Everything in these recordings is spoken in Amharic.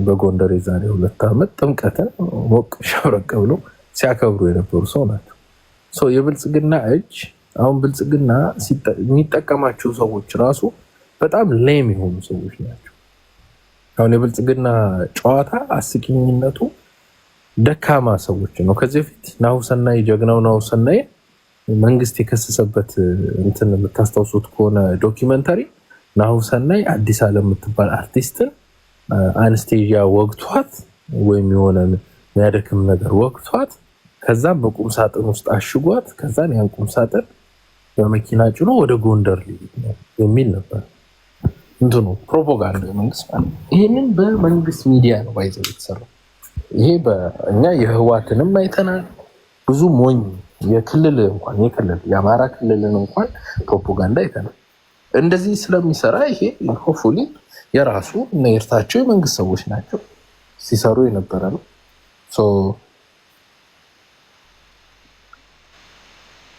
በጎንደር የዛሬ 2 ዓመት ጥምቀትን ሞቅ ሸብረቅ ብሎ ሲያከብሩ የነበሩ ሰው ናቸው። የብልጽግና እጅ አሁን ብልጽግና የሚጠቀማቸው ሰዎች ራሱ በጣም ሌም የሆኑ ሰዎች ናቸው። አሁን የብልጽግና ጨዋታ አስቂኝነቱ ደካማ ሰዎች ነው። ከዚህ በፊት ናሁሰናይ ጀግናው ናሁሰናይ መንግስት የከሰሰበት እንትን የምታስታውሱት ከሆነ ዶኪመንታሪ ናሁሰናይ አዲስ ዓለም የምትባል አርቲስትን አንስቴዥያ ወግቷት ወይም የሆነ የሚያደክም ነገር ወግቷት ከዛም በቁም ሳጥን ውስጥ አሽጓት ከዛን ያን ቁም ሳጥን በመኪና ጭኖ ወደ ጎንደር ሊሄድ ነው የሚል ነበር። እንትኑ ፕሮፓጋንዳ መንግስት ማለት ይሄንን በመንግስት ሚዲያ ነው ባይዘው የተሰራው። ይሄ በእኛ የህዋትንም አይተናል። ብዙ ሞኝ የክልል የአማራ ክልልን እንኳን ፕሮፓጋንዳ አይተናል። እንደዚህ ስለሚሰራ ይሄ ሆፕፉሊ የራሱ እና የእርታቸው የመንግስት ሰዎች ናቸው ሲሰሩ የነበረ ነው።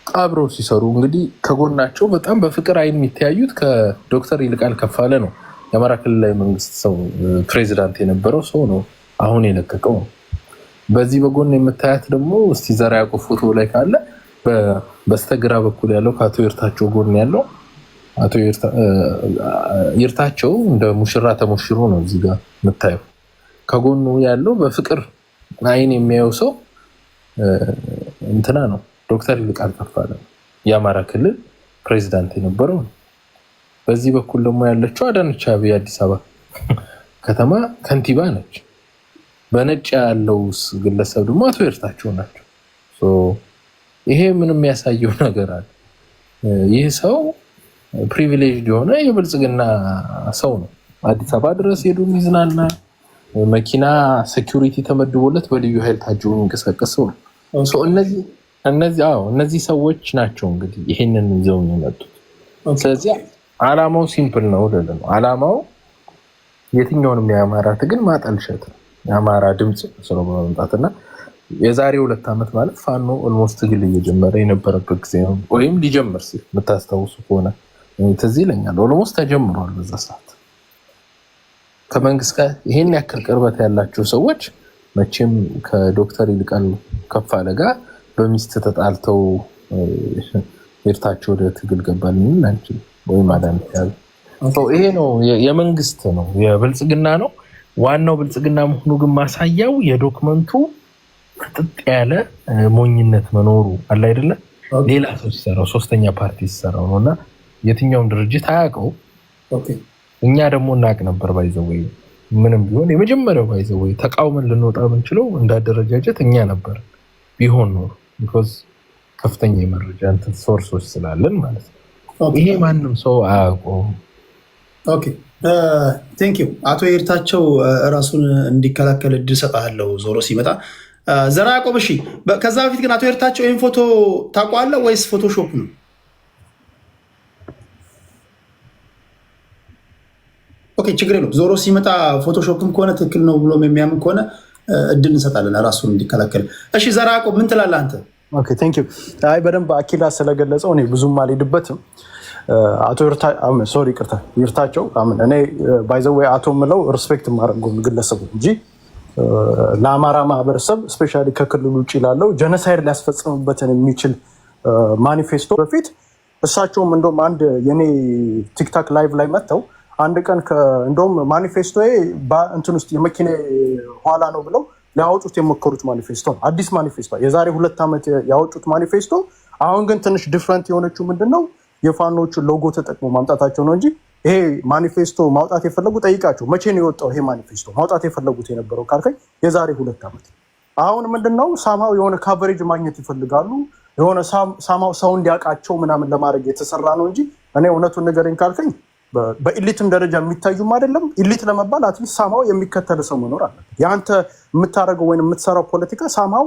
አብረው ሲሰሩ እንግዲህ ከጎናቸው በጣም በፍቅር አይን የሚተያዩት ከዶክተር ይልቃል ከፋለ ነው። የአማራ ክልላዊ መንግስት ሰው ፕሬዚዳንት የነበረው ሰው ነው፣ አሁን የለቀቀው ነው። በዚህ በጎን የምታያት ደግሞ እስቲ ዘራ ያዕቆብ ፎቶ ላይ ካለ በስተግራ በኩል ያለው ከአቶ ይርታቸው ጎን ያለው አቶ ይርታቸው እንደ ሙሽራ ተሞሽሮ ነው እዚህ ጋር የምታየው። ከጎኑ ያለው በፍቅር አይን የሚያየው ሰው እንትና ነው ዶክተር ይልቃል ከፋለ የአማራ ክልል ፕሬዚዳንት የነበረው ነው። በዚህ በኩል ደግሞ ያለችው አዳነች አቤቤ አዲስ አበባ ከተማ ከንቲባ ነች። በነጭ ያለው ግለሰብ ደግሞ አቶ ይርታቸው ናቸው። ይሄ ምንም የሚያሳየው ነገር አለ። ይህ ሰው ፕሪቪሌጅድ የሆነ የብልጽግና ሰው ነው። አዲስ አበባ ድረስ ሄዱ ይዝናና መኪና ሴኩሪቲ ተመድቦለት በልዩ ኃይል ታጅቦ የሚንቀሳቀስ ሰው ነው። እነዚህ ሰዎች ናቸው እንግዲህ ይሄንን ይዘው የመጡት። ስለዚህ አላማው ሲምፕል ነው። አላማው የትኛውንም የአማራ ትግል ማጠልሸት ነው። የአማራ ድምፅ ስለው በመምጣትና የዛሬ 2 ዓመት ማለት ፋኖ ኦልሞስት ትግል እየጀመረ የነበረበት ጊዜ ነው። ወይም ሊጀምር ሲል የምታስታውሱ ከሆነ ትዝ ይለኛል። ኦልሞስት ተጀምሯል። በዛ ሰዓት ከመንግስት ጋር ይሄን ያክል ቅርበት ያላቸው ሰዎች መቼም ከዶክተር ይልቃል ከፋለ ጋር በሚስት ተጣልተው ይርታቸው ወደ ትግል ገባል እንጂ ወይ ማዳን ያለ ይሄ ነው የመንግስት ነው የብልጽግና ነው። ዋናው ብልጽግና መሆኑ ግን ማሳያው የዶክመንቱ ፍጥጥ ያለ ሞኝነት መኖሩ አለ አይደለ? ሌላ ሰው ሲሰራው ሶስተኛ ፓርቲ ሲሰራው ነውና የትኛውም ድርጅት አያውቀው። እኛ ደግሞ እናቅ ነበር ባይዘወይ ምንም ቢሆን የመጀመሪያው ባይዘወይ ተቃውመን ልንወጣ የምንችለው እንዳደረጃጀት እኛ ነበር ቢሆን ነው because ከፍተኛ የመረጃ እንትን ሶርሶች ስላለን ማለት ነው። ይሄ ማንም ሰው አያውቀውም። ኦኬ ቴንክ ዩ አቶ ይርታቸው ራሱን እንዲከላከል እድል ሰጣለሁ ዞሮ ሲመጣ ዘራ ያዕቆብ። እሺ ከዛ በፊት ግን አቶ ይርታቸው ይሄን ፎቶ ታውቀዋለህ ወይስ ፎቶሾፕ ነው? ኦኬ ችግር የለውም። ዞሮ ሲመጣ ፎቶሾፕም ከሆነ ትክክል ነው ብሎም የሚያምን ከሆነ እድል እንሰጣለን ራሱን እንዲከላከል። እሺ ዘራ ያዕቆብ ምን ትላለህ አንተ? ኦኬ ቴንክ ዩ። አይ በደንብ አኪላ ስለገለጸው እኔ ብዙም አልሄድበትም። አቶ ይርታቸው እኔ ባይ ዘ ዌይ አቶ ምለው ሪስፔክት ማድረገው ግለሰቡ እንጂ ለአማራ ማህበረሰብ ስፔሻሊ ከክልሉ ውጭ ላለው ጀነሳይድ ሊያስፈጽምበትን የሚችል ማኒፌስቶ በፊት እሳቸውም እንደውም አንድ የኔ ቲክታክ ላይቭ ላይ መጥተው አንድ ቀን እንደውም ማኒፌስቶ እንትን ውስጥ የመኪና ኋላ ነው ብለው ሊያወጡት የሞከሩት ማኒፌስቶ ነው። አዲስ ማኒፌስቶ የዛሬ 2 ዓመት ያወጡት ማኒፌስቶ። አሁን ግን ትንሽ ዲፍረንት የሆነችው ምንድነው የፋኖቹን ሎጎ ተጠቅሞ ማምጣታቸው ነው እንጂ ይሄ ማኒፌስቶ ማውጣት የፈለጉ ጠይቃቸው መቼ ነው የወጣው ይሄ ማኒፌስቶ ማውጣት የፈለጉት የነበረው ካልከኝ የዛሬ 2 ዓመት። አሁን ምንድነው ሳማው የሆነ ካቨሬጅ ማግኘት ይፈልጋሉ የሆነ ሳማው ሰው እንዲያውቃቸው ምናምን ለማድረግ የተሰራ ነው እንጂ እኔ እውነቱን ንገረኝ ካልከኝ በኢሊትም ደረጃ የሚታዩም አይደለም። ኢሊት ለመባል አትሊስት ሳማው የሚከተል ሰው መኖር አለበት። ያንተ የምታደርገው ወይም የምትሰራው ፖለቲካ ሳማው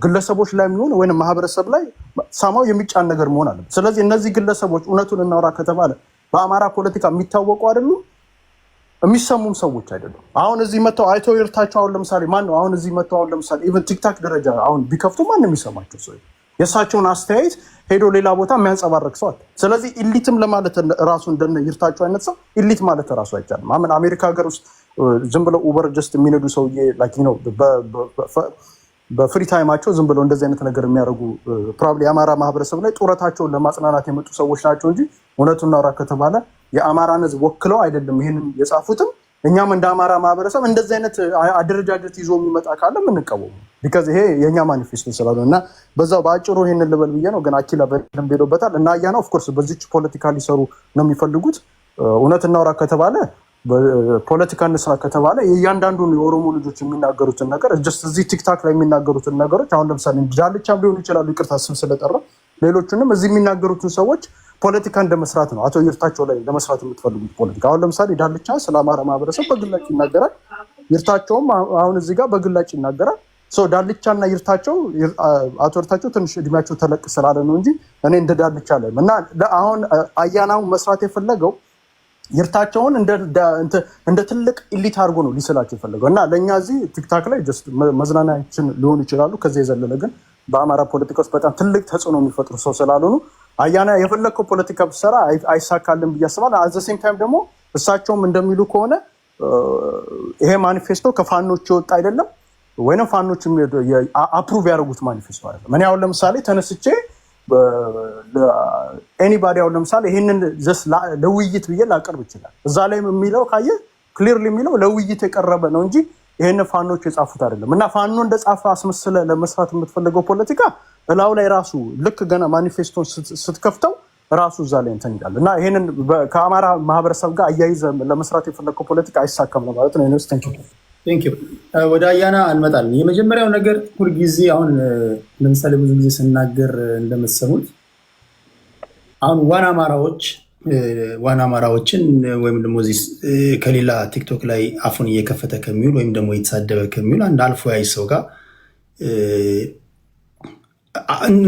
ግለሰቦች ላይ የሚሆን ወይም ማህበረሰብ ላይ ሳማው የሚጫን ነገር መሆን አለበት። ስለዚህ እነዚህ ግለሰቦች እውነቱን እናውራ ከተባለ በአማራ ፖለቲካ የሚታወቁ አይደሉም፣ የሚሰሙም ሰዎች አይደሉም። አሁን እዚህ መተው አይቶ ይርታቸው አሁን ለምሳሌ ማን ነው አሁን እዚህ መተው አሁን ለምሳሌ ኢቭን ቲክታክ ደረጃ አሁን ቢከፍቱ ማን ነው የሚሰማቸው ሰው? የእሳቸውን አስተያየት ሄዶ ሌላ ቦታ የሚያንጸባርቅ ሰዋል። ስለዚህ ኢሊትም ለማለት ራሱ እንደነ ይርታቸው አይነት ሰው ኢሊት ማለት ራሱ አይቻልም። አሁን አሜሪካ ሀገር ውስጥ ዝም ብለው ኡበር ጀስት የሚነዱ ሰውዬ ላይክ ነው በፍሪ ታይማቸው ዝም ብለው እንደዚህ አይነት ነገር የሚያደርጉ ፕሮባብሊ የአማራ ማህበረሰብ ላይ ጡረታቸውን ለማጽናናት የመጡ ሰዎች ናቸው እንጂ እውነቱን እናውራ ከተባለ የአማራን ህዝብ ወክለው አይደለም ይሄንን የጻፉትም። እኛም እንደ አማራ ማህበረሰብ እንደዚህ አይነት አደረጃጀት ይዞ የሚመጣ ካለ የምንቃወሙ ቢካዝ ይሄ የኛ ማኒፌስቶ ስላለ እና በዛው በአጭሩ ይሄንን ልበል ብዬ ነው። ግን አኪላ በደንብ ሄዶበታል እና አያና ኦፍ ኮርስ በዚች ፖለቲካ ሊሰሩ ነው የሚፈልጉት። እውነት እናውራ ከተባለ ፖለቲካ እንስራ ከተባለ የእያንዳንዱን የኦሮሞ ልጆች የሚናገሩትን ነገር ጀስት እዚህ ቲክታክ ላይ የሚናገሩትን ነገሮች አሁን ለምሳሌ ዳልቻም ሊሆኑ ይችላሉ፣ ይቅርታ ስም ስለጠራ ሌሎቹንም እዚህ የሚናገሩትን ሰዎች ፖለቲካ እንደመስራት ነው አቶ ይርታቸው ላይ ለመስራት የምትፈልጉት ፖለቲካ። አሁን ለምሳሌ ዳልቻ ስለ አማራ ማህበረሰብ በግላጭ ይናገራል፣ ይርታቸውም አሁን እዚህ ጋር በግላጭ ይናገራል። ዳልቻና ይርታቸው አቶ ይርታቸው ትንሽ እድሜያቸው ተለቅ ስላለ ነው እንጂ እኔ እንደ ዳልቻ ላይ እና አሁን አያናው መስራት የፈለገው ይርታቸውን እንደ ትልቅ ኢሊት አድርጎ ነው ሊስላቸው የፈለገው እና ለእኛ እዚህ ቲክታክ ላይ ጀስት መዝናናችን ሊሆኑ ይችላሉ። ከዚህ የዘለለ ግን በአማራ ፖለቲካ ውስጥ በጣም ትልቅ ተጽዕኖ የሚፈጥሩ ሰው ስላልሆኑ አያና የፈለግከው ፖለቲካ ብትሰራ አይሳካልን ብዬ አስባለሁ። አዘ ሴም ታይም ደግሞ እሳቸውም እንደሚሉ ከሆነ ይሄ ማኒፌስቶ ከፋኖች የወጣ አይደለም ወይም ፋኖች አፕሩቭ ያደረጉት ማኒፌስቶ አይደለም። እኔ አሁን ለምሳሌ ተነስቼ ኤኒባዲ አሁን ለምሳሌ ይሄንን ለውይይት ብዬ ላቀርብ ይችላል። እዛ ላይ የሚለው ካየ ክሊርሊ የሚለው ለውይይት የቀረበ ነው እንጂ ይሄን ፋኖች የጻፉት አይደለም። እና ፋኖ እንደጻፈ አስመስለ ለመስራት የምትፈልገው ፖለቲካ እላው ላይ ራሱ ልክ ገና ማኒፌስቶን ስትከፍተው ራሱ እዛ ላይ እንትን ይላል እና ይሄንን ከአማራ ማህበረሰብ ጋር አያይዘ ለመስራት የፈለገው ፖለቲካ አይሳካም ማለት ነው። ኔስ ቴንክ ዩ ወደ አያና እንመጣለን። የመጀመሪያው ነገር ሁልጊዜ አሁን ለምሳሌ ብዙ ጊዜ ስናገር እንደምትሰሙት አሁን ዋና አማራዎችን ወይም ደግሞ እዚህ ከሌላ ቲክቶክ ላይ አፉን እየከፈተ ከሚውል ወይም ደግሞ የተሳደበ ከሚውል አንድ አልፎ ያይ ሰው ጋር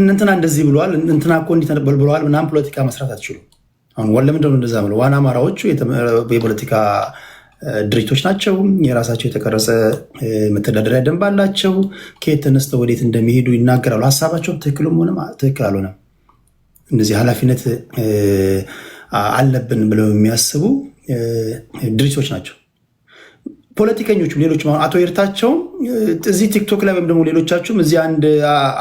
እንትና እንደዚህ ብለዋል እንትና እኮ እንዲህ ተበልብለዋል ምናምን ፖለቲካ መስራት አትችሉም። አሁን ለምንድን ነው እንደዛ ብለው? ዋና አማራዎቹ የፖለቲካ ድርጅቶች ናቸው። የራሳቸው የተቀረጸ መተዳደሪያ ደንብ አላቸው። ከየት ተነስተው ወዴት እንደሚሄዱ ይናገራሉ። ሀሳባቸው ትክክልም ሆነ ትክክል አልሆነም እነዚህ ኃላፊነት አለብን ብለው የሚያስቡ ድርጅቶች ናቸው። ፖለቲከኞቹም ሌሎች አቶ ይርታቸው እዚህ ቲክቶክ ላይ ወይም ደግሞ ሌሎቻችሁም እዚህ አንድ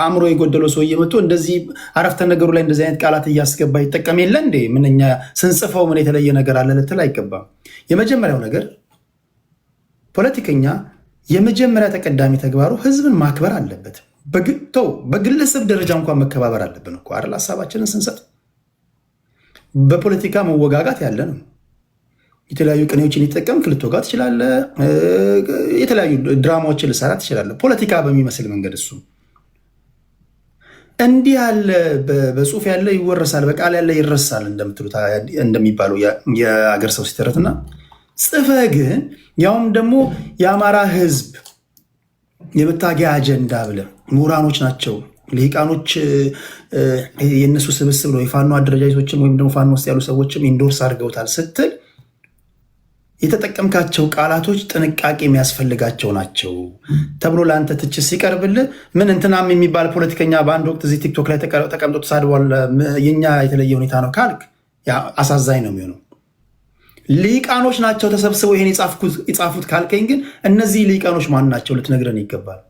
አእምሮ የጎደለው ሰው እየመጡ እንደዚህ አረፍተ ነገሩ ላይ እንደዚህ አይነት ቃላት እያስገባ ይጠቀም የለ እንዴ? ምንኛ ስንጽፈው ምን የተለየ ነገር አለ ልትል አይገባም። የመጀመሪያው ነገር ፖለቲከኛ የመጀመሪያ ተቀዳሚ ተግባሩ ህዝብን ማክበር አለበት። በግለሰብ ደረጃ እንኳን መከባበር አለብን እኮ አይደል? ሀሳባችንን ስንሰጥ በፖለቲካ መወጋጋት ያለ ነው። የተለያዩ ቅኔዎችን ሊጠቀም ልትወጋ ትችላለህ። የተለያዩ ድራማዎችን ልሰራ ትችላለህ። ፖለቲካ በሚመስል መንገድ እሱ እንዲህ ያለ በጽሁፍ ያለ ይወረሳል፣ በቃል ያለ ይረሳል እንደሚባለው የአገር ሰው ሲተረትና ጽፈህ ግን ያውም ደግሞ የአማራ ህዝብ የመታገያ አጀንዳ ብለህ ምሁራኖች ናቸው ልሂቃኖች የእነሱ ስብስብ ነው የፋኖ አደረጃጀቶችም ወይም ደግሞ ፋኖ ውስጥ ያሉ ሰዎችም ኢንዶርስ አድርገውታል ስትል የተጠቀምካቸው ቃላቶች ጥንቃቄ የሚያስፈልጋቸው ናቸው ተብሎ ለአንተ ትችት ሲቀርብልህ ምን እንትናም የሚባል ፖለቲከኛ በአንድ ወቅት እዚህ ቲክቶክ ላይ ተቀምጦ ተሳድቧል የኛ የተለየ ሁኔታ ነው ካልክ አሳዛኝ ነው የሚሆነው። ሊቃኖች ናቸው ተሰብስበው ይሄን የጻፉት ካልከኝ ግን እነዚህ ሊቃኖች ማን ናቸው ልትነግረን ይገባል።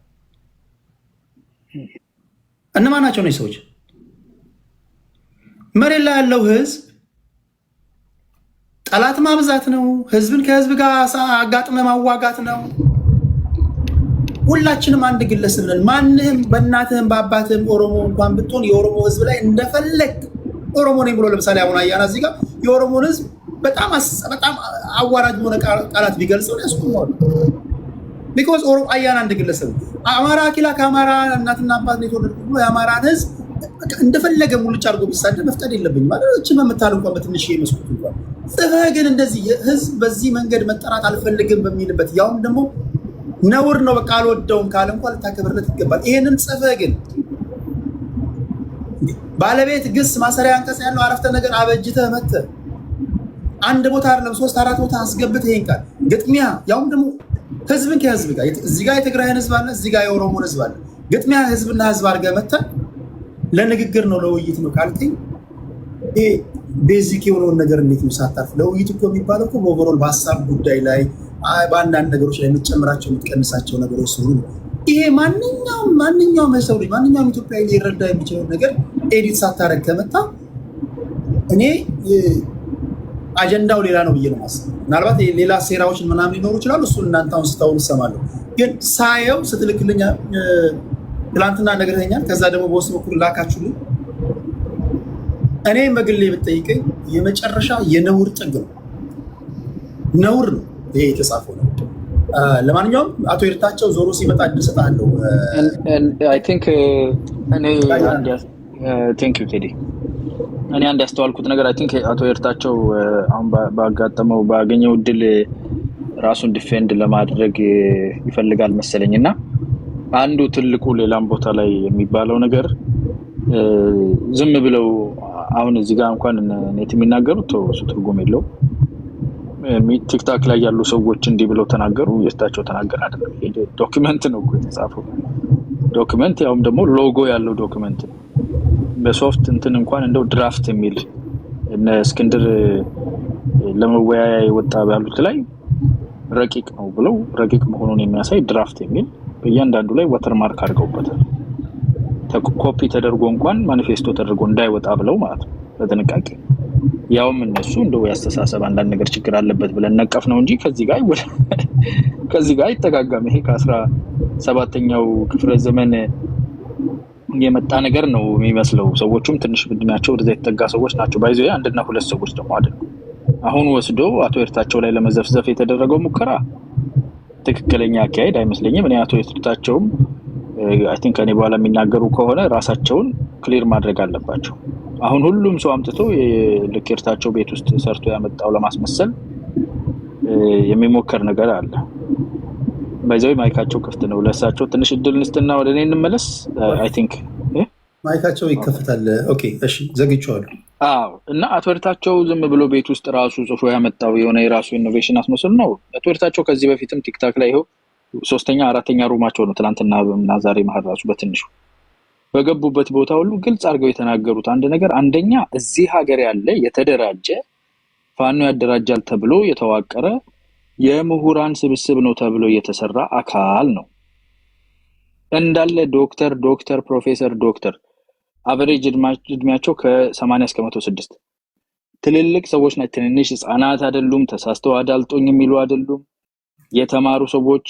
እነማን ናቸው እነዚህ ሰዎች? መሬት ላይ ያለው ህዝብ ጠላት ማብዛት ነው። ህዝብን ከህዝብ ጋር አጋጥመ ማዋጋት ነው። ሁላችንም አንድ ግለሰብ ነን። ማንህም በእናትህም በአባትህም ኦሮሞ እንኳን ብትሆን የኦሮሞ ህዝብ ላይ እንደፈለግ ኦሮሞ ነኝ ብሎ ለምሳሌ አሁን አያና እዚህ ጋር የኦሮሞን ህዝብ በጣም አዋራጅ በሆነ ቃላት ቢገልጸው ያስቆመዋል። ቢኮዝ አያና አንድ ግለሰብ አማራ አኪላ ከአማራ እናትና አባት ነው የተወለድኩት ብሎ የአማራን ህዝብ እንደፈለገ ሙልጭ አድርጎ ቢሳደብ መፍቀድ የለብኝም ማለት እቺ መምታል እንኳን በትንሽ የመስኩት እንኳን ጽፈህ ግን እንደዚህ ህዝብ በዚህ መንገድ መጠራት አልፈልግም በሚልበት ያውም ደግሞ ነውር ነው በቃ አልወደውም ካለ እንኳን ልታከብርለት ይገባል። ይሄንን ጽፈህ ግን ባለቤት ግስ ማሰሪያ አንቀጽ ያለው አረፍተ ነገር አበጅተህ መተህ አንድ ቦታ አይደለም 3-4 ቦታ አስገብተህ ይሄን ቃል ግጥሚያ ያውም ደግሞ ህዝብን ከህዝብ ጋር እዚህ ጋር የትግራይን ህዝብ አለ፣ እዚህ ጋር የኦሮሞን ህዝብ አለ። ግጥሚያ ህዝብና ህዝብ አድርገህ መተህ ለንግግር ነው ለውይይት ነው ካልከኝ ይሄ ቤዚክ የሆነውን ነገር እንዴት ነው ሳታርፍ? ለውይይት እኮ የሚባለው እኮ በኦቨሮል በሀሳብ ጉዳይ ላይ በአንዳንድ ነገሮች ላይ የምትጨምራቸው የምትቀንሳቸው ነገሮች ሲሆኑ ይሄ ማንኛውም ሰው ልጅ ማንኛውም ኢትዮጵያዊ ሊረዳ የሚችለውን ነገር ኤዲት ሳታረግ ከመጣ እኔ አጀንዳው ሌላ ነው ብዬ ነው የማስበው። ምናልባት ሌላ ሴራዎችን ምናምን ሊኖሩ ይችላሉ። እሱን እናንተ አሁን ስታውን እሰማለሁ። ግን ሳየው ስትልክልኛ ትላንትና ነግረኸኛል። ከዛ ደግሞ በውስጥ በኩል ላካችሁልኝ። እኔ በግሌ ብትጠይቀኝ የመጨረሻ የነውር ጥግ ነው። ነውር ነው ይሄ የተጻፈው ነው። ለማንኛውም አቶ ይርታቸው ዞሮ ሲመጣ እድል እሰጥሃለሁ። እኔ አንድ ያስተዋልኩት ነገር አቶ ይርታቸው አሁን ባጋጠመው ባገኘው እድል ራሱን ዲፌንድ ለማድረግ ይፈልጋል መሰለኝና አንዱ ትልቁ ሌላም ቦታ ላይ የሚባለው ነገር ዝም ብለው አሁን እዚህ ጋር እንኳን ኔት የሚናገሩት እሱ ትርጉም የለው። ቲክታክ ላይ ያሉ ሰዎች እንዲህ ብለው ተናገሩ የስታቸው ተናገር አይደለም። ዶክመንት ነው እኮ የተጻፈው ዶክመንት፣ ያውም ደግሞ ሎጎ ያለው ዶክመንት በሶፍት እንትን እንኳን እንደው ድራፍት የሚል እነ እስክንድር ለመወያያ የወጣ ባሉት ላይ ረቂቅ ነው ብለው ረቂቅ መሆኑን የሚያሳይ ድራፍት የሚል በእያንዳንዱ ላይ ወተርማርክ አድርገውበታል። ኮፒ ተደርጎ እንኳን ማኒፌስቶ ተደርጎ እንዳይወጣ ብለው ማለት ነው በጥንቃቄ። ያውም እነሱ እንደው ያስተሳሰብ አንዳንድ ነገር ችግር አለበት ብለን ነቀፍ ነው እንጂ ከዚህ ጋር ይተጋጋም። ይሄ ከ17ኛው ክፍለ ዘመን የመጣ ነገር ነው የሚመስለው። ሰዎቹም ትንሽ ብድናቸው ወደዛ የተጠጋ ሰዎች ናቸው። ባይዘው አንድና ሁለት ሰዎች ደግሞ አይደለም። አሁን ወስዶ አቶ ይርታቸው ላይ ለመዘፍዘፍ የተደረገው ሙከራ ትክክለኛ አካሄድ አይመስለኝም። እኔ አቶ ይርታቸውም አይ ቲንክ እኔ በኋላ የሚናገሩ ከሆነ ራሳቸውን ክሊር ማድረግ አለባቸው። አሁን ሁሉም ሰው አምጥቶ ልክ ይርታቸው ቤት ውስጥ ሰርቶ ያመጣው ለማስመሰል የሚሞከር ነገር አለ። ባይዘው ማይካቸው ክፍት ነው። ለሳቸው ትንሽ እድል እንስጥና ወደ እኔ እንመለስ። አይ ቲንክ ማይካቸው ይከፈታል። ኦኬ እሺ፣ ዘግቼዋለሁ። አዎ። እና አቶ ይርታቸው ዝም ብሎ ቤት ውስጥ ራሱ ጽፎ ያመጣው የሆነ የራሱ ኢኖቬሽን አስመስል ነው። አቶ ይርታቸው ከዚህ በፊትም ቲክታክ ላይ ይኸው 3ኛ 4ኛ ሩማቸው ነው ትናንትና እና ዛሬ መሀል ራሱ በትንሹ በገቡበት ቦታ ሁሉ ግልጽ አድርገው የተናገሩት አንድ ነገር፣ አንደኛ እዚህ ሀገር ያለ የተደራጀ ፋኖ ያደራጃል ተብሎ የተዋቀረ የምሁራን ስብስብ ነው ተብሎ የተሰራ አካል ነው። እንዳለ ዶክተር ፕሮፌሰር አቨሬጅ እድሜያቸው ከ80 እስከ 106 ትልልቅ ሰዎች ናቸው። ትንንሽ ህፃናት አይደሉም። ተሳስተው አዳልጦኝ የሚሉ አይደሉም። የተማሩ ሰዎች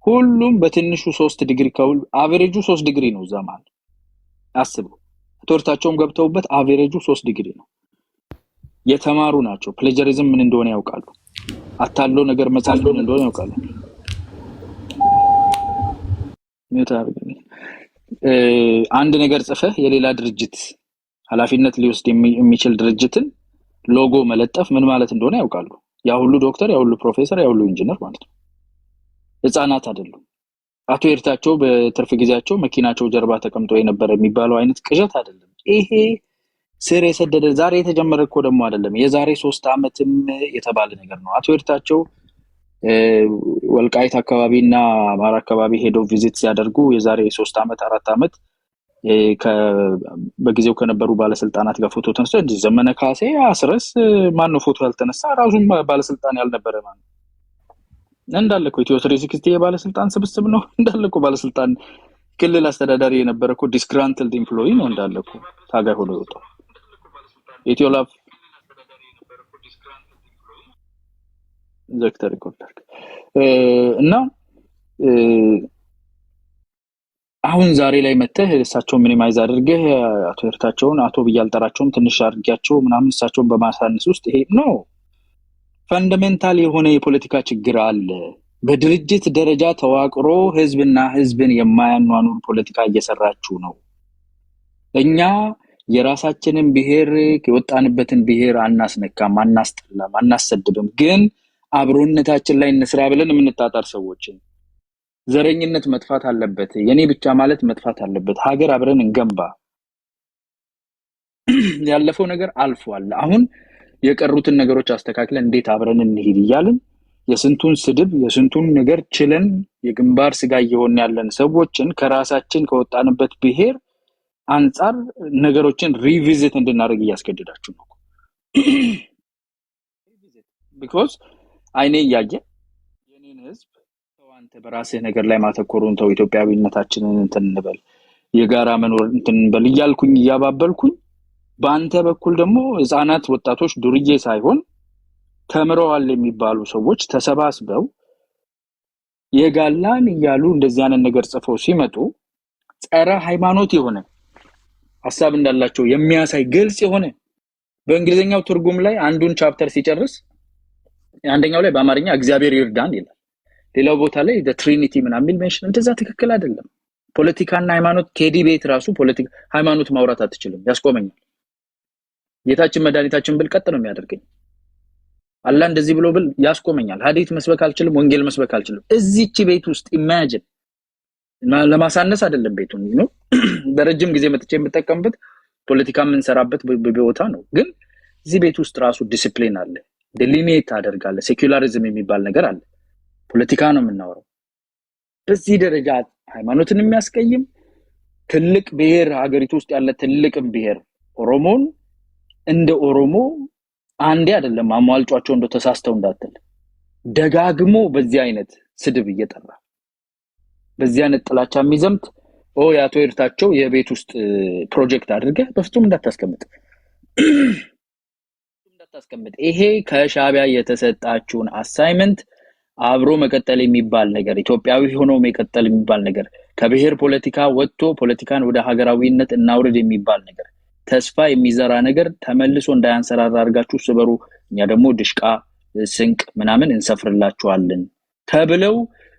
ሁሉም በትንሹ 3 ዲግሪ ከሁሉ አቨሬጁ 3 ዲግሪ ነው። ዘማን አስቡ። ትምህርታቸውም ገብተውበት አቨሬጁ 3 ዲግሪ ነው። የተማሩ ናቸው። ፕሌጀሪዝም ምን እንደሆነ ያውቃሉ። አታሎ ነገር መጻፍ ምን እንደሆነ ያውቃሉ። አንድ ነገር ጽፈህ የሌላ ድርጅት ኃላፊነት ሊወስድ የሚችል ድርጅትን ሎጎ መለጠፍ ምን ማለት እንደሆነ ያውቃሉ። ያ ሁሉ ዶክተር፣ ያ ሁሉ ፕሮፌሰር፣ ያ ሁሉ ኢንጂነር ማለት ነው። ህፃናት አይደሉም። አቶ ይርታቸው በትርፍ ጊዜያቸው መኪናቸው ጀርባ ተቀምጦ የነበረ የሚባለው አይነት ቅዠት አይደለም። ይሄ ስር የሰደደ ዛሬ የተጀመረ እኮ ደግሞ አይደለም። የዛሬ 3 ዓመትም የተባለ ነገር ነው። አቶ ይርታቸው ወልቃይት አካባቢና አማራ አካባቢ ሄደው ቪዚት ሲያደርጉ የዛሬ 3 ዓመት 4 ዓመት በጊዜው ከነበሩ ባለስልጣናት ጋር ፎቶ ተነስተው እንጂ ዘመነ ካሴ አስረስ ማን ነው ፎቶ ያልተነሳ? ራሱን ባለስልጣን ያልነበረ ማለት እንዳለ እኮ ኢትዮ 360 የባለስልጣን ስብስብ ነው። እንዳለ እኮ ባለስልጣን ክልል አስተዳዳሪ የነበረ እኮ ዲስግራንትልድ ኤምፕሎይ ነው። እንዳለ እኮ ታጋይ ሆኖ የወጣው ኢትዮ ላቭ ዶክተር ኮንታክት እና አሁን ዛሬ ላይ መተህ እሳቸው ሚኒማይዝ አድርገህ አቶ ይርታቸውን አቶ ብያልጠራቸውም ትንሽ አድርጊያቸው ምናምን እሳቸውን በማሳነስ ውስጥ ይሄ ነው ፈንዳሜንታል የሆነ የፖለቲካ ችግር አለ። በድርጅት ደረጃ ተዋቅሮ ህዝብና ህዝብን የማያኗኑር ፖለቲካ እየሰራችሁ ነው። እኛ የራሳችንን ብሔር የወጣንበትን ብሔር አናስነካም፣ አናስጠላም፣ አናሰድብም። ግን አብሮነታችን ላይ እንስራ ብለን የምንጣጣር ሰዎችን ዘረኝነት መጥፋት አለበት፣ የኔ ብቻ ማለት መጥፋት አለበት፣ ሀገር አብረን እንገንባ። ያለፈው ነገር አልፏል። አሁን የቀሩትን ነገሮች አስተካክለን እንዴት አብረን እንሂድ እያልን የስንቱን ስድብ የስንቱን ነገር ችለን የግንባር ስጋ እየሆን ያለን ሰዎችን ከራሳችን ከወጣንበት ብሔር አንጻር ነገሮችን ሪቪዚት እንድናደርግ እያስገደዳችሁ ነው because አይኔ ያየ የኔን ህዝብ አንተ በራስህ ነገር ላይ ማተኮሩን ተው ኢትዮጵያዊነታችንን እንትን እንበል የጋራ መኖር እንትን እንበል እያልኩኝ እያባበልኩኝ በአንተ በኩል ደግሞ ህፃናት ወጣቶች ዱርዬ ሳይሆን ተምረዋል የሚባሉ ሰዎች ተሰባስበው የጋላን እያሉ እንደዚህ አይነት ነገር ጽፈው ሲመጡ ጸረ ሃይማኖት የሆነ ሐሳብ እንዳላቸው የሚያሳይ ግልጽ የሆነ በእንግሊዘኛው ትርጉም ላይ አንዱን ቻፕተር ሲጨርስ አንደኛው ላይ በአማርኛ እግዚአብሔር ይርዳን ይላል ሌላው ቦታ ላይ the trinity ምናምን የሚል ሜንሽን እንደዛ ትክክል አይደለም ፖለቲካና ሃይማኖት ኬዲ ቤት ራሱ ፖለቲካ ሃይማኖት ማውራት አትችልም ያስቆመኛል ጌታችን መድኃኒታችን ብል ቀጥ ነው የሚያደርገኝ አላህ እንደዚህ ብሎ ብል ያስቆመኛል ሐዲስ መስበክ አልችልም ወንጌል መስበክ አልችልም እዚህች ቤት ውስጥ ኢማጂን ለማሳነስ አይደለም ቤቱን ነው በረጅም ጊዜ መጥቼ የምጠቀምበት ፖለቲካ ምን ሰራበት ቦታ ነው ግን እዚህ ቤት ውስጥ ራሱ ዲሲፕሊን አለ ዲሊሚት አደርጋለ ሴኩላሪዝም የሚባል ነገር አለ ፖለቲካ ነው የምናወራው በዚህ ደረጃ ሃይማኖትን የሚያስቀይም ትልቅ ብሔር ሀገሪቱ ውስጥ ያለ ትልቅም ብሔር ኦሮሞን እንደ ኦሮሞ አንዴ አይደለም አሟልጫቸው እንደ ተሳስተው እንዳትል ደጋግሞ በዚህ አይነት ስድብ እየጠራ በዚህ አይነት ጥላቻ የሚዘምት ያቶ ይርታቸው የቤት ውስጥ ፕሮጀክት አድርገህ በፍጹም እንዳታስቀምጥ ይሄ ከሻቢያ የተሰጣችሁን አሳይመንት አብሮ መቀጠል የሚባል ነገር ኢትዮጵያዊ ሆኖ መቀጠል የሚባል ነገር ከብሔር ፖለቲካ ወጥቶ ፖለቲካን ወደ ሀገራዊነት እናውርድ የሚባል ነገር ተስፋ የሚዘራ ነገር ተመልሶ እንዳያንሰራራ አድርጋችሁ ስበሩ እኛ ደግሞ ድሽቃ ስንቅ ምናምን እንሰፍርላችኋለን ተብለው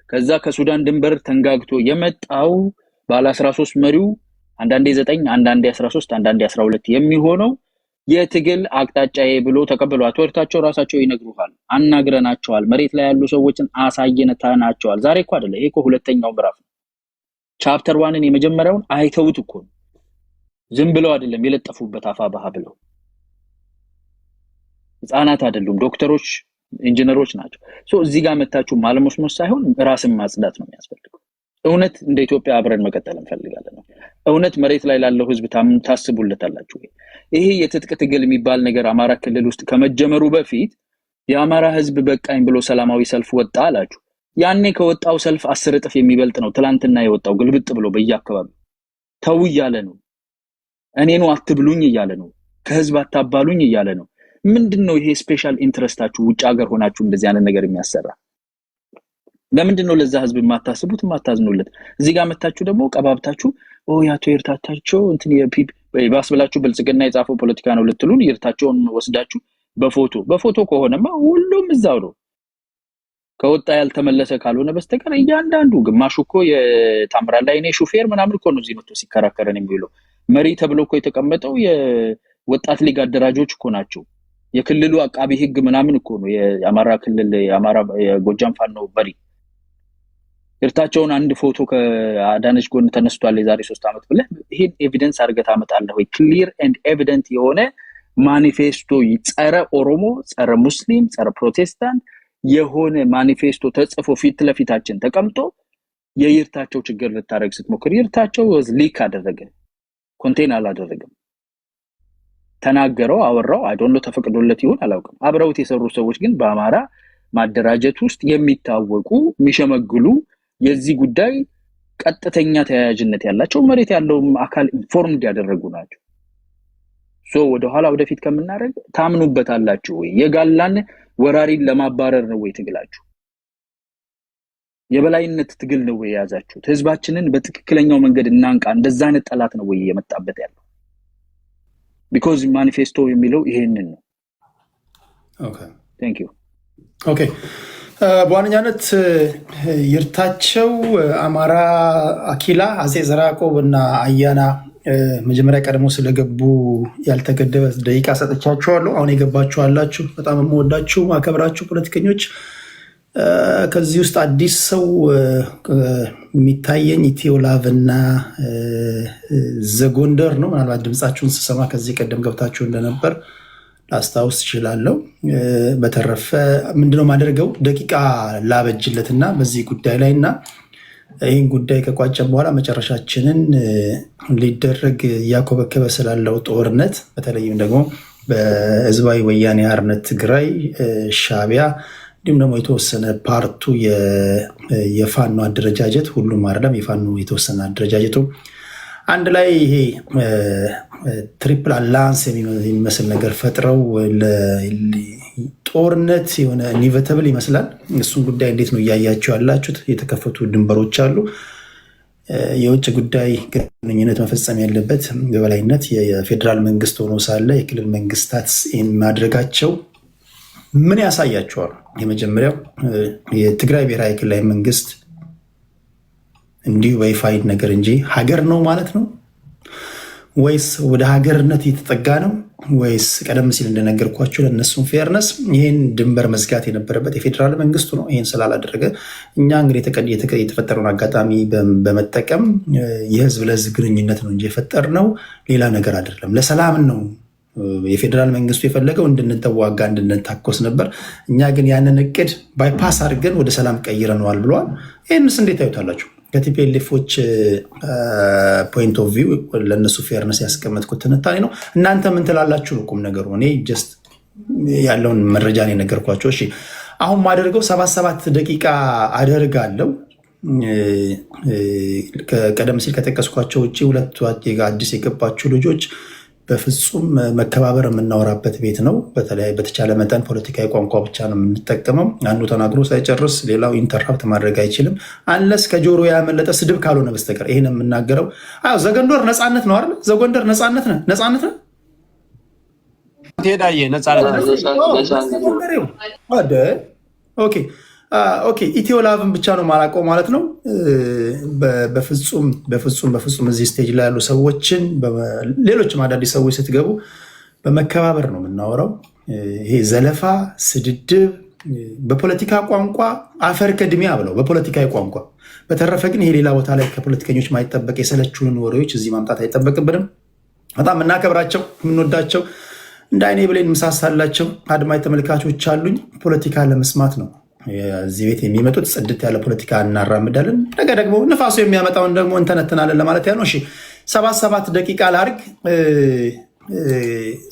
ከዛ ከሱዳን ድንበር ተንጋግቶ የመጣው ባለ 13 መሪው አንዳንዴ 9 አንዳንዴ 13 አንዳንዴ 12 የሚሆነው የትግል አቅጣጫዬ ብሎ ተቀበሉ አትወርታቸው ራሳቸው ይነግሩሃል አናግረናቸዋል መሬት ላይ ያሉ ሰዎችን አሳየነታናቸዋል ዛሬ እኮ አይደለ ይሄ እኮ ሁለተኛው ምዕራፍ ቻፕተር 1ን የመጀመሪያውን አይተውት እኮ ዝም ብለው አይደለም የለጠፉበት አፋባህ ብለው ህፃናት አይደሉም ዶክተሮች ኢንጂነሮች ናቸው እዚህ ጋር መታችሁ ማለመስመስ ሳይሆን ራስን ማጽዳት ነው የሚያስፈልገው እውነት እንደ ኢትዮጵያ አብረን መቀጠል እንፈልጋለን እውነት መሬት ላይ ላለው ህዝብ ታስቡለታላችሁ ይሄ የትጥቅ ትግል የሚባል ነገር አማራ ክልል ውስጥ ከመጀመሩ በፊት የአማራ ህዝብ በቃኝ ብሎ ሰላማዊ ሰልፍ ወጣ አላችሁ ያኔ ከወጣው ሰልፍ 10 እጥፍ የሚበልጥ ነው ትላንትና የወጣው ግልብጥ ብሎ በየአካባቢው ተው ይያለ ነው እኔኑ አትብሉኝ ይያለ ነው ከህዝብ አታባሉኝ ይያለ ነው ምንድነው ይሄ ስፔሻል ኢንትረስታችሁ ውጭ ሀገር ሆናችሁ እንደዚህ አይነት ነገር የሚያሰራ ለምንድነው ለዛ ህዝብ ማታስቡት ማታዝኑለት እዚህ ጋር መታችሁ ደግሞ ቀባብታችሁ ያቶ ይርታታቸው እንትን የፒፕ ባስ ብላችሁ ብልጽግና የጻፈው ፖለቲካ ነው ልትሉን ይርታቸውን ወስዳችሁ በፎቶ ከሆነማ ሁሉም እዛው ነው ከወጣ ያልተመለሰ ካልሆነ በስተቀር እያንዳንዱ ግማሹ እኮ የታምራላ አይኔ ሹፌር ምናምን እኮ ነው እዚህ መጥቶ ሲከራከረን የሚውለው መሪ ተብሎ እኮ የተቀመጠው የወጣት ሊግ አደራጆች እኮ ናቸው የክልሉ አቃቢ ህግ ምናምን እኮ ነው የአማራ ክልል የአማራ የጎጃም ፋኖ በሪ ይርታቸውን አንድ ፎቶ ከአዳነች ጎን ተነስቷል የዛሬ 3 አመት ብለ ይሄን ኤቪደንስ አርገታ አመጣለሁ ክሊር ኤንድ ኤቪደንት የሆነ ማኒፌስቶ ጸረ ኦሮሞ ጸረ ሙስሊም ጸረ ፕሮቴስታንት የሆነ ማኒፌስቶ ተጽፎ ፊት ለፊታችን ተቀምጦ የይርታቸው ችግር ልታረግ ስትሞክር ይርታቸው ሊክ አደረገ ኮንቴን አላደረገም ተናገረው አወራው አይ ዶንት ኖ ተፈቅዶለት ይሁን አላውቅም አብረውት የሰሩ ሰዎች ግን በአማራ ማደራጀት ውስጥ የሚታወቁ ሚሸመግሉ የዚህ ጉዳይ ቀጥተኛ ተያያዥነት ያላቸው መሬት ያለው አካል ኢንፎርምድ ያደረጉ ናቸው ወደ ኋላ ወደፊት ከመናረግ ታምኑበታላችሁ ወይ የጋላን ወራሪን ለማባረር ነው ወይ ትግላችሁ የበላይነት ትግል ነው ወይ ያዛችሁት ህዝባችንን በትክክለኛው መንገድ እናንቃ እንደዛ አይነት ጠላት ነው ወይ የመጣበት ያለው because manifesto የሚለው ይሄንን ነው okay thank you okay በዋነኛነት ይርታቸው አማራ አኪላ አጼ ዘራቆብ እና አያና መጀመሪያ ቀደሞ ስለገቡ ያልተገደበ ደቂቃ ሰጥቻችኋለሁ አሁን የገባችሁ አላችሁ በጣም የምወዳችሁ ማከብራችሁ ፖለቲከኞች ከዚህ ውስጥ አዲስ ሰው የሚታየኝ ኢትዮላቭ እና ዘጎንደር ነው ምናልባት ድምጻችሁን ስሰማ ከዚህ ቀደም ገብታችሁ እንደነበር ላስታውስ ይችላልው በተረፈ ምንድነው ማደርገው ደቂቃ ላበጅለትና በዚህ ጉዳይ ላይና ይህን ጉዳይ ከቋጨን በኋላ መጨረሻችንን ሊደረግ እያኮበከበ ስላለው ጦርነት በተለይም ደግሞ በህዝባዊ ወያኔ ሓርነት ትግራይ ሻዕቢያ እንዲሁም ደግሞ የተወሰነ ፓርቱ የፋኖ አደረጃጀት ሁሉም አይደለም፣ የፋኖ የተወሰነ አደረጃጀቱ አንድ ላይ ይሄ ትሪፕል አላንስ የሚመስል ነገር ፈጥረው ጦርነት የሆነ ኢኒቨተብል ይመስላል። እሱን ጉዳይ እንዴት ነው እያያቸው ያላችሁት? የተከፈቱ ድንበሮች አሉ። የውጭ ጉዳይ ግንኙነት መፈጸም ያለበት በበላይነት የፌዴራል መንግስት ሆኖ ሳለ የክልል መንግስታት ማድረጋቸው ምን ያሳያቸዋል? የመጀመሪያው የትግራይ ብሔራዊ ክልላዊ መንግስት እንዲሁ በይፋይድ ነገር እንጂ ሀገር ነው ማለት ነው ወይስ ወደ ሀገርነት እየተጠጋ ነው ወይስ ቀደም ሲል እንደነገርኳቸው ለእነሱም ፌርነስ ይህን ድንበር መዝጋት የነበረበት የፌዴራል መንግስቱ ነው። ይህን ስላላደረገ እኛ እንግዲህ የተፈጠረውን አጋጣሚ በመጠቀም የህዝብ ለህዝብ ግንኙነት ነው እንጂ የፈጠርነው ሌላ ነገር አይደለም። ለሰላምን ነው የፌዴራል መንግስቱ የፈለገው እንድንተዋጋ እንድንታኮስ ነበር። እኛ ግን ያንን እቅድ ባይፓስ አድርገን ወደ ሰላም ቀይረነዋል ብለዋል። ይህንስ እንዴት ታዩታላችሁ? ከቲፒኤልኤፎች ፖይንት ኦፍ ቪው ለእነሱ ፌርነስ ያስቀመጥኩት ትንታኔ ነው። እናንተ ምን ትላላችሁ? ቁም ነገሩ እኔ ጀስት ያለውን መረጃ ነው የነገርኳቸው። እሺ አሁን ማደርገው 77 ደቂቃ አደርጋለሁ። ቀደም ሲል ከጠቀስኳቸው ውጭ ሁለቱ አዲስ የገባችሁ ልጆች በፍጹም መከባበር የምናወራበት ቤት ነው። በተቻለ መጠን ፖለቲካዊ ቋንቋ ብቻ ነው የምንጠቀመው። አንዱ ተናግሮ ሳይጨርስ ሌላው ኢንተራፕት ማድረግ አይችልም፣ አንለስ ከጆሮ ያመለጠ ስድብ ካልሆነ በስተቀር። ይህን የምናገረው ዘጎንደር ነፃነት ነው አይደል? ዘጎንደር ነፃነት ነው። ሄዳየ ነፃነት ኦኬ ኢትዮ ላቭን ብቻ ነው ማላውቀው ማለት ነው። በፍጹም እዚህ ስቴጅ ላይ ያሉ ሰዎችን ሌሎችም አዳዲስ ሰዎች ስትገቡ በመከባበር ነው የምናወራው። ይሄ ዘለፋ፣ ስድድብ በፖለቲካ ቋንቋ አፈር ከድሜያ ብለው በፖለቲካዊ ቋንቋ። በተረፈ ግን ይሄ ሌላ ቦታ ላይ ከፖለቲከኞች ማይጠበቅ የሰለቹንን ወሬዎች እዚህ ማምጣት አይጠበቅብንም። በጣም የምናከብራቸው የምንወዳቸው እንደ አይኔ ብሌን ምሳሳላቸው አድማጭ ተመልካቾች አሉኝ። ፖለቲካ ለመስማት ነው እዚህ ቤት የሚመጡት። ጽድት ያለ ፖለቲካ እናራምዳለን። ነገ ደግሞ ንፋሱ የሚያመጣውን ደግሞ እንተነትናለን ለማለት ያ ነው። እሺ 77 ደቂቃ ላርግ።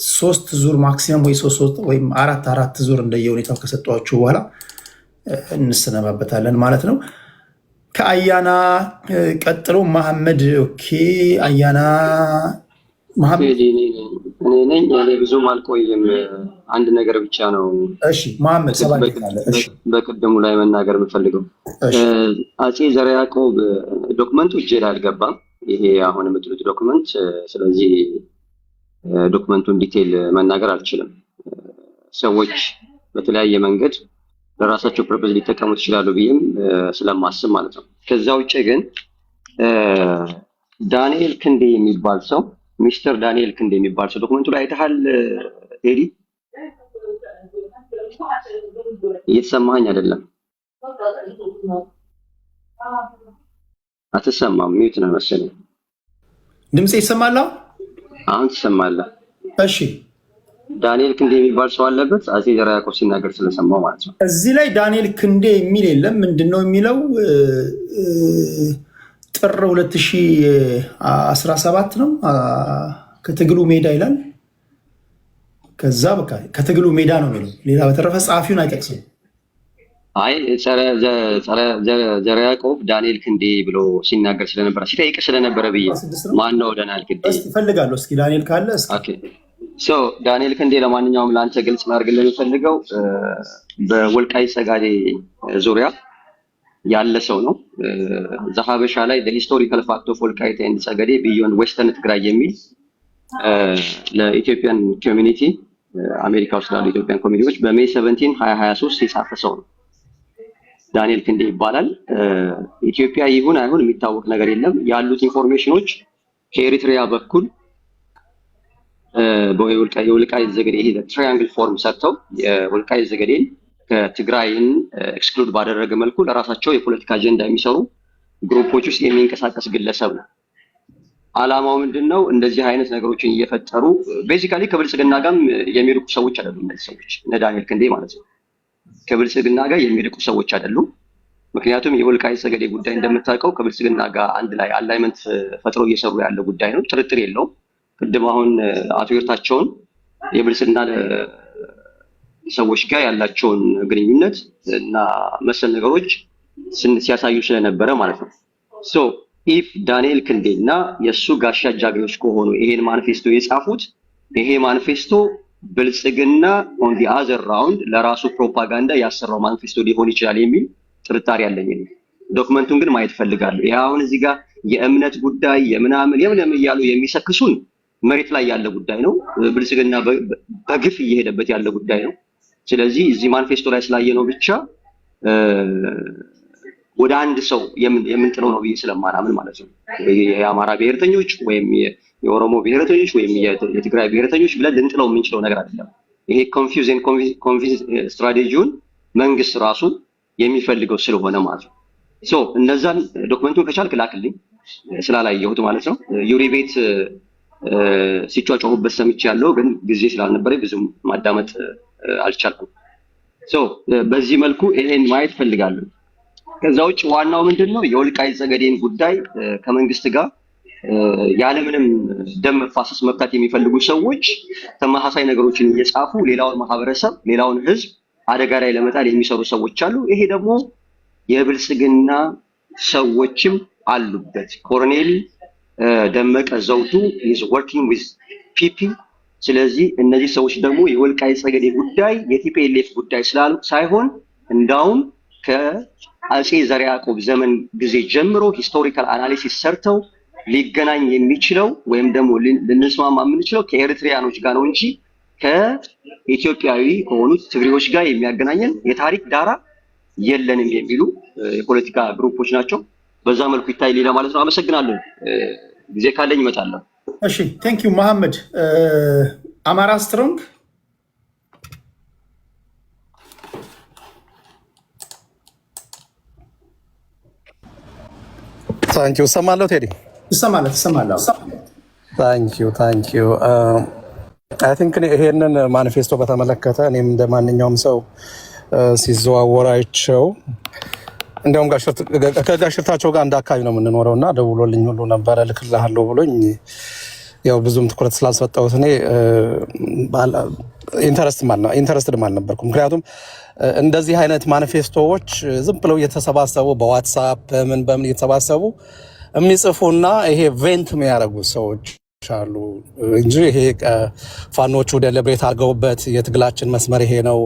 3 ዙር ማክሲመም ወይ 3 ወይም 4 ዙር እንደየሁኔታው ከሰጧችሁ በኋላ እንሰነባበታለን ማለት ነው። ከአያና ቀጥሎ መሐመድ። ኦኬ አያና መሐመድ እኔ ነኝ። ብዙም አልቆይም። አንድ ነገር ብቻ ነው። እሺ መሐመድ በቅድሙ ላይ መናገር የምፈልገው አፄ ዘርዓ ያዕቆብ ዶክመንቱ እጄ ላይ አልገባም። ይሄ አሁን የምትሉት ዶክመንት። ስለዚህ ዶክመንቱን ዲቴል መናገር አልችልም። ሰዎች በተለያየ መንገድ ለራሳቸው ፐርፐዝ ሊጠቀሙት ይችላሉ ብዬም ስለማስብ ማለት ነው። ከዛ ውጭ ግን ዳንኤል ክንዴ የሚባል ሰው ሚስተር ዳንኤል ክንዴ የሚባል ሰው ዶክመንቱ ላይ አይተሃል ቴዲ? እየተሰማኸኝ አይደለም? አትሰማም? ሚዩት ነው መሰለኝ። ድምጽ ይሰማል? አሁን ትሰማለህ? እሺ ዳንኤል ክንዴ የሚባል ሰው አለበት አፄ ዘርዓ ያዕቆብ ሲናገር ስለሰማው ማለት ነው። እዚህ ላይ ዳንኤል ክንዴ የሚል የለም። ምንድነው የሚለው? ጥር 2017 ነው ከትግሉ ሜዳ ይላል። ከዛ በቃ ከትግሉ ሜዳ ነው የሚለው። ሌላ በተረፈ ጸሐፊውን አይጠቅስም። አይ ዘርዓ ያዕቆብ ዳንኤል ክንዴ ብሎ ሲናገር ስለነበረ ሲጠይቅ ስለነበረ ብዬ ማን ነው ዳንኤል ክንዴ እፈልጋለሁ። እስኪ ዳንኤል ካለ ኦኬ። ሶ ዳንኤል ክንዴ ለማንኛውም ለአንተ ግልጽ ማድረግ የሚፈልገው በወልቃይት ጠገዴ ዙሪያ ያለ ሰው ነው። ዘሀበሻ ላይ ሂስቶሪካል ፋክት ኦፍ ወልቃይት ኤንድ ጠገዴ ቢዮንድ ዌስተርን ትግራይ የሚል ለኢትዮጵያን ኮሚኒቲ አሜሪካ ውስጥ ላሉ ኢትዮጵያን ኮሚኒቲዎች በሜይ 17 2023 የጻፈ ሰው ነው። ዳንኤል ክንዴ ይባላል። ኢትዮጵያ ይሁን አይሁን የሚታወቅ ነገር የለም። ያሉት ኢንፎርሜሽኖች ከኤሪትሪያ በኩል የወልቃይት ጠገዴ ይሄ ትራያንግል ፎርም ሰርተው የወልቃይት ጠገዴን ከትግራይን ኤክስክሉድ ባደረገ መልኩ ለራሳቸው የፖለቲካ አጀንዳ የሚሰሩ ግሩፖች ውስጥ የሚንቀሳቀስ ግለሰብ ነው። አላማው ምንድነው? እንደዚህ አይነት ነገሮችን እየፈጠሩ ቤዚካሊ ከብልጽግና ጋር የሚርቁ ሰዎች አይደሉም። እነዚህ ሰዎች እነ ዳንኤል ክንዴ ማለት ነው። ከብልጽግና ጋር የሚርቁ ሰዎች አይደሉም። ምክንያቱም የወልቃይት ጠገዴ ጉዳይ እንደምታውቀው ከብልጽግና ጋር አንድ ላይ አላይመንት ፈጥረው እየሰሩ ያለ ጉዳይ ነው፣ ጥርጥር የለውም። ቅድም አሁን አቶ ይርታቸውን የብልጽግና ሰዎች ጋር ያላቸውን ግንኙነት እና መሰል ነገሮች ሲያሳዩ ስለነበረ ማለት ነው። ሶ ኢፍ ዳንኤል ክንዴና የእሱ ጋሻ ጃግሬዎች ከሆኑ ይሄን ማኒፌስቶ የጻፉት ይሄ ማኒፌስቶ ብልጽግና ኦን ዲ አዘር ራውንድ ለራሱ ፕሮፓጋንዳ ያሰራው ማኒፌስቶ ሊሆን ይችላል የሚል ጥርጣሬ አለኝ። ዶክመንቱን ግን ማየት ፈልጋለሁ። ይሄ አሁን እዚህ ጋር የእምነት ጉዳይ የምናምን እያሉ የሚሰክሱን መሬት ላይ ያለ ጉዳይ ነው። ብልጽግና በግፍ እየሄደበት ያለ ጉዳይ ነው። ስለዚህ እዚህ ማኒፌስቶ ላይ ስላየነው ብቻ ወደ አንድ ሰው የምንጥለው ነው ብዬ ስለማናምን ማለት ነው። የአማራ ብሔርተኞች ወይም የኦሮሞ ብሔርተኞች ወይም የትግራይ ብሔርተኞች ብለን ልንጥለው የምንችለው ነገር አይደለም። ይሄ ኮንፊውዝ ስትራቴጂውን መንግስት ራሱ የሚፈልገው ስለሆነ ማለት ነው። ሶ እነዛን ዶክመንቱን ከቻልክ ላክልኝ፣ ስላላየሁት ማለት ነው። ዩሪ ቤት ሲጫጫሁበት ሰምቻለሁ፣ ግን ጊዜ ስላልነበረ ብዙም ማዳመጥ አልቻልኩም። ሶ በዚህ መልኩ ይሄን ማየት ፈልጋለሁ። ከዛ ውጭ ዋናው ምንድነው የወልቃይት ጠገዴን ጉዳይ ከመንግስት ጋር ያለምንም ደም መፋሰስ መፍታት የሚፈልጉ ሰዎች ተመሳሳይ ነገሮችን እየጻፉ ሌላውን ማህበረሰብ ሌላውን ህዝብ አደጋ ላይ ለመጣል የሚሰሩ ሰዎች አሉ። ይሄ ደግሞ የብልጽግና ሰዎችም አሉበት። ኮሎኔል ደመቀ ዘውዱ is working with PP። ስለዚህ እነዚህ ሰዎች ደግሞ የወልቃይት ጠገዴ ጉዳይ የቲፒኤልኤፍ ጉዳይ ሳይሆን እንዳውም ከአጼ ዘርዓ ያዕቆብ ዘመን ጊዜ ጀምሮ ሂስቶሪካል አናሊሲስ ሰርተው ሊገናኝ የሚችለው ወይም ደግሞ ልንስማማ የምንችለው ከኤርትሪያኖች ጋር ነው እንጂ ከኢትዮጵያዊ ከሆኑት ትግሬዎች ጋር የሚያገናኘን የታሪክ ዳራ የለንም የሚሉ የፖለቲካ ግሩፖች ናቸው። በዛ መልኩ ይታይ ሌላ ማለት ነው። አመሰግናለሁ። ጊዜ ካለኝ እመጣለሁ። እሺ ቴንክ ዩ መሐመድ። አማራ ስትሮንግ ታንኪዩ። ሰማለሁ ቴዲ፣ ትሰማለህ? ታንኪዩ። አይ ቲንክ ይሄንን ማኒፌስቶ በተመለከተ እኔም እንደ ማንኛውም ሰው ሲዘዋወራቸው እንዲያውም ከጋሽርታቸው ጋር እንደ አካባቢ ነው የምንኖረው እና ደውሎልኝ ሁሉ ነበረ ልክልሃለሁ ብሎኝ፣ ያው ብዙም ትኩረት ስላልሰጠሁት እኔ ኢንተረስትድም አልነበርኩም። ምክንያቱም እንደዚህ አይነት ማኒፌስቶዎች ዝም ብለው እየተሰባሰቡ በዋትሳፕ በምን እየተሰባሰቡ የሚጽፉና ይሄ ቬንት የሚያደርጉ ሰዎች አሉ እንጂ ይሄ ፋኖቹ ደለብሬት አድርገውበት የትግላችን መስመር ይሄ ነው፣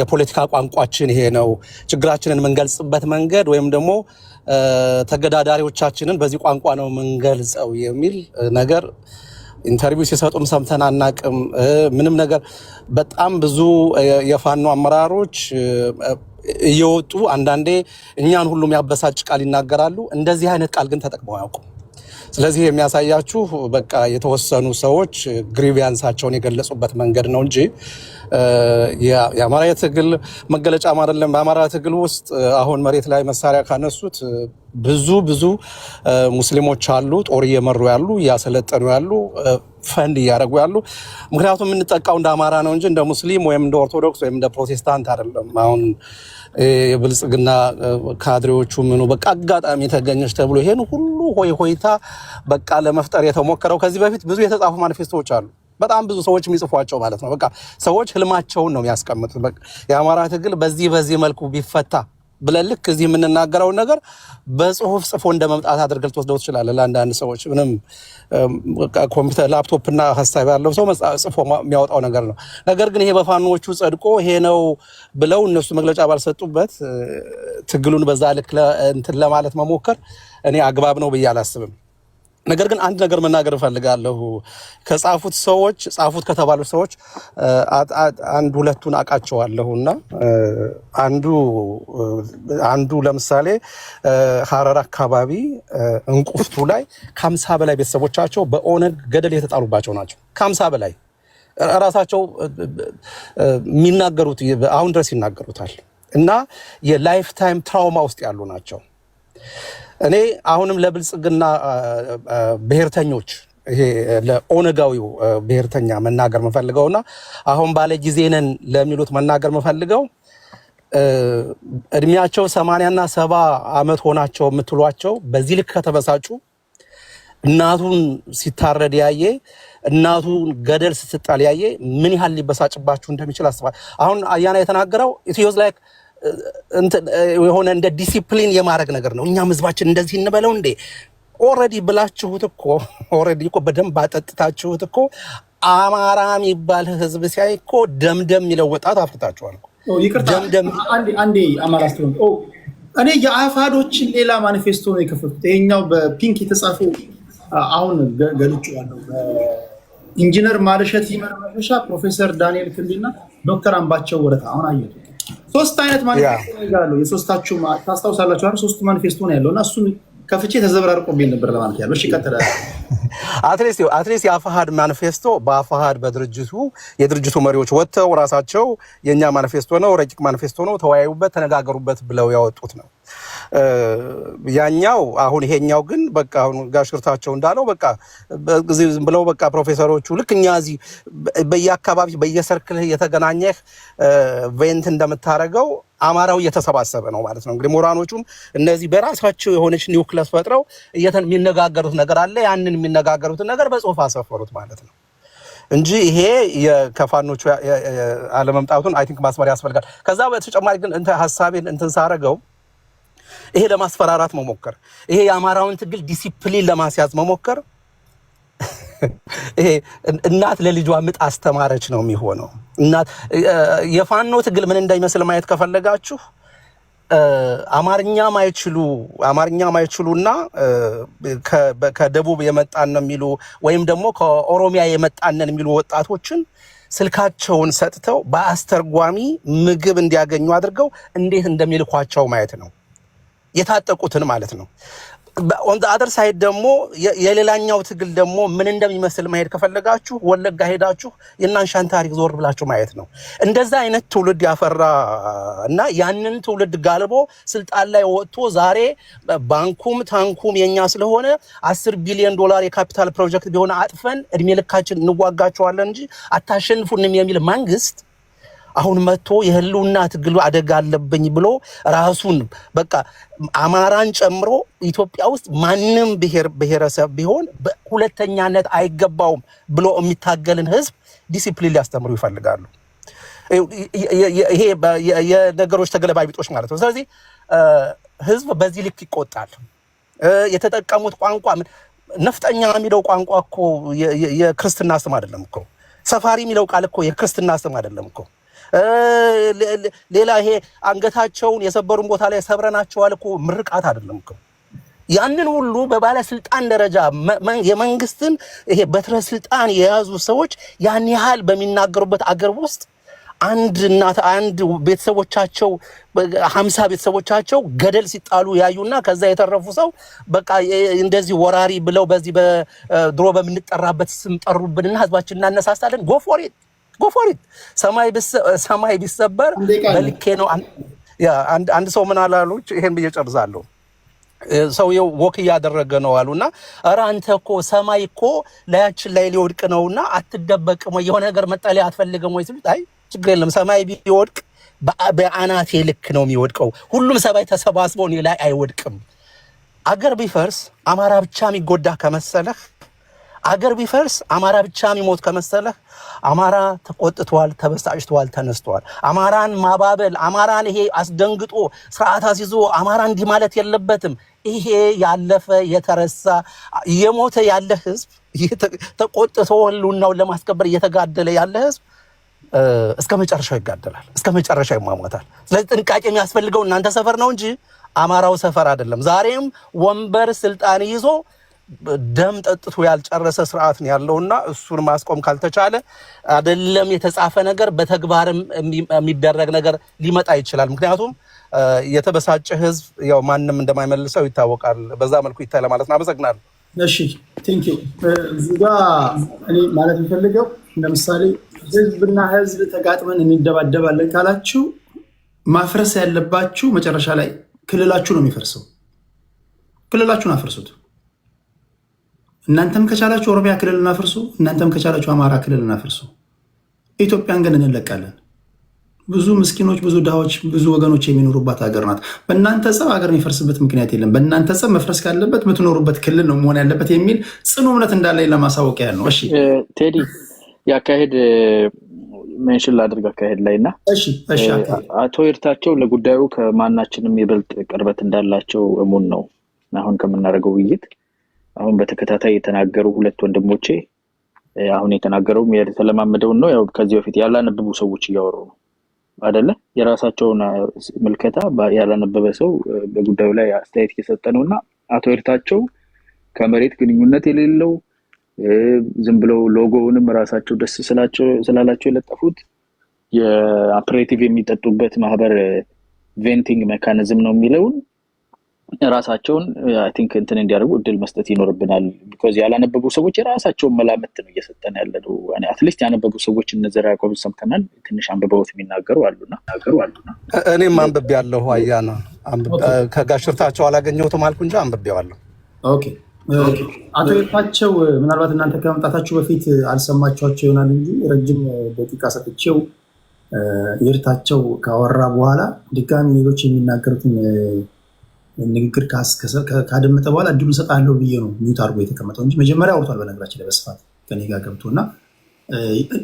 የፖለቲካ ቋንቋችን ይሄ ነው፣ ችግራችንን የምንገልጽበት መንገድ ወይም ደግሞ ተገዳዳሪዎቻችንን በዚህ ቋንቋ ነው የምንገልጸው የሚል ነገር ኢንተርቪው ሲሰጡም ሰምተን አናቅም። ምንም ነገር በጣም ብዙ የፋኖ አመራሮች እየወጡ አንዳንዴ እኛን ሁሉም ያበሳጭ ቃል ይናገራሉ። እንደዚህ አይነት ቃል ግን ተጠቅመው አያውቁም። ስለዚህ የሚያሳያችሁ በቃ የተወሰኑ ሰዎች ግሪቪያንሳቸውን የገለጹበት መንገድ ነው እንጂ የአማራ የትግል መገለጫም አይደለም። በአማራ ትግል ውስጥ አሁን መሬት ላይ መሳሪያ ካነሱት ብዙ ሙስሊሞች አሉ፣ ጦር እየመሩ ያሉ፣ እያሰለጠኑ ያሉ፣ ፈንድ እያደረጉ ያሉ። ምክንያቱም የምንጠቃው እንደ አማራ ነው እንጂ እንደ ሙስሊም ወይም እንደ ኦርቶዶክስ ወይም እንደ ፕሮቴስታንት አይደለም። አሁን የብልጽግና ካድሬዎቹ ምኑ በቃ አጋጣሚ ተገኘች ተብሎ ይሄን ሁሉ ሆይታ በቃ ለመፍጠር የተሞከረው ከዚህ በፊት ብዙ የተጻፉ ማኒፌስቶዎች አሉ። በጣም ብዙ ሰዎች የሚጽፏቸው ማለት ነው። በቃ ሰዎች ህልማቸውን ነው የሚያስቀምጡት። በቃ የአማራ ትግል በዚህ መልኩ ቢፈታ ብለን ልክ እዚህ የምንናገረውን ነገር በጽሁፍ ጽፎ እንደ መምጣት አድርገህ ልትወስደው ትችላለህ። ለአንዳንድ ሰዎች ምንም ኮምፒውተር ላፕቶፕ እና ሀሳብ ያለው ሰው ጽፎ የሚያወጣው ነገር ነው። ነገር ግን ይሄ በፋኖቹ ጸድቆ ይሄ ነው ብለው እነሱ መግለጫ ባልሰጡበት ትግሉን በዛ ልክ እንትን ለማለት መሞከር እኔ አግባብ ነው ብዬ አላስብም። ነገር ግን አንድ ነገር መናገር እፈልጋለሁ። ከጻፉት ሰዎች ጻፉት ከተባሉት ሰዎች አንድ ሁለቱን አውቃቸዋለሁና አንዱ ለምሳሌ ሐረር አካባቢ እንቁፍቱ ላይ ከ50 በላይ ቤተሰቦቻቸው በኦነግ ገደል የተጣሉባቸው ናቸው። ከ50 በላይ ራሳቸው የሚናገሩት አሁን ድረስ ይናገሩታል እና የላይፍ ታይም ትራውማ ውስጥ ያሉ ናቸው። እኔ አሁንም ለብልጽግና ብሔርተኞች ይሄ ለኦነጋዊው ብሔርተኛ መናገር መፈልገውና አሁን ባለ ጊዜ ነን ለሚሉት መናገር መፈልገው እድሜያቸው 80 እና 70 ዓመት ሆናቸው የምትሏቸው በዚህ ልክ ከተበሳጩ እናቱን ሲታረድ ያየ እናቱን ገደል ስትጣል ያየ ምን ያህል ሊበሳጭባችሁ እንደሚችል አስባል። አሁን አያና የተናገረው ኢትዮስ ላይክ የሆነ እንደ ዲሲፕሊን የማድረግ ነገር ነው። እኛም ህዝባችን እንደዚህ እንበለው እንዴ? ኦልሬዲ ብላችሁት እኮ ኦልሬዲ እኮ በደንብ አጠጥታችሁት እኮ አማራ የሚባል ህዝብ ሲያይ እኮ ደምደም የሚለው ወጣት አፍርታችኋል። አንዴ አማራ ስትሆን እኔ የአፋዶችን ሌላ ማኒፌስቶ ነው የከፈቱት። ይሄኛው በፒንክ የተጻፈው አሁን ገልጬዋለሁ። ኢንጂነር ማርሸት ይመረመሻ፣ ፕሮፌሰር ዳንኤል ክንዲና ዶክተር አምባቸው ወረታ። አሁን አየቱ 3 አይነት ማኒፌስቶ ያለው የሶስታችሁ ታስታውሳላችሁ አይደል? 3 ማኒፌስቶ ነው ያለውና እሱን ከፍቼ ተዘብራርቆብኝ ነበር ለማለት ያለው። እሺ ቀጥታ አትሊስት የአፋሃድ ማኒፌስቶ በአፋሃድ የድርጅቱ መሪዎች ወጥተው ራሳቸው የኛ ማኒፌስቶ ነው ረቂቅ ማኒፌስቶ ነው ተወያዩበት ተነጋገሩበት ብለው ያወጡት ነው። ያኛው አሁን ይሄኛው ግን በቃ አሁን ጋሽ ይርታቸው እንዳለው በቃ ዝም ብለው በቃ ፕሮፌሰሮቹ ልክ እኛ እዚህ በየአካባቢ በየሰርክል የተገናኘህ ቬንት እንደምታረገው አማራው እየተሰባሰበ ነው ማለት ነው። እንግዲህ ሞራኖቹም እነዚህ በራሳቸው የሆነች ኒውክለስ ፈጥረው የሚነጋገሩት ነገር አለ። ያንን የሚነጋገሩትን ነገር በጽሁፍ አሰፈሩት ማለት ነው እንጂ ይሄ የከፋኖቹ አለመምጣቱን አይ ቲንክ ማስመር ያስፈልጋል። ከዛ በተጨማሪ ግን ሐሳቤን ሳረገው ይሄ ለማስፈራራት መሞከር፣ ይሄ የአማራውን ትግል ዲሲፕሊን ለማስያዝ መሞከር፣ ይሄ እናት ለልጇ ምጥ አስተማረች ነው የሚሆነው። እናት የፋኖ ትግል ምን እንደሚመስል ማየት ከፈለጋችሁ አማርኛ ማይችሉና ከደቡብ የመጣን ነው የሚሉ ወይም ደግሞ ከኦሮሚያ የመጣንን የሚሉ ወጣቶችን ስልካቸውን ሰጥተው በአስተርጓሚ ምግብ እንዲያገኙ አድርገው እንዴት እንደሚልኳቸው ማየት ነው። የታጠቁትን ማለት ነው። ኦን ዘ አደር ሳይድ ደግሞ የሌላኛው ትግል ደግሞ ምን እንደሚመስል ማየት ከፈለጋችሁ ወለጋ ሄዳችሁ የናንሻን ታሪክ ዞር ብላችሁ ማየት ነው። እንደዛ አይነት ትውልድ ያፈራ እና ያንን ትውልድ ጋልቦ ስልጣን ላይ ወጥቶ ዛሬ ባንኩም ታንኩም የኛ ስለሆነ $10 ቢሊዮን የካፒታል ፕሮጀክት ቢሆን አጥፈን እድሜ ልካችን እንዋጋቸዋለን እንጂ አታሸንፉንም የሚል መንግስት አሁን መጥቶ የህልውና ትግሉ አደጋ አለብኝ ብሎ ራሱን በቃ አማራን ጨምሮ ኢትዮጵያ ውስጥ ማንም ብሔረሰብ ቢሆን በሁለተኛነት አይገባውም ብሎ የሚታገልን ህዝብ ዲሲፕሊን ሊያስተምሩ ይፈልጋሉ። ይሄ የነገሮች ተገለባቢጦች ማለት ነው። ስለዚህ ህዝብ በዚህ ልክ ይቆጣል። የተጠቀሙት ቋንቋ ነፍጠኛ የሚለው ቋንቋ እኮ የክርስትና ስም አይደለም እኮ። ሰፋሪ የሚለው ቃል እኮ የክርስትና ስም አይደለም እኮ። ሌላ ይሄ አንገታቸውን የሰበሩን ቦታ ላይ ሰብረናቸዋል እኮ ምርቃት አይደለም እኮ። ያንን ሁሉ በባለስልጣን ደረጃ የመንግስትን ይሄ በትረ ስልጣን የያዙ ሰዎች ያን ያህል በሚናገሩበት አገር ውስጥ አንድ ቤተሰቦቻቸው 50 ቤተሰቦቻቸው ገደል ሲጣሉ ያዩና ከዛ የተረፉ ሰው በቃ እንደዚህ ወራሪ ብለው በዚህ በድሮ በምንጠራበት ስም ጠሩብንና ህዝባችን እናነሳሳለን። ጎፎሪት ሰማይ ቢሰበር በልኬ ነው። አንድ ሰው ምን አላሉች? ይሄን ብዬ ጨርሳለሁ። ሰውየው ወክ እያደረገ ነው አሉና ኧረ አንተ እኮ ሰማይ እኮ ላያችን ላይ ሊወድቅ ነውና አትደበቅም ወይ የሆነ ነገር መጠለያ አትፈልግም ወይ ሲሉት አይ ችግር የለም ሰማይ ቢወድቅ በአናቴ ልክ ነው የሚወድቀው። ሁሉም ሰማይ ተሰባስቦ እኔ ላይ አይወድቅም። አገር ቢፈርስ አማራ ብቻ የሚጎዳ ከመሰለህ አገር ቢፈርስ አማራ ብቻ የሚሞት ከመሰለህ አማራ ተቆጥቷል፣ ተበሳጭቷል፣ ተነስቷል። አማራን ማባበል አማራን ይሄ አስደንግጦ ስርዓት አስይዞ አማራ እንዲህ ማለት የለበትም። ይሄ ያለፈ የተረሳ የሞተ ያለ ህዝብ ተቆጥቶ ህልውናውን ለማስከበር እየተጋደለ ያለ ህዝብ እስከ መጨረሻው ይጋደላል፣ እስከ መጨረሻው ይሟሟታል። ስለዚህ ጥንቃቄ የሚያስፈልገው እናንተ ሰፈር ነው እንጂ አማራው ሰፈር አይደለም። ዛሬም ወንበር ስልጣን ይዞ ደም ጠጥቶ ያልጨረሰ ስርዓት ነው ያለውና እሱን ማስቆም ካልተቻለ አይደለም የተጻፈ ነገር በተግባርም የሚደረግ ነገር ሊመጣ ይችላል። ምክንያቱም የተበሳጨ ህዝብ ያው ማንንም እንደማይመልሰው ይታወቃል። በዛ መልኩ ይታይ ለማለት ነው። አመሰግናለሁ። እሺ ቴንክ ዩ። እዚህ ጋር እኔ ማለት የምፈልገው ለምሳሌ ህዝብና ህዝብ ተጋጥመን እንደባደባለን ካላችሁ ማፍረስ ያለባችሁ መጨረሻ ላይ ክልላችሁ ነው የሚፈርሰው። ክልላችሁን አፍርሱት። እናንተም ከቻላችሁ ኦሮሚያ ክልል እናፍርሱ፣ እናንተም ከቻላችሁ አማራ ክልል እናፍርሱ። ኢትዮጵያን ግን እንለቃለን። ብዙ ምስኪኖች፣ ብዙ ድሃዎች፣ ብዙ ወገኖች የሚኖሩባት ሀገር ናት። በእናንተ ጸብ ሀገር የሚፈርስበት ምክንያት የለም። በእናንተ ጸብ መፍረስ ካለበት የምትኖሩበት ክልል ነው መሆን ያለበት የሚል ጽኑ እምነት እንዳለኝ ለማሳወቅ ያህል ነው። እሺ ቴዲ የአካሄድ ሜንሽን ላድርግ አካሄድ ላይ እና አቶ ይርታቸው ለጉዳዩ ከማናችንም ይበልጥ ቅርበት እንዳላቸው እሙን ነው። አሁን ከምናደርገው ውይይት አሁን በተከታታይ የተናገሩ ሁለት ወንድሞቼ አሁን የተናገረውም የተለማመደውን ነው። ያው ከዚህ በፊት ያላነበቡ ሰዎች እያወሩ ነው አይደለ? የራሳቸውን ምልከታ ያላነበበ ሰው በጉዳዩ ላይ አስተያየት እየሰጠ ነውና አቶ ይርታቸው ከመሬት ግንኙነት የሌለው ዝም ብለው ሎጎውንም ራሳቸው ደስ ስላላቸው የለጠፉት የአፕሬቲቭ የሚጠጡበት ማህበር ቬንቲንግ ሜካኒዝም ነው የሚለውን ራሳቸውን አይ ቲንክ እንትን እንዲያደርጉ እድል መስጠት ይኖርብናል። ቢኮዝ ያላነበቡ ሰዎች የራሳቸውን መላምት ነው እየሰጠን ያለው። አትሊስት ያነበቡ ሰዎች እነዘራ ያዕቆብ ሰምተናል። ትንሽ አንብበውት የሚናገሩ አሉና እኔም አንብቤያለሁ። አያና ከጋሽ ይርታቸው አላገኘሁትም አልኩ እንጂ አንብቤዋለሁ። ኦኬ አቶ ይርታቸው ምናልባት እናንተ ከመምጣታችሁ በፊት አልሰማችኋቸው ይሆናል እንጂ ረጅም ደቂቃ ሰጥቼው ይርታቸው ካወራ በኋላ ድጋሚ ሌሎች የሚናገሩትን ንግግር ካደመጠ በኋላ እድሉ ሰጣለሁ ብዬ ነው ሚዩት አድርጎ የተቀመጠው እንጂ መጀመሪያ አውርቷል። በነገራችን ላይ በስፋት ከኔ ጋር ገብቶ እና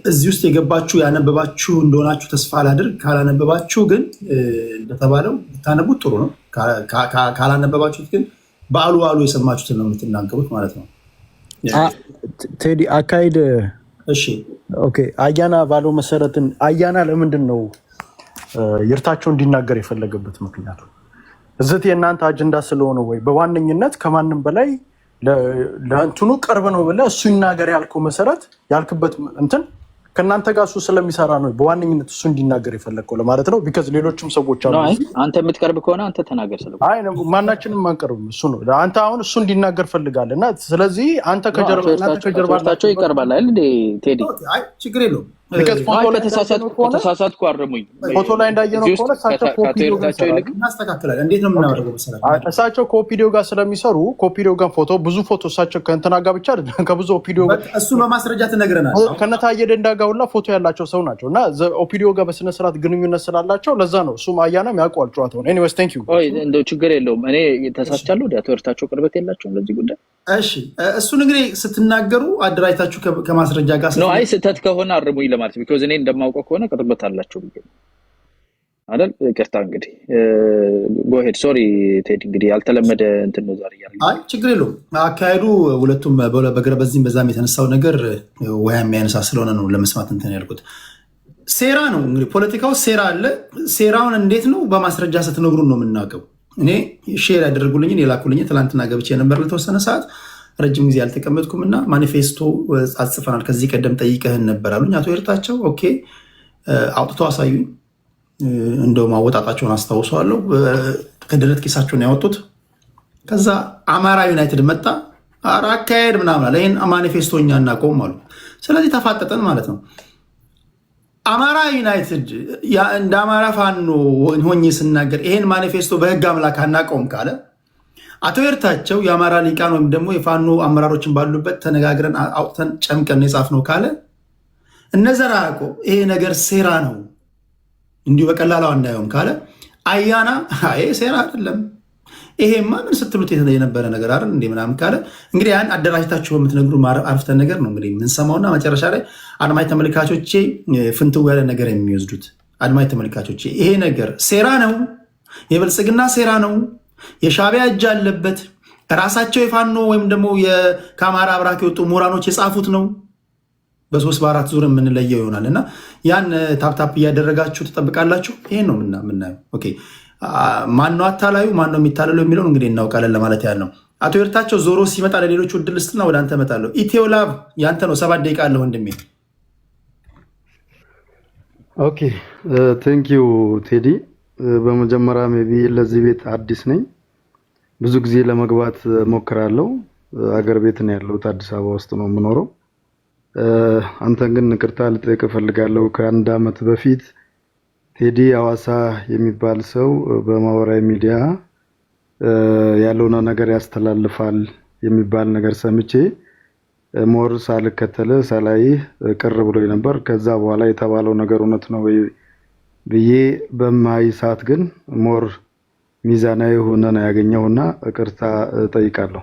እዚህ ውስጥ የገባችሁ ያነበባችሁ እንደሆናችሁ ተስፋ አላድርግ። ካላነበባችሁ ግን እንደተባለው ብታነቡት ጥሩ ነው። ካላነበባችሁት ግን በአሉ የሰማችሁትን ነው የምትናገሩት ማለት ነው። ቴዲ አካሄድ እሺ ኦኬ። አያና ባለው መሰረትን አያና ለምንድን ነው ይርታቸው እንዲናገር የፈለገበት ምክንያቱ? እዚህ የእናንተ አጀንዳ ስለሆነ ወይ በዋነኝነት ከማንም በላይ ለእንትኑ ቅርብ ነው ብለህ እሱ ይናገር ያልከው መሰረት ያልክበት እንትን ከእናንተ ጋር እሱ ስለሚሰራ ነው በዋነኝነት እሱ እንዲናገር የፈለግከው ለማለት ነው። ቢካዝ ሌሎችም ሰዎች አሉ። አንተ የምትቀርብ ከሆነ አንተ ተናገር። አይ ማናችንም አንቀርብም። እሱ ነው አንተ አሁን እሱ እንዲናገር ፈልጋለህ እና ስለዚህ አንተ ከጀርባቸው ይቀርባል አይደል ቴዲ? አይ ችግር የለውም። ከተሳሳትኩ አርሙኝ። ፎቶ ላይ እንዳየነው ከሆነ እናስተካክላለን። እንዴት ነው የምናደርገው መሰለህ? እሳቸው ከኦፒዲዮ ጋር ስለሚሰሩ ከኦፒዲዮ ጋር ብዙ ፎቶ እሳቸው ከእንትና ጋር ብቻ አይደለም ከብዙ ኦፒዲዮ ጋር እሱን በማስረጃ ትነግረናል። ከነታየ ደንዳ ጋር ሁላ ፎቶ ያላቸው ሰው ናቸው እና ኦፒዲዮ ጋር በስነ ስርዓት ግንኙነት ስላላቸው ለዛ ነው እሱም አያናም ያውቀዋል ጨዋታውን። ኤኒዌይስ ቴንክ ዩ። እንደው ችግር የለውም። እኔ ተሳስቻለሁ። አቶ ይርታቸው ቅርበት የላቸውም ለዚህ ጉዳይ። እሺ እሱን እንግዲህ ስትናገሩ አደራጅታችሁ ከማስረጃ ጋር ነው። አይ ስህተት ከሆነ አርሙኝ ለማለት ቢኮዝ እኔ እንደማውቀው ከሆነ ቅርበት አላቸው ብዬ አይደል? ይቅርታ እንግዲህ ጎሄድ ሶሪ ቴዲ። እንግዲህ ያልተለመደ እንትን ነው ዛሬ ያለው። አይ ችግር የለውም። አካሄዱ ሁለቱም በዚህም በዛም የተነሳው ነገር ወይ የሚያነሳ ስለሆነ ነው ለመስማት እንትን ያልኩት። ሴራ ነው እንግዲህ ፖለቲካው ሴራ አለ። ሴራውን እንዴት ነው በማስረጃ ስትነግሩን ነው የምናውቀው። እኔ ሼር ያደረጉልኝን የላኩልኝን ትላንትና ገብቼ ነበር ለተወሰነ ሰዓት ረጅም ጊዜ አልተቀመጥኩም እና ማኒፌስቶ አጽፈናል ከዚህ ቀደም ጠይቀህን ነበር አሉኝ አቶ ይርታቸው። ኦኬ አውጥተው አሳዩኝ። እንደውም አወጣጣቸውን አስታውሰዋለሁ። ከደረት ኪሳቸውን ያወጡት። ከዛ አማራ ዩናይትድ መጣ። ኧረ አካሄድ ምናምን አለ። ይህን ማኒፌስቶ እኛ እናቆም አሉ። ስለዚህ ተፋጠጠን ማለት ነው። አማራ ዩናይትድ እንደ አማራ ፋኖ ሆኜ ስናገር ይሄን ማኒፌስቶ በህግ አምላክ አናቀውም ካለ አቶ ይርታቸው የአማራ ሊቃን ወይም ደግሞ የፋኖ አመራሮችን ባሉበት ተነጋግረን አውጥተን ጨምቀን የጻፍነው ካለ እነዘራ ያዕቆብ ይሄ ነገር ሴራ ነው እንዲሁ በቀላሉ አናየውም ካለ አያና አይ ሴራ አይደለም ይሄማ ምን ስትሉት የነበረ ነገር አይደል እንዴ ምናምን ካለ እንግዲህ ያን አደራጅታችሁ በምትነግሩ አርፍተ ነገር ነው እንግዲህ የምንሰማውና መጨረሻ ላይ አድማጭ ተመልካቾቼ ፍንትው ያለ ነገር የሚወስዱት አድማጭ ተመልካቾቼ ይሄ ነገር ሴራ ነው፣ የብልጽግና ሴራ ነው፣ የሻዕቢያ እጅ አለበት፣ ራሳቸው የፋኖ ወይም ደግሞ ከአማራ አብራክ የወጡ ምሁራኖች የጻፉት ነው። በ3 በ4 ዙር የምንለየው ይሆናል እና ያን ታፕታፕ እያደረጋችሁ ትጠብቃላችሁ። ይሄን ነው የምናየው። ኦኬ ማነው አታላዩ ማነው የሚታለለው የሚለውን እንግዲህ እናውቃለን ለማለት ያህል ነው። አቶ ይርታቸው ዞሮ ሲመጣ ለሌሎች ውድል ስትና ወደ አንተ እመጣለሁ። ኢትዮ ላቭ ያንተ ነው። 7 ደቂቃ አለ ወንድሜ። ኦኬ ቴንኪዩ ቴዲ። በመጀመሪያ ሜቢ ለዚህ ቤት አዲስ ነኝ። ብዙ ጊዜ ለመግባት ሞክራለሁ። አገር ቤት ነው ያለሁት፣ አዲስ አበባ ውስጥ ነው የምኖረው። አንተን ግን ይቅርታ ልጠይቅ እፈልጋለሁ። ከ1 ዓመት በፊት ቴዲ አዋሳ የሚባል ሰው በማህበራዊ ሚዲያ ያለውን ነገር ያስተላልፋል የሚባል ነገር ሰምቼ ሞር ሳልከተለ ሳላይ ቅር ብሎኝ ነበር። ከዛ በኋላ የተባለው ነገር እውነት ነው ወይ ብዬ በማይ ሰዓት ግን ሞር ሚዛናዊ ሆነ ነው ያገኘውና ይቅርታ ጠይቃለሁ።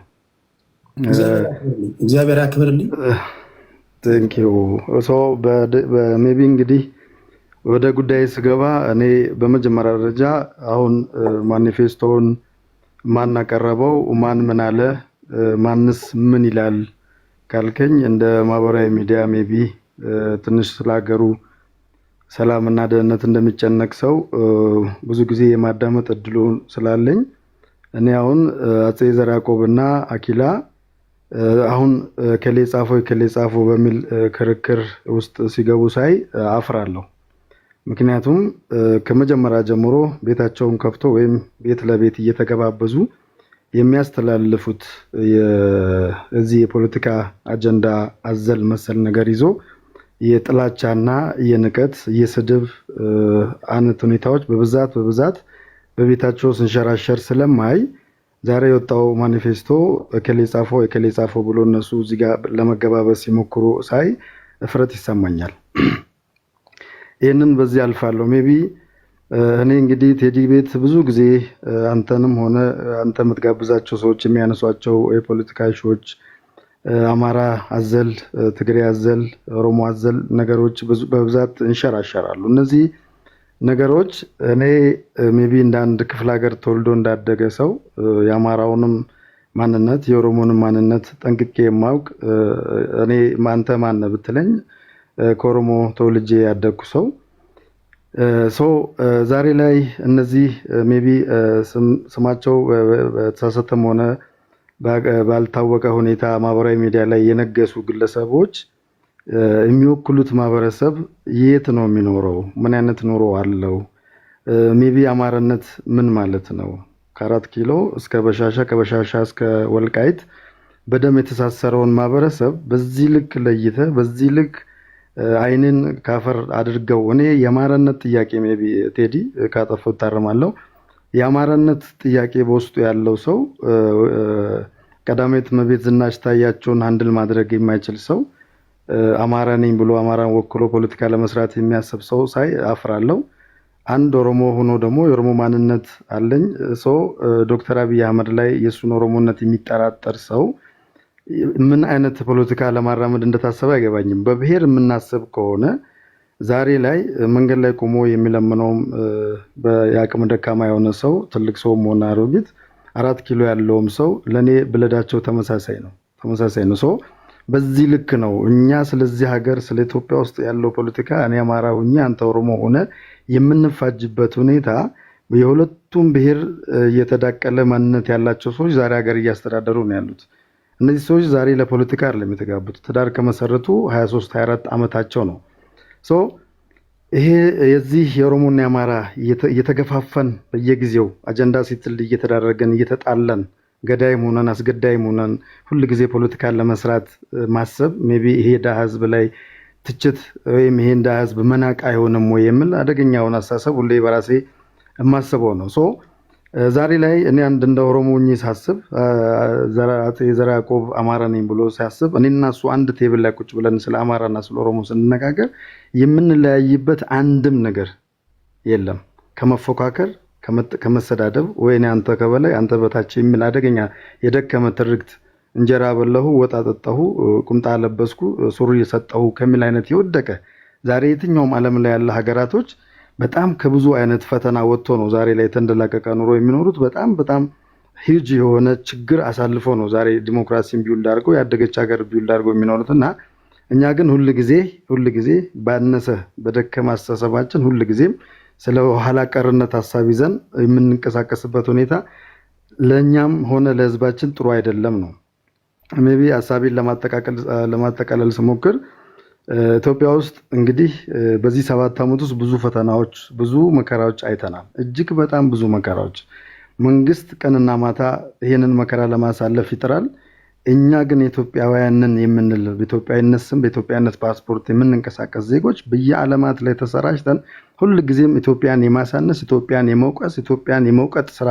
እግዚአብሔር ያክብርልኝ። ቴንኪው ሶ ሜቢ እንግዲህ ወደ ጉዳይ ስገባ እኔ በመጀመሪያ ደረጃ አሁን ማኒፌስቶውን ማን አቀረበው፣ ማን ምን አለ፣ ማንስ ምን ይላል ካልከኝ እንደ ማህበራዊ ሚዲያ ሜቢ ትንሽ ስላገሩ ሰላምና ደህንነት እንደሚጨነቅ ሰው ብዙ ጊዜ የማዳመጥ እድሉ ስላለኝ እኔ አሁን አፄ ዘርዓ ያዕቆብና አኪላ አሁን ከሌ ጻፎ በሚል ክርክር ውስጥ ሲገቡ ሳይ አፍራለሁ። ምክንያቱም ከመጀመሪያ ጀምሮ ቤታቸውን ከፍቶ ወይም ቤት ለቤት እየተገባበዙ የሚያስተላልፉት የዚህ የፖለቲካ አጀንዳ አዘል መሰል ነገር ይዞ የጥላቻና የንቀት የስድብ አይነት ሁኔታዎች በብዛት በቤታቸው ስንሸራሸር ስለማይ ዛሬ የወጣው ማኒፌስቶ እከሌ ጻፎ ብሎ እነሱ እዚህ ጋር ለመገባበስ ሲሞክሩ ሳይ እፍረት ይሰማኛል። ይህንን በዚህ አልፋለሁ። ሜቢ እኔ እንግዲህ ቴዲ ቤት ብዙ ጊዜ አንተንም ሆነ አንተ የምትጋብዛቸው ሰዎች የሚያነሷቸው የፖለቲካ ሾዎች አማራ አዘል፣ ትግሬ አዘል፣ ኦሮሞ አዘል ነገሮች በብዛት እንሸራሸራሉ። እነዚህ ነገሮች እኔ ሜቢ እንደ አንድ ክፍለ ሀገር ተወልዶ እንዳደገ ሰው የአማራውንም ማንነት የኦሮሞንም ማንነት ጠንቅቄ የማውቅ እኔ ማንተ ማን ብትለኝ ከኦሮሞ ተወልጄ ያደግኩ ሰው ዛሬ ላይ እነዚህ ሜቢ ስማቸው በተሳሳተም ሆነ ባልታወቀ ሁኔታ ማህበራዊ ሚዲያ ላይ የነገሱ ግለሰቦች የሚወክሉት ማህበረሰብ የት ነው የሚኖረው? ምን አይነት ኑሮ አለው? ሜቢ አማራነት ምን ማለት ነው? ከ4 ኪሎ እስከ በሻሻ ከበሻሻ እስከ ወልቃይት በደም የተሳሰረውን ማህበረሰብ በዚህ ልክ ለይተ በዚህ ልክ አይንን ካፈር አድርገው እኔ የአማራነት ጥያቄ ሜቢ ቴዲ ካጠፈው ታረማለሁ። የአማራነት ጥያቄ በውስጡ ያለው ሰው ቀዳማዊት እመቤት ዝናሽ ታያቸውን ሃንድል ማድረግ የማይችል ሰው አማራ ነኝ ብሎ አማራን ወክሎ ፖለቲካ ለመስራት የሚያስብ ሰው ሳይ አፍራለሁ። አንድ ኦሮሞ ሆኖ ደግሞ የኦሮሞ ማንነት አለኝ ዶክተር አብይ አህመድ ላይ የሱን ኦሮሞነት የሚጠራጠር ሰው ምን አይነት ፖለቲካ ለማራመድ እንደታሰበ አይገባኝም። በብሔር የምናስብ ከሆነ ዛሬ ላይ መንገድ ላይ ቆሞ የሚለምነውም በአቅም ደካማ የሆነ ሰው ትልቅ ሰውም ሆነ አሮጊት 4 ኪሎ ያለውም ሰው ለኔ ብለዳቸው ተመሳሳይ ነው። በዚህ ልክ ነው እኛ ስለዚህ ሀገር ስለ ኢትዮጵያ ውስጥ ያለው ፖለቲካ እኔ አማራ ሆኜ አንተ ኦሮሞ ሆነ የምንፋጅበት ሁኔታ የሁለቱም ብሔር የተዳቀለ ማንነት ያላቸው ሰዎች ዛሬ ሀገር እያስተዳደሩ ነው ያሉት። እነዚህ ሰዎች ዛሬ ለፖለቲካ አይደለም የተጋቡት። ትዳር ከመሰረቱ 23 24 ዓመታቸው ነው። ይሄ የዚህ የኦሮሞና የአማራ እየተገፋፈን በየጊዜው አጀንዳ ሲጥል እየተዳረገን እየተጣላን ገዳይም ሆነን አስገዳይም ሆነን ሁሉ ጊዜ ፖለቲካን ለመስራት ማሰብ ሜቢ ይሄ ዳ ህዝብ ላይ ትችት ወይም ይሄ ዳ ህዝብ መናቅ አይሆንም ወይ የሚል አደገኛውን አስተሳሰብ ሁሌ በራሴ የማስበው ነው። ዛሬ ላይ እኔ አንድ እንደ ኦሮሞኝ ሳስብ ዘርዓ ያዕቆብ አማራ ነኝ ብሎ ሲያስብ እኔና እሱ አንድ ቴብል ላይ ቁጭ ብለን ስለ አማራና ስለ ኦሮሞ ስንነጋገር የምንለያይበት አንድም ነገር የለም። ከመፎካከር ከመሰዳደብ ወይኔ አንተ ከበላይ አንተ በታች የሚል አደገኛ የደከመ ትርክት እንጀራ በለሁ ወጣ ጠጣሁ ቁምጣ ለበስኩ ሱሪ የሰጠሁ ከሚል አይነት የወደቀ ዛሬ የትኛውም ዓለም ላይ ያለ ሀገራቶች በጣም ከብዙ አይነት ፈተና ወጥቶ ነው ዛሬ ላይ ተንደላቀቀ ኑሮ የሚኖሩት። በጣም ሂጅ የሆነ ችግር አሳልፎ ነው ዛሬ ዲሞክራሲን ቢውልድ አድርገው ያደገች ሀገር ቢውልድ አድርገው የሚኖሩትና እኛ ግን ሁሉ ጊዜ ባነሰ በደከመ አስተሳሰባችን ሁሉ ጊዜም ስለ ኋላ ቀርነት ሐሳብ ይዘን የምንንቀሳቀስበት ሁኔታ ለኛም ሆነ ለህዝባችን ጥሩ አይደለም ነው። ሜቢ ሐሳቤን ለማጠቃለል ስሞክር ኢትዮጵያ ውስጥ እንግዲህ በዚህ 7 ዓመት ውስጥ ብዙ ፈተናዎች ብዙ መከራዎች አይተናል። እጅግ በጣም ብዙ መከራዎች። መንግስት ቀንና ማታ ይሄንን መከራ ለማሳለፍ ይጥራል። እኛ ግን ኢትዮጵያውያንን የምንል በኢትዮጵያዊነት ስም በኢትዮጵያዊነት ፓስፖርት የምንንቀሳቀስ ዜጎች በየዓለማት ላይ ተሰራጭተን ሁሉ ጊዜም ኢትዮጵያን የማሳነስ ኢትዮጵያን የመውቀስ ኢትዮጵያን የመውቀጥ ስራ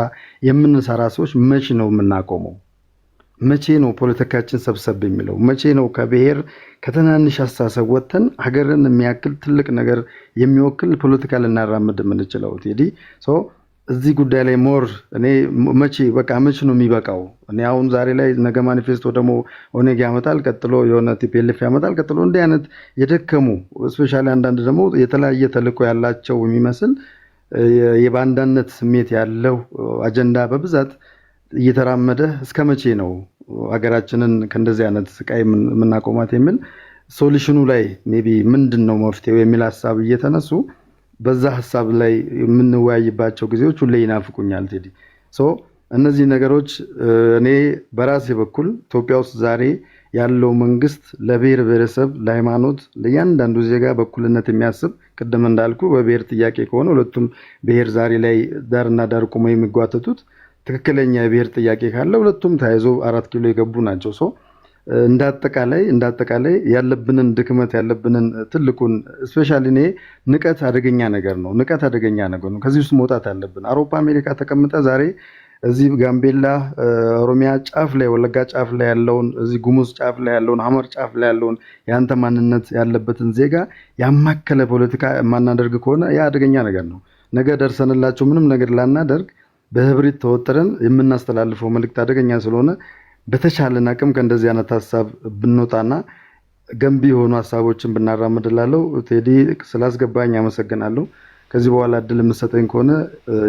የምንሰራ ሰዎች መቼ ነው የምናቆመው? መቼ ነው ፖለቲካችን ሰብሰብ የሚለው? መቼ ነው ከብሔር ከትናንሽ አስተሳሰብ ወጥተን ሀገርን የሚያክል ትልቅ ነገር የሚወክል ፖለቲካ ልናራምድ የምንችለው? ቴዲ እዚህ ጉዳይ ላይ ሞር እኔ መቼ ነው የሚበቃው? እኔ አሁን ዛሬ ላይ ነገ ማኒፌስቶ ደግሞ ኦኔግ ያመጣል፣ ቀጥሎ የሆነ ቲፒኤልኤፍ ያመጣል፣ ቀጥሎ እንዲህ አይነት የደከሙ ስፔሻሊ አንዳንድ ደግሞ የተለያየ ተልዕኮ ያላቸው የሚመስል የባንዳነት ስሜት ያለው አጀንዳ በብዛት እየተራመደ እስከ መቼ ነው ሀገራችንን ከእንደዚህ አይነት ስቃይ የምናቆማት የሚል ሶሉሽኑ ላይ ሜቢ ምንድን ነው መፍትሄው የሚል ሀሳብ እየተነሱ በዛ ሀሳብ ላይ የምንወያይባቸው ጊዜዎች ሁሌ ይናፍቁኛል ቴዲ። እነዚህ ነገሮች እኔ በራሴ በኩል ኢትዮጵያ ውስጥ ዛሬ ያለው መንግስት ለብሔር ብሔረሰብ፣ ለሃይማኖት፣ ለእያንዳንዱ ዜጋ በኩልነት የሚያስብ ቅድም እንዳልኩ በብሔር ጥያቄ ከሆነ ሁለቱም ብሔር ዛሬ ላይ ዳርና ዳር ቆመው የሚጓተቱት ትክክለኛ የብሔር ጥያቄ ካለ ሁለቱም ተያይዞ 4 ኪሎ የገቡ ናቸው። እንዳጠቃላይ ያለብንን ድክመት ያለብንን ትልቁን ስፔሻሊ እኔ ንቀት አደገኛ ነገር ነው። ከዚህ ውስጥ መውጣት አለብን። አውሮፓ አሜሪካ ተቀምጠ ዛሬ እዚህ ጋምቤላ፣ ኦሮሚያ ጫፍ ላይ፣ ወለጋ ጫፍ ላይ ያለውን፣ እዚህ ጉሙዝ ጫፍ ላይ ያለውን፣ ሐመር ጫፍ ላይ ያለውን የአንተ ማንነት ያለበትን ዜጋ ያማከለ ፖለቲካ የማናደርግ ከሆነ ያ አደገኛ ነገር ነው። ነገ ደርሰንላቸው ምንም ነገር ላናደርግ በህብሪት ተወጥረን የምናስተላልፈው መልእክት አደገኛ ስለሆነ በተቻለን አቅም ከእንደዚህ አይነት ሀሳብ ብንወጣና ገንቢ የሆኑ ሀሳቦችን ብናራምድላለው። ቴዲ ስላስገባኝ አመሰግናለሁ። ከዚህ በኋላ እድል የምሰጠኝ ከሆነ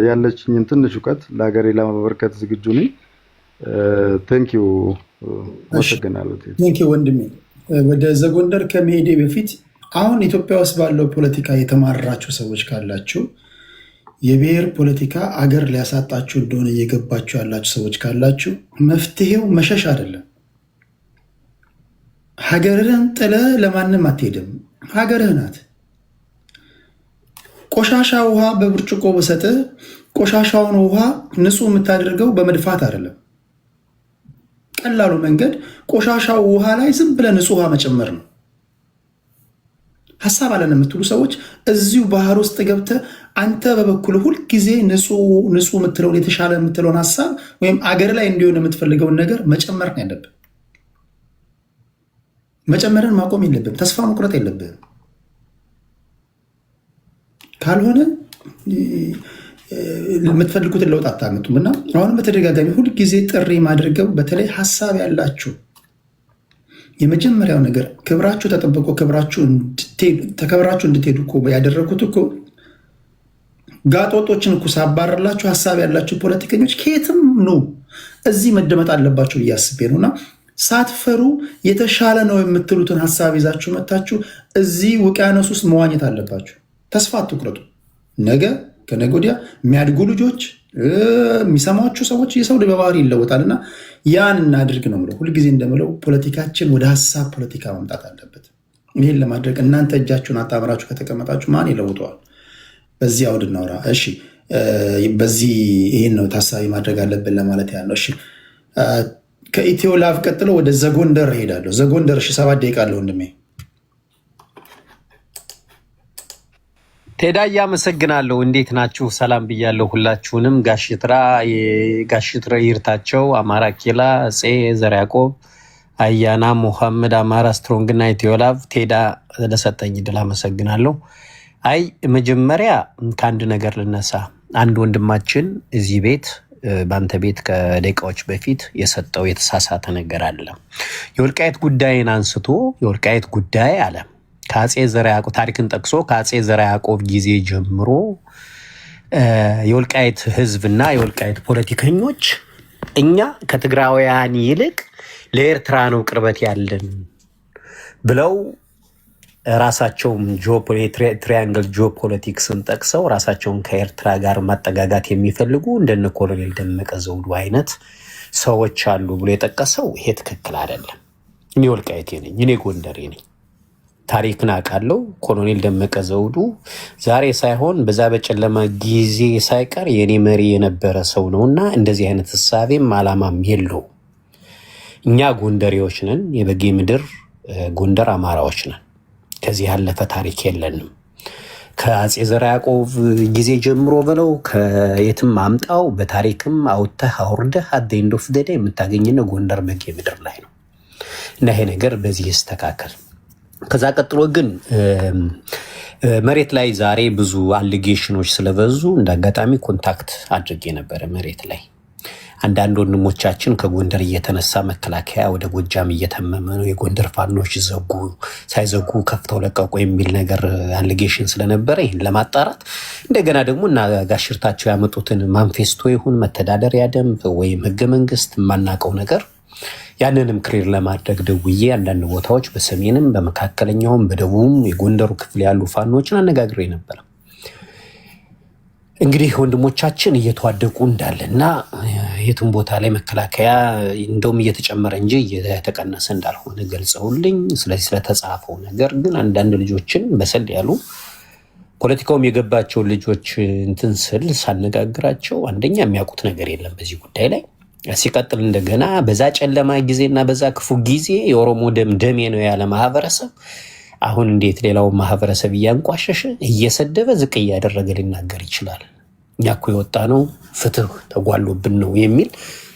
ያለችኝን ትንሽ እውቀት ለሀገሬ ለማበርከት ዝግጁ ነኝ። ቴንኪው አመሰግናለሁ። ቴንኪው ወንድሜ። ወደ ዘጎንደር ከመሄዴ በፊት አሁን ኢትዮጵያ ውስጥ ባለው ፖለቲካ የተማራችሁ ሰዎች ካላችሁ የብሔር ፖለቲካ አገር ሊያሳጣችሁ እንደሆነ እየገባችሁ ያላችሁ ሰዎች ካላችሁ መፍትሄው መሸሽ አይደለም። ሀገርህን ጥለህ ለማንም አትሄድም። ሀገርህ ናት። ቆሻሻ ውሃ በብርጭቆ በሰጥህ ቆሻሻውን ውሃ ንጹህ የምታደርገው በመድፋት አይደለም። ቀላሉ መንገድ ቆሻሻው ውሃ ላይ ዝም ብለህ ንጹህ ውሃ መጨመር ነው። ሀሳብ አለን የምትሉ ሰዎች እዚሁ ባህር ውስጥ ገብተህ አንተ በበኩል ሁልጊዜ ንጹህ የምትለውን የተሻለ የምትለውን ሀሳብ ወይም አገር ላይ እንዲሆን የምትፈልገውን ነገር መጨመር ነው ያለብን። መጨመርን ማቆም የለብን። ተስፋ መቁረጥ የለብን። ካልሆነ የምትፈልጉትን ለውጥ አታመጡም። እና አሁንም በተደጋጋሚ ሁልጊዜ ጥሪ ማድረገው በተለይ ሀሳብ ያላችሁ የመጀመሪያው ነገር ክብራችሁ ተጠብቆ ተከብራችሁ እንድትሄዱ እኮ ያደረጉት እኮ ጋጦጦችን እኮ ሳባረላችሁ ሀሳብ ያላችሁ ፖለቲከኞች ከየትም ነው እዚህ መደመጥ አለባችሁ ብዬ አስቤ ነው። እና ሳትፈሩ የተሻለ ነው የምትሉትን ሀሳብ ይዛችሁ መታችሁ እዚህ ውቅያኖስ ውስጥ መዋኘት አለባችሁ። ተስፋ አትቁረጡ። ነገ ከነገ ወዲያ የሚያድጉ ልጆች የሚሰማችሁ ሰዎች የሰው በባህሪ ይለወጣል እና ያን እናድርግ ነው የምለው። ሁልጊዜ እንደምለው ፖለቲካችን ወደ ሀሳብ ፖለቲካ መምጣት አለበት። ይህን ለማድረግ እናንተ እጃችሁን አጣምራችሁ ከተቀመጣችሁ ማን ይለውጠዋል? በዚህ አውድ እናውራ። እሺ፣ በዚህ ይህን ነው ታሳቢ ማድረግ አለብን ለማለት ያለው። እሺ፣ ከኢትዮ ላቭ ቀጥሎ ወደ ዘጎንደር እሄዳለሁ። ዘጎንደር 7 ደቂቃ አለ ወንድሜ። ቴዳ አመሰግናለሁ። እንዴት ናችሁ? ሰላም ብያለሁ ሁላችሁንም። ጋሽትራ ይርታቸው፣ አማራ ኬላ፣ ጼ ዘር ያዕቆብ፣ አያና ሙሐመድ፣ አማራ ስትሮንግ እና ኢትዮላቭ ቴዳ ለሰጠኝ ድል አመሰግናለሁ። መጀመሪያ ከአንድ ነገር ልነሳ። አንድ ወንድማችን እዚህ ቤት በአንተ ቤት ከደቂቃዎች በፊት የሰጠው የተሳሳተ ነገር አለ። የወልቃይት ጉዳይን አንስቶ የወልቃይት ጉዳይ አለ ከአጼ ዘርዓ ያዕቆብ ታሪክን ጠቅሶ ከአጼ ዘርዓ ያዕቆብ ጊዜ ጀምሮ የወልቃይት ህዝብና የወልቃይት ፖለቲከኞች እኛ ከትግራውያን ይልቅ ለኤርትራ ነው ቅርበት ያለን ብለው ራሳቸውም ትሪያንግል ጂኦፖለቲክስን ጠቅሰው ራሳቸውን ከኤርትራ ጋር ማጠጋጋት የሚፈልጉ እንደነ ኮሎኔል ደመቀ ዘውዱ አይነት ሰዎች አሉ ብሎ የጠቀሰው ይሄ ትክክል አይደለም። እኔ ወልቃይቴ ነኝ፣ እኔ ጎንደሬ ነኝ። ታሪክን አውቃለሁ። ኮሎኔል ደመቀ ዘውዱ ዛሬ ሳይሆን በዛ በጨለማ ጊዜ ሳይቀር የኔ መሪ የነበረ ሰው ነውና እንደዚህ አይነት ሐሳቤም አላማም የለው። እኛ ጎንደሬዎች ነን፣ የበጌ ምድር ጎንደር አማራዎች ነን። ከዚህ ያለፈ ታሪክ የለንም። ከአጼ ዘርዓ ያዕቆብ ጊዜ ጀምሮ ብለው ከየትም አምጣው በታሪክም አውጥተህ አውርደህ አት ኤንድ ኦፍ ዘ ዴይ የምታገኝነው ጎንደር በጌ ምድር ላይ ነው እና ይሄ ነገር በዚህ ይስተካከል። ከዛ ቀጥሎ ግን መሬት ላይ ዛሬ ብዙ አሊጌሽኖች ስለበዙ እንዳጋጣሚ ኮንታክት አድርጌ ነበረ መሬት ላይ አንዳንድ ወንድሞቻችን ከጎንደር እየተነሳ መከላከያ ወደ ጎጃም እየተመመ ነው፣ የጎንደር ፋኖች ሳይዘጉ ከፍተው ለቀቁ የሚል ነገር አሊጌሽን ስለነበረ ይህን ለማጣራት እንደገና ደግሞ እና ጋሽ ይርታቸው ያመጡትን ማንፌስቶ ይሁን መተዳደሪያ ደንብ ወይም ህገ መንግስት የማናውቀው ነገር ያንንም ክሊር ለማድረግ ደውዬ አንዳንድ ቦታዎች በሰሜንም በመካከለኛውም በደቡብም የጎንደሩ ክፍል ያሉ ፋኖችን አነጋግሬ ነበር። እንግዲህ ወንድሞቻችን እየተዋደቁ እንዳለና የትም ቦታ ላይ መከላከያ እንደውም እየተጨመረ እንጂ እየተቀነሰ እንዳልሆነ ገልጸውልኝ፣ ስለዚህ ስለተጻፈው ነገር ግን አንዳንድ ልጆችን በሰል ያሉ ፖለቲካውም የገባቸው ልጆች እንትን ስል ሳነጋግራቸው አንደኛ የሚያውቁት ነገር የለም በዚህ ጉዳይ ላይ፣ ሲቀጥል እንደገና በዛ ጨለማ ጊዜና በዛ ክፉ ጊዜ የኦሮሞ ደሜ ነው ያለ ማህበረሰብ አሁን እንዴት ሌላው ማህበረሰብ እያንቋሸሸ እየሰደበ ዝቅ እያደረገ ሊናገር ይችላል? እኛ እኮ የወጣ ነው ፍትህ ተጓሎብን ነው የሚል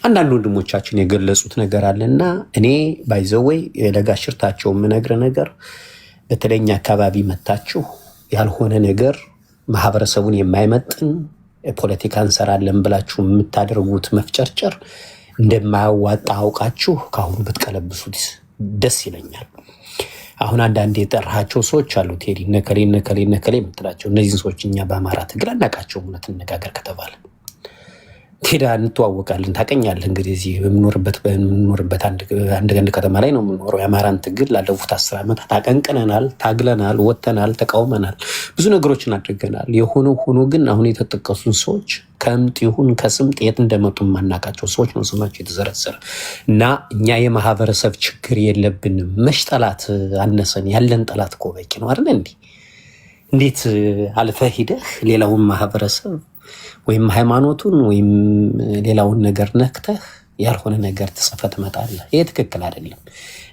አንዳንድ ወንድሞቻችን የገለጹት ነገር አለና እኔ ባይዘወይ ለጋሽ ይርታቸው የምነግር ነገር በተለኛ አካባቢ መታችሁ ያልሆነ ነገር ማህበረሰቡን የማይመጥን ፖለቲካ እንሰራለን ብላችሁ የምታደርጉት መፍጨርጨር እንደማያዋጣ አውቃችሁ ካሁኑ ብትቀለብሱት ደስ ይለኛል። አሁን አንዳንድ የጠራቸው ሰዎች አሉ ቴዲ ነከሌ የምትላቸው እነዚህን ሰዎች እኛ በአማራ ትግል አናውቃቸውም። እውነት እንነጋገር ከተባለ ቴዳ እንተዋወቃለን፣ ታውቀኛለህ። እንግዲህ እዚህ በምንኖርበት አንድ ከተማ ላይ ነው የምንኖረው። የአማራን ትግል ላለፉት 10 ዓመታት አቀንቅነናል፣ ታግለናል፣ ወጥተናል፣ ተቃውመናል፣ ብዙ ነገሮችን አድርገናል። የሆነ ሆኖ ግን አሁን የተጠቀሱን ሰዎች ከምጥ ይሁን ከስምጥ የት እንደመጡ የማናውቃቸው ሰዎች ነው ስማቸው የተዘረዘረ እና እኛ የማህበረሰብ ችግር የለብንም። መች ጠላት አነሰን? ያለን ጠላት እኮ በቂ ነው አይደል? እንዴት አልፈህ ሂደህ ሌላውን ማህበረሰብ ወይም ሃይማኖቱን ወይም ሌላውን ነገር ነክተህ ያልሆነ ነገር ተጽፈህ ትመጣለህ? ይሄ ትክክል አይደለም።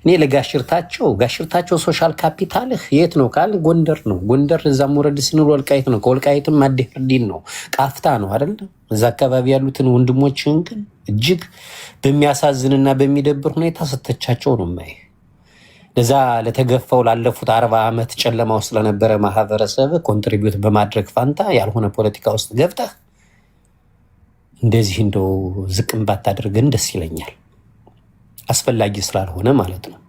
እኔ ለጋሽ ይርታቸው ሶሻል ካፒታልህ የት ነው ካል ጎንደር ነው። ጎንደር እዛም ወረድ ስንል ወልቃይት ነው። ከወልቃይትም አዴርዲን ነው፣ ቃፍታ ነው አይደል? እዛ አካባቢ ያሉትን ወንድሞችን ግን እጅግ በሚያሳዝንና በሚደብር ሁኔታ ስተቻቸው ነው ማይ ለዛ ለተገፋው ላለፉት 40 ዓመት ጨለማ ውስጥ ለነበረ ማህበረሰብ ኮንትሪቢዩት በማድረግ ፋንታ ያልሆነ ፖለቲካ ውስጥ ገብተህ እንደዚህ እንደው ዝቅም ባታደርገን ደስ ይለኛል። አስፈላጊ ስላልሆነ ማለት ነው።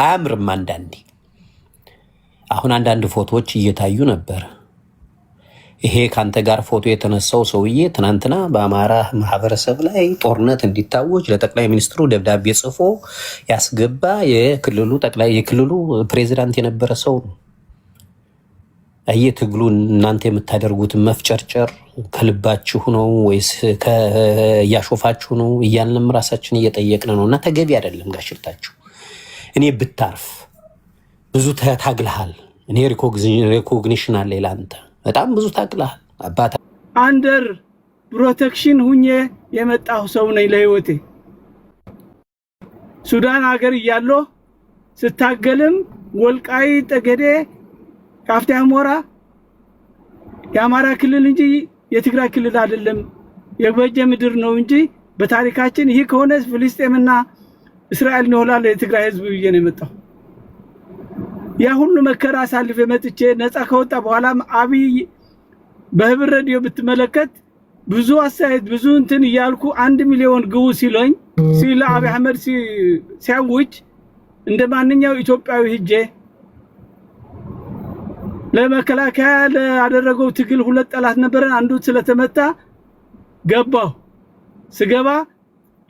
አያምርም። አንዳንዴ አሁን አንዳንድ ፎቶዎች እየታዩ ነበር። ይሄ ካንተ ጋር ፎቶ የተነሳው ሰውዬ ትናንትና በአማራ ማህበረሰብ ላይ ጦርነት እንዲታወጅ ለጠቅላይ ሚኒስትሩ ደብዳቤ ጽፎ ያስገባ የክልሉ ፕሬዚዳንት የነበረ ሰው ነው። ትግሉ እናንተ የምታደርጉትን መፍጨርጨር ከልባችሁ ነው ወይስ እያሾፋችሁ ነው እያልንም ራሳችን እየጠየቅን ነው እና ተገቢ አይደለም። ጋሽ ይርታቸው እኔ ብታርፍ ብዙ ታግልሃል። እኔ ሪኮግኒሽን አለ ለአንተ በጣም ብዙ ታግልሃል። አባታ አንደር ፕሮቴክሽን ሁኜ የመጣሁ ሰው ነኝ። ለህይወቴ ሱዳን ሀገር እያለሁ ስታገልም ወልቃይት ጠገዴ ቃፍታ ሞራ የአማራ ክልል እንጂ የትግራይ ክልል አይደለም፣ የበጀ ምድር ነው እንጂ በታሪካችን ይሄ ከሆነ ፍልስጤምና እስራኤል ነው ላለ የትግራይ ህዝብ ብዬ ነው የመጣው። ያ ሁሉ መከራ አሳልፌ መጥቼ ነፃ ከወጣ በኋላም አብይ በህብር ሬዲዮ ብትመለከት ብዙ አስተያየት ብዙ እንትን እያልኩ 1 ሚሊዮን ግቡ ሲለኝ ሲል አብይ አህመድ ሲያውጅ እንደ ማንኛው ኢትዮጵያዊ ሂጄ ለመከላከያ ያደረገው ትግል 2 ጠላት ነበረን። አንዱ ስለተመታ ገባው። ስገባ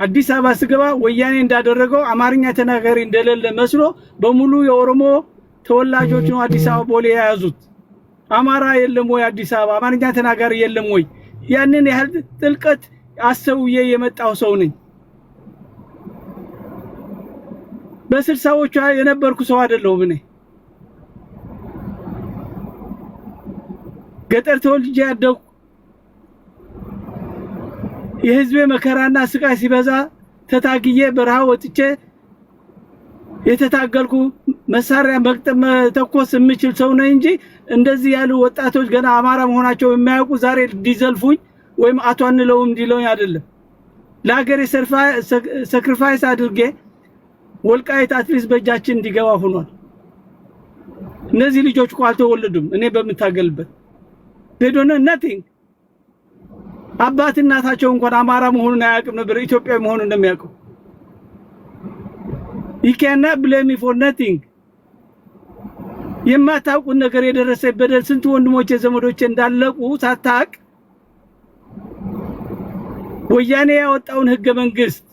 አዲስ አበባ ስገባ ወያኔ እንዳደረገው አማርኛ ተናጋሪ እንደሌለ መስሎ በሙሉ የኦሮሞ ተወላጆች ነው አዲስ አበባ ቦሌ ያያዙት። አማራ የለም ወይ አዲስ አበባ? አማርኛ ተናጋሪ የለም ወይ? ያንን ያህል ጥልቀት አሰውዬ የመጣው ሰው ነኝ። በ60ዎቹ የነበርኩ ሰው አይደለሁም እኔ። ገጠር ተወልጄ ያደኩ የህዝቤ መከራና ስቃይ ሲበዛ ተታግዬ በረሃ ወጥቼ የተታገልኩ መሳሪያ መቅጠም ተኮስ የምችል ሰው ነኝ እንጂ እንደዚህ ያሉ ወጣቶች ገና አማራ መሆናቸው የማያውቁ ዛሬ ዲዘልፉኝ ወይም አቶ አንለውም እንዲለውኝ አይደለም። ለሀገሬ ሳክሪፋይስ አድርጌ ወልቃይት አትሊስት በእጃችን እንዲገባ ሆኗል። እነዚህ ልጆች እኮ አልተወለዱም እኔ በምታገልበት they don't know nothing። አባት እናታቸው እንኳን አማራ መሆኑን አያውቅም ነበር ኢትዮጵያዊ መሆኑን እንደሚያውቁ። you cannot blame me for nothing። የማታውቁት ነገር የደረሰ በደል ስንት ወንድሞቼ ዘመዶቼ እንዳለቁ ሳታውቅ ወያኔ ያወጣውን ህገ መንግስት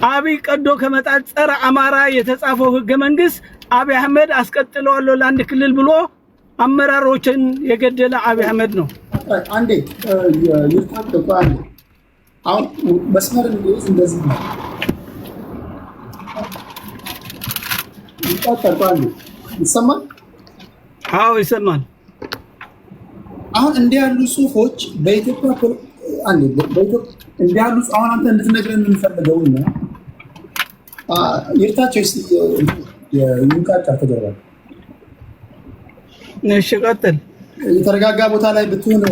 አብይ ቀዶ ከመጣል ጸረ አማራ የተጻፈው ህገ መንግስት አብይ አህመድ አስቀጥለዋለሁ ለአንድ ክልል ብሎ አመራሮችን የገደለ አብይ አህመድ ነው። አንዴ ይጣጣቁ አንዴ አሁን መስመር እንደዚህ ነው። ይጣጣቁ አንዴ ይሰማል? አዎ ይሰማል። አሁን እንዲህ ያሉ ጽሁፎች በኢትዮጵያ አንዴ በኢትዮጵያ እንዲህ ያሉ አሁን አንተ እንድትነግረን የምንፈልገውና ይርታቸው የዩንቃጫ ተደረገ። እሺ ቀጥል። የተረጋጋ ቦታ ላይ ብትሆን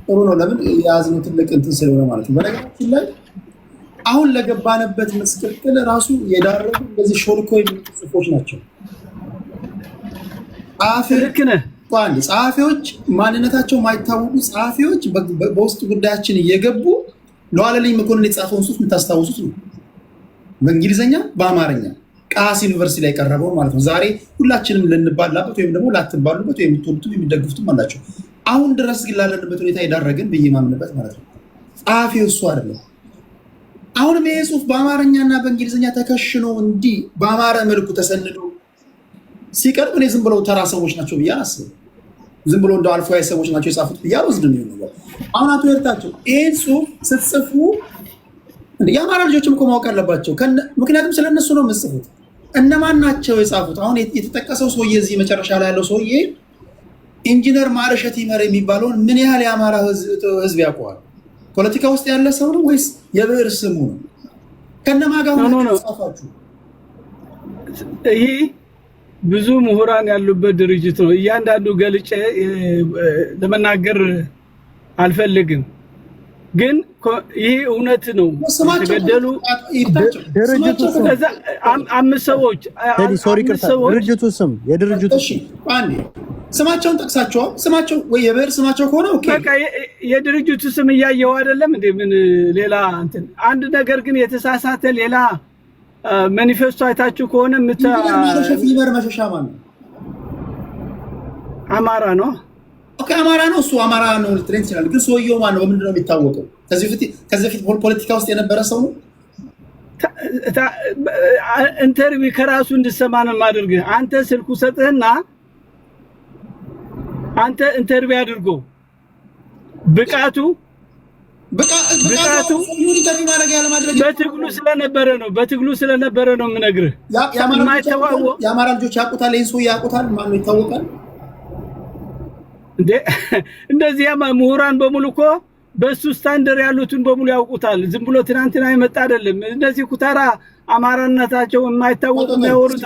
ጥሩ ነው። ለምን የያዝነው ትልቅ እንትን ስለሆነ ማለት ነው። በነገራችን ላይ አሁን ለገባንበት መስቀልቅል ራሱ የዳረጉ እንደዚህ ሾልኮ የሚሉ ጽሁፎች ናቸው። ጸሐፊዎች ማንነታቸው ማይታወቁ ጸሐፊዎች በውስጥ ጉዳያችን እየገቡ ለዋለልኝ መኮንን የጻፈውን ጽሁፍ የምታስታውሱት ነው። በእንግሊዝኛ በአማርኛ ቃስ ዩኒቨርሲቲ ላይ ቀረበው ማለት ነው። ዛሬ ሁላችንም ልንባላበት ወይም ደግሞ ላትባሉበት ወይም የምትወዱትም የሚደግፉትም አላቸው። አሁን ድረስ ግን ላለንበት ሁኔታ የዳረገን ብዬ ማምንበት ማለት ነው። ጸሐፊው እሱ አይደለም። አሁንም ይሄ ጽሁፍ በአማርኛና በእንግሊዝኛ ተከሽኖ እንዲህ በአማረ መልኩ ተሰንዶ ሲቀርብ እኔ ዝም ብለው ተራ ሰዎች ናቸው ብዬ አላስብም። ዝም ብሎ እንደው አልፎ ያይ ሰዎች ናቸው የጻፉት ብዬ አልወስድም። ይሁን አሁን አቶ ይርታቸው ይሄን ጽሁፍ ስትጽፉ የአማራ ልጆችም እኮ ማወቅ አለባቸው። ምክንያቱም ስለነሱ ነው የምጽፉት። እነማን ናቸው የጻፉት? አሁን የተጠቀሰው ሰውዬ እዚህ መጨረሻ ላይ ያለው ሰውዬ ኢንጂነር ማረሸት ይመር የሚባለውን ምን ያህል የአማራ ህዝብ ያውቀዋል? ፖለቲካ ውስጥ ያለ ሰው ነው ወይስ የብዕር ስሙ ነው? ከነማን ጋር ሆናችሁ ጻፋችሁ? ይህ ብዙ ምሁራን ያሉበት ድርጅት ነው። እያንዳንዱ ገልጬ ለመናገር አልፈልግም፣ ግን ይሄ እውነት ነው። ተገደሉ ድርጅቱ ስም አምስት ሰዎች ድርጅቱ ስም የድርጅቱ አንዴ ስማቸውን ጠቅሳቸዋል። ስማቸው ወይ የብዕር ስማቸው ከሆነ ኦኬ፣ በቃ የድርጅቱ ስም እያየው አይደለም እንዴ? ምን ሌላ እንትን አንድ ነገር ግን የተሳሳተ ሌላ ማኒፌስቶ አይታችሁ ከሆነ ይመር መሸሻ ማለት ነው። አማራ ነው። ኦኬ አማራ ነው። እሱ አማራ ነው ልትለኝ ይችላል። ግን ሰውየው ማን ነው? በምንድን ነው የሚታወቀው? ከዚህ በፊት ፖለቲካ ውስጥ የነበረ ሰው ነው። ኢንተርቪው ከራሱ እንድሰማ ነው የማደርግህ። አንተ ስልኩ ሰጥህና አንተ ኢንተርቪው አድርጎ ብቃቱ በትግሉ ስለነበረ ነው የምነግርህ። የአማራ ልጆች ያውቁታል። ይህን ሰው ያውቁታል። ማነው ይታወቃል እንዴ? እንደዚህ ምሁራን በሙሉ እኮ በሱ ስታንደር ያሉትን በሙሉ ያውቁታል። ዝም ብሎ ትናንትና የመጣ አይደለም። እንደዚህ ኩታራ አማራነታቸው የማይታወቁ የሚያወሩት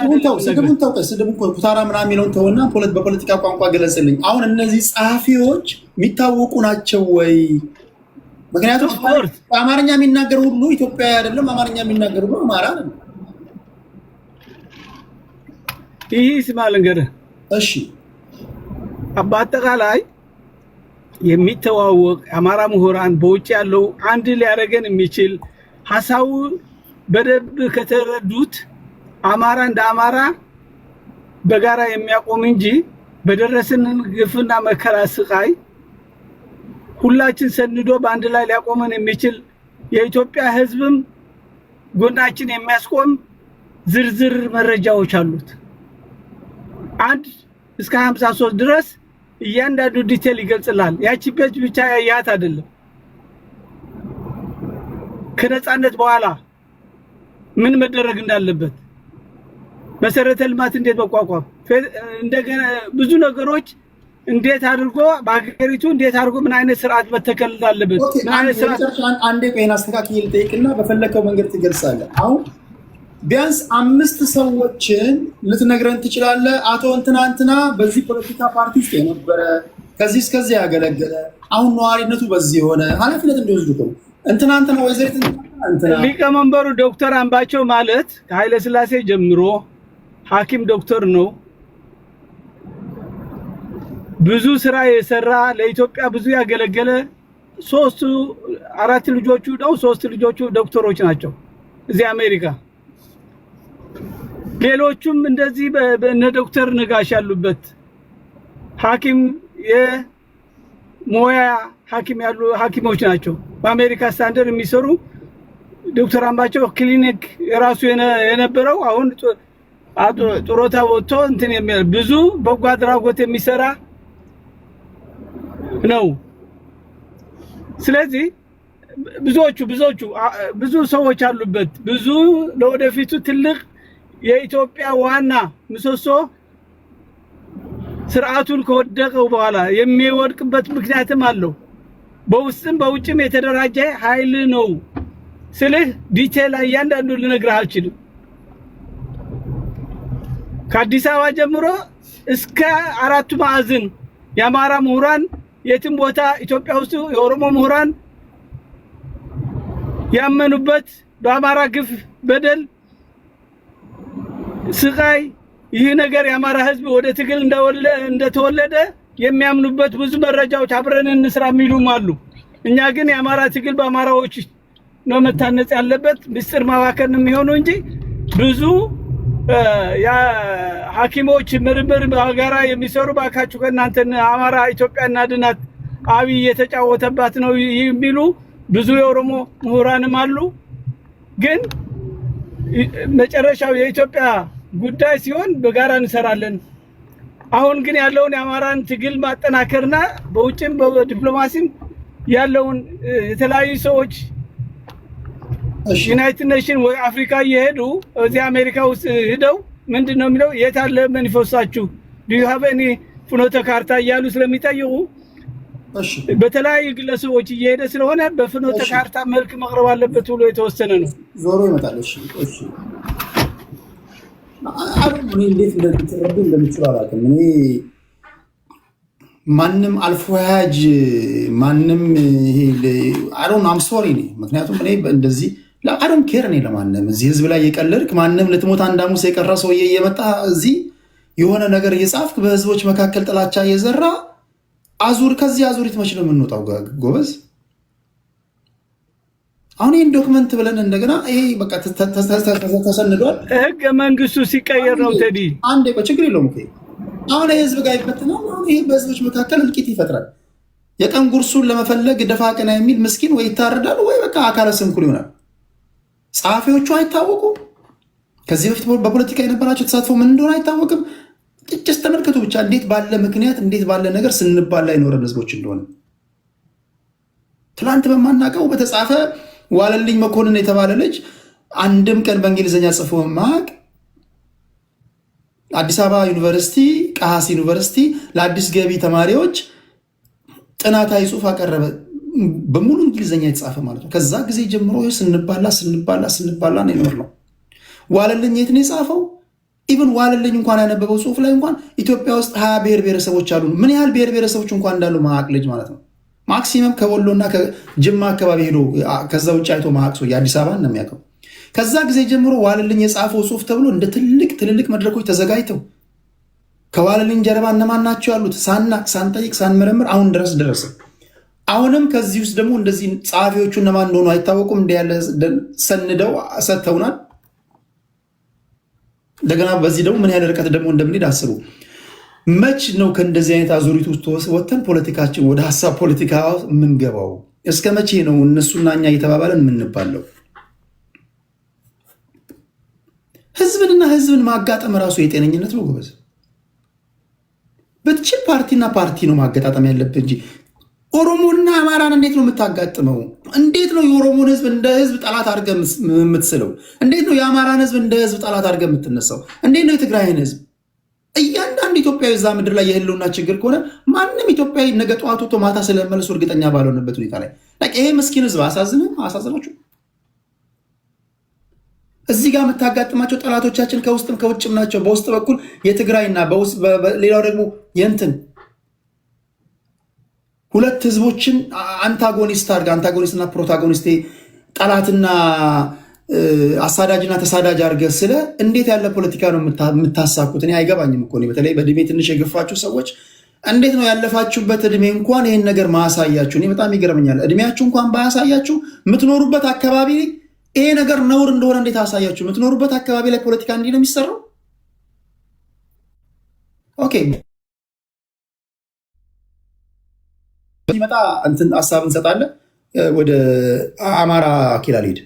ስድቡን ኩታራ ምናምን የሚለውን ተውና በፖለቲካ ቋንቋ ገለጽልኝ። አሁን እነዚህ ጸሐፊዎች የሚታወቁ ናቸው ወይ? ምክንያቱም አማርኛ የሚናገር ሁሉ ኢትዮጵያዊ አይደለም። አማርኛ የሚናገር ሁሉ አማራ አይደለም። ይህ ስማል እንግዲህ እሺ፣ በአጠቃላይ የሚተዋወቅ አማራ ምሁራን በውጭ ያለው አንድ ሊያደርገን የሚችል ሐሳቡ በደንብ ከተረዱት አማራ እንደ አማራ በጋራ የሚያቆም እንጂ በደረሰን ግፍና መከራ ስቃይ ሁላችን ሰንዶ በአንድ ላይ ሊያቆመን የሚችል የኢትዮጵያ ሕዝብም ጎናችን የሚያስቆም ዝርዝር መረጃዎች አሉት። 1 እስከ 53 ድረስ እያንዳንዱ ዲቴል ይገልጽላል። ያቺ ፔጅ ብቻ ያያት አይደለም። ከነጻነት በኋላ ምን መደረግ እንዳለበት፣ መሰረተ ልማት እንዴት መቋቋም፣ እንደገና ብዙ ነገሮች እንዴት አድርጎ በአገሪቱ እንዴት አድርጎ ምን አይነት ስርዓት መተከል አለበት? ምን አይነት ስርዓት አንዴ ቆይና አስተካክዬ ልጠይቅና በፈለከው መንገድ ትገልጻለህ። አሁን ቢያንስ 5 ሰዎችን ልትነግረን ትችላለህ? አቶ እንትና በዚህ ፖለቲካ ፓርቲ ውስጥ የነበረ ከዚህ እስከዚህ ያገለገለ አሁን ነዋሪነቱ በዚህ የሆነ ኃላፊነት እንዲወስዱ ነው። እንትና ወይዘሪት እንትና ሊቀመንበሩ ዶክተር አምባቸው ማለት ከኃይለ ሥላሴ ጀምሮ ሐኪም ዶክተር ነው። ብዙ ስራ የሰራ ለኢትዮጵያ ብዙ ያገለገለ 4 ልጆቹ ነው 3 ልጆቹ ዶክተሮች ናቸው እዚህ አሜሪካ። ሌሎቹም እንደዚህ በእነ ዶክተር ነጋሽ ያሉበት ሐኪም የሞያ ሐኪም ያሉ ሐኪሞች ናቸው በአሜሪካ ስታንዳርድ የሚሰሩ። ዶክተር አምባቸው ክሊኒክ የራሱ የነበረው አሁን ጡረታ ወጥቶ እንትን ብዙ በጎ አድራጎት የሚሰራ ነው። ስለዚህ ብዙ ሰዎች አሉበት። ብዙ ለወደፊቱ ትልቅ የኢትዮጵያ ዋና ምሰሶ ስርዓቱን ከወደቀው በኋላ የሚወድቅበት ምክንያትም አለው። በውስጥም በውጭም የተደራጀ ኃይል ነው። ስለዚህ ዲቴል እያንዳንዱ ልነግርህ አልችልም። ከአዲስ አበባ ጀምሮ እስከ 4 ማዕዘን የአማራ ምሁራን የትም ቦታ ኢትዮጵያ ውስጥ የኦሮሞ ምሁራን ያመኑበት በአማራ ግፍ፣ በደል፣ ስቃይ ይህ ነገር የአማራ ህዝብ ወደ ትግል እንደተወለደ የሚያምኑበት ብዙ መረጃዎች አብረን እንስራ የሚሉም አሉ። እኛ ግን የአማራ ትግል በአማራዎች ነው መታነጽ ያለበት። ምስጢር ማዋከን የሚሆነው እንጂ ብዙ ሐኪሞች ምርምር በጋራ የሚሰሩ ባካችሁ ከእናንተ አማራ ኢትዮጵያ እናድናት አብይ የተጫወተባት ነው የሚሉ ብዙ የኦሮሞ ምሁራንም አሉ። ግን መጨረሻው የኢትዮጵያ ጉዳይ ሲሆን በጋራ እንሰራለን። አሁን ግን ያለውን የአማራን ትግል ማጠናከርና በውጭም በዲፕሎማሲም ያለውን የተለያዩ ሰዎች ዩናይትድ ኔሽን ወይ አፍሪካ እየሄዱ እዚህ አሜሪካ ውስጥ ሄደው ምንድነው የሚለው የት አለ መንፈሳችሁ do you have any ፍኖተ ካርታ እያሉ ስለሚጠይቁ በተለያዩ ግለሰቦች እየሄደ ስለሆነ በፍኖተ ካርታ መልክ መቅረብ አለበት ብሎ የተወሰነ ነው። ዞሮ ይመጣል። እሺ አሁን እንዴት እንደምትረዱ አላውቅም። እኔ ማንም አልፎያጅ ማንም ይሄ አም ሶሪ ነኝ። ምክንያቱም እኔ እንደዚህ ለአረም ኬር ነኝ ለማንም እዚህ ህዝብ ላይ የቀለድክ ማንም ለትሞት አንዳሙስ የቀራ ሰውዬ እየመጣ እዚህ የሆነ ነገር እየጻፍክ በህዝቦች መካከል ጥላቻ እየዘራ ከዚህ አዙሪት መች ነው የምንወጣው? ጎበዝ አሁን ይህን ዶክመንት ብለን እንደገና ይሄ በቃ ተሰንዷል። ህገ መንግስቱ ሲቀየር ነው ቴዲ አንዴ ችግር የለውም። አሁን የህዝብ ጋር ይፈትናል። አሁን ይሄ በህዝቦች መካከል እልቂት ይፈጥራል። የቀን ጉርሱን ለመፈለግ ደፋ ቀና የሚል ምስኪን ወይ ይታረዳል ወይ በቃ አካለ ስንኩል ይሆናል። ጸሐፊዎቹ አይታወቁም። ከዚህ በፊት በፖለቲካ የነበራቸው ተሳትፎ ምን እንደሆነ አይታወቅም። ጥጭስ ተመልከቱ ብቻ እንዴት ባለ ምክንያት እንዴት ባለ ነገር ስንባላ ይኖረን ህዝቦች እንደሆነ ትላንት በማናውቀው በተጻፈ ዋለልኝ መኮንን የተባለ ልጅ አንድም ቀን በእንግሊዝኛ ጽፎ ማቅ አዲስ አበባ ዩኒቨርሲቲ ቃሃስ ዩኒቨርሲቲ ለአዲስ ገቢ ተማሪዎች ጥናታዊ ጽሑፍ አቀረበ። በሙሉ እንግሊዝኛ የተጻፈ ማለት ነው። ከዛ ጊዜ ጀምሮ ስንባላ ነው የኖርነው። ዋለልኝ የት ነው የጻፈው? ኢቭን ዋለልኝ እንኳን ያነበበው ጽሑፍ ላይ እንኳን ኢትዮጵያ ውስጥ 20 ብሔር ብሔረሰቦች አሉ። ምን ያህል ብሔር ብሔረሰቦች እንኳን እንዳሉ ማቅ ልጅ ማለት ነው። ማክሲመም ከወሎና ከጅማ አካባቢ ሄዶ ከዛ ውጭ አይቶ ማቅ ሰው የአዲስ አበባ ነው የሚያውቀው። ከዛ ጊዜ ጀምሮ ዋለልኝ የጻፈው ጽሑፍ ተብሎ እንደ ትልልቅ መድረኮች ተዘጋጅተው ከዋለልኝ ጀርባ እነማን ናቸው ያሉት ሳናቅ ሳንጠይቅ ሳንመረምር አሁን ድረስ ደረሰ። አሁንም ከዚህ ውስጥ ደግሞ እንደዚህ ጸሐፊዎቹ እነማን እንደሆኑ አይታወቁም። እንደ ያለ ሰንደው ሰጥተውናል። እንደገና በዚህ ደግሞ ምን ያህል ርቀት ደግሞ እንደምንሄድ አስቡ። መች ነው ከእንደዚህ አይነት አዙሪት ውስጥ ወጥተን ፖለቲካችን ወደ ሀሳብ ፖለቲካ የምንገባው? እስከ መቼ ነው እነሱና እኛ እየተባባለን የምንባለው? ህዝብንና ህዝብን ማጋጠም ራሱ የጤነኝነት ነው ጎበዝ። በትችል ፓርቲና ፓርቲ ነው ማገጣጠም ያለብን እንጂ ኦሮሞና አማራን እንዴት ነው የምታጋጥመው? እንዴት ነው የኦሮሞን ህዝብ እንደ ህዝብ ጠላት አድርገህ የምትስለው? እንዴት ነው የአማራን ህዝብ እንደ ህዝብ ጠላት አድርገህ የምትነሳው? እንዴት ነው የትግራይን ህዝብ እያንዳንዱ ኢትዮጵያዊ እዛ ምድር ላይ የህልውና ችግር ከሆነ ማንም ኢትዮጵያዊ ነገ ጠዋት ወጥቶ ማታ ስለመለሱ እርግጠኛ ባልሆነበት ሁኔታ ላይ ይሄ ምስኪን ህዝብ አሳዝናችሁ እዚህ ጋር የምታጋጥማቸው ጠላቶቻችን ከውስጥም ከውጭም ናቸው። በውስጥ በኩል የትግራይና ሌላው ደግሞ የእንትን ሁለት ህዝቦችን አንታጎኒስት አድርገህ አንታጎኒስትና ፕሮታጎኒስት ጠላትና አሳዳጅና ተሳዳጅ አድርገህ ስለ እንዴት ያለ ፖለቲካ ነው የምታሳኩት? እኔ አይገባኝም እኮ በተለይ በእድሜ ትንሽ የገፋችሁ ሰዎች እንዴት ነው ያለፋችሁበት እድሜ እንኳን ይህን ነገር ማሳያችሁ? እኔ በጣም ይገርመኛል። እድሜያችሁ እንኳን ባያሳያችሁ የምትኖሩበት አካባቢ ይሄ ነገር ነውር እንደሆነ እንዴት አሳያችሁ? የምትኖሩበት አካባቢ ላይ ፖለቲካ እንዲህ ነው የሚሰራው? ኦኬ ሲመጣ እንትን ሀሳብ እንሰጣለን። ወደ አማራ ኪላ ልሄድ።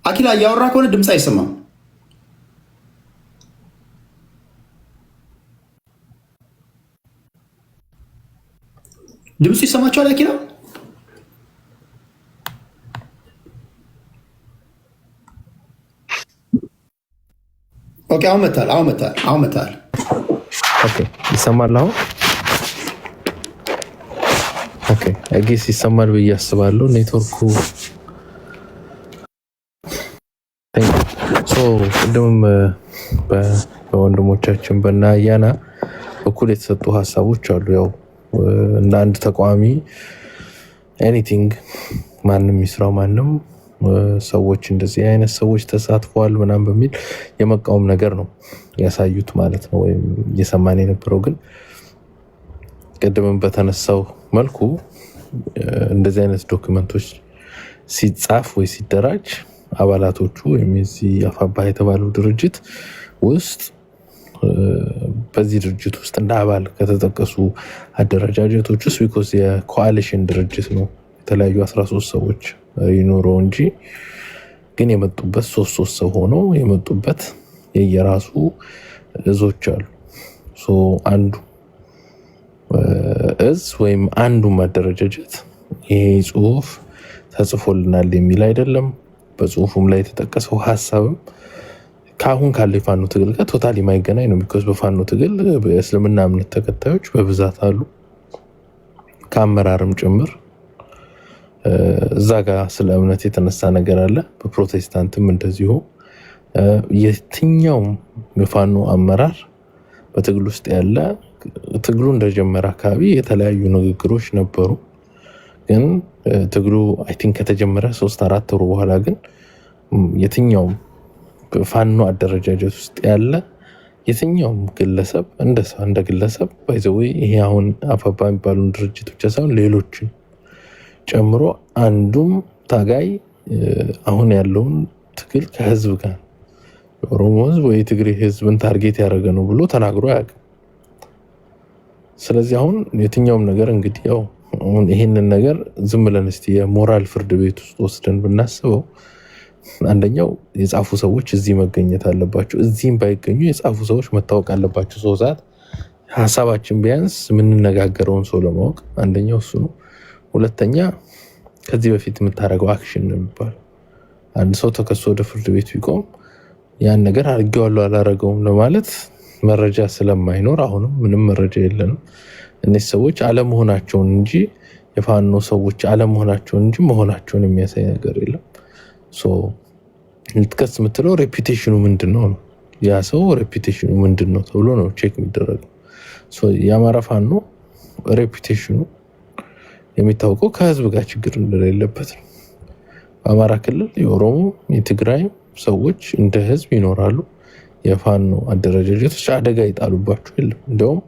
አኪላ እያወራ ከሆነ ድምፅ አይሰማም። ድምፁ ይሰማቸዋል? አኪላ ኦኬ፣ አሁን መታል። ኦኬ፣ ይሰማል አሁን? ኦኬ፣ አጌስ ይሰማል ብዬ አስባለሁ። ኔትወርኩ ቅድምም በወንድሞቻችን በና አያና በኩል የተሰጡ ሀሳቦች አሉ። ያው እንደ አንድ ተቃዋሚ ኤኒቲንግ ማንም ይስራው ማንም ሰዎች እንደዚህ አይነት ሰዎች ተሳትፈዋል ምናምን በሚል የመቃወም ነገር ነው ያሳዩት ማለት ነው፣ ወይም እየሰማን የነበረው። ግን ቅድምም በተነሳው መልኩ እንደዚህ አይነት ዶክመንቶች ሲጻፍ ወይ ሲደራጅ አባላቶቹ ወይም የዚህ አፋባ የተባለው ድርጅት ውስጥ በዚህ ድርጅት ውስጥ እንደ አባል ከተጠቀሱ አደረጃጀቶች ውስጥ ቢኮዝ የኮአሊሽን ድርጅት ነው የተለያዩ 13 ሰዎች ይኖረው እንጂ ግን የመጡበት ሶስት ሰው ሆነው የመጡበት የየራሱ እዞች አሉ። አንዱ እዝ ወይም አንዱ ማደረጃጀት ይሄ ጽሁፍ ተጽፎልናል የሚል አይደለም። በጽሁፉም ላይ የተጠቀሰው ሀሳብም ከአሁን ካለው የፋኖ ትግል ጋር ቶታሊ የማይገናኝ ነው። ቢኮዝ በፋኖ ትግል በእስልምና እምነት ተከታዮች በብዛት አሉ፣ ከአመራርም ጭምር። እዛ ጋር ስለ እምነት የተነሳ ነገር አለ። በፕሮቴስታንትም እንደዚሁ የትኛውም የፋኖ አመራር በትግል ውስጥ ያለ ትግሉ እንደጀመረ አካባቢ የተለያዩ ንግግሮች ነበሩ። ግን ትግሉ አይ ቲንክ ከተጀመረ 3-4 ወር በኋላ ግን የትኛውም ፋኖ አደረጃጀት ውስጥ ያለ የትኛውም ግለሰብ እንደ ግለሰብ ባይዘው ይሄ አሁን አፋባ የሚባሉ ድርጅት ብቻ ሳይሆን ሌሎችን ጨምሮ አንዱም ታጋይ አሁን ያለውን ትግል ከህዝብ ጋር የኦሮሞ ህዝብ ወይ ትግሬ ህዝብን ታርጌት ያደረገ ነው ብሎ ተናግሮ አያውቅም። ስለዚህ አሁን የትኛውም ነገር እንግዲህ ያው አሁን ይሄንን ነገር ዝም ብለን እስቲ የሞራል ፍርድ ቤት ውስጥ ወስደን ብናስበው አንደኛው የጻፉ ሰዎች እዚህ መገኘት አለባቸው። እዚህም ባይገኙ የጻፉ ሰዎች መታወቅ አለባቸው። ሰዓት ሐሳባችን ቢያንስ የምንነጋገረውን ሰው ለማወቅ አንደኛው እሱ ነው። ሁለተኛ ከዚህ በፊት የምታደርገው አክሽን ነው የሚባለው። አንድ ሰው ተከሶ ወደ ፍርድ ቤት ቢቆም ያን ነገር አድርጌዋለሁ አላረገውም ለማለት መረጃ ስለማይኖር አሁንም ምንም መረጃ የለንም። እነዚህ ሰዎች አለመሆናቸውን እንጂ የፋኖ ሰዎች አለመሆናቸውን እንጂ መሆናቸውን የሚያሳይ ነገር የለም። ልትከስ የምትለው ሬፒቴሽኑ ምንድነው ነው። ያ ሰው ሬፒቴሽኑ ምንድነው ተብሎ ነው ቼክ የሚደረገው። የአማራ ፋኖ ሬፒቴሽኑ የሚታወቀው ከህዝብ ጋር ችግር እንደሌለበት ነው። በአማራ ክልል የኦሮሞ የትግራይ ሰዎች እንደ ህዝብ ይኖራሉ። የፋኖ አደረጃጀቶች አደጋ ይጣሉባቸው የለም። እንደውም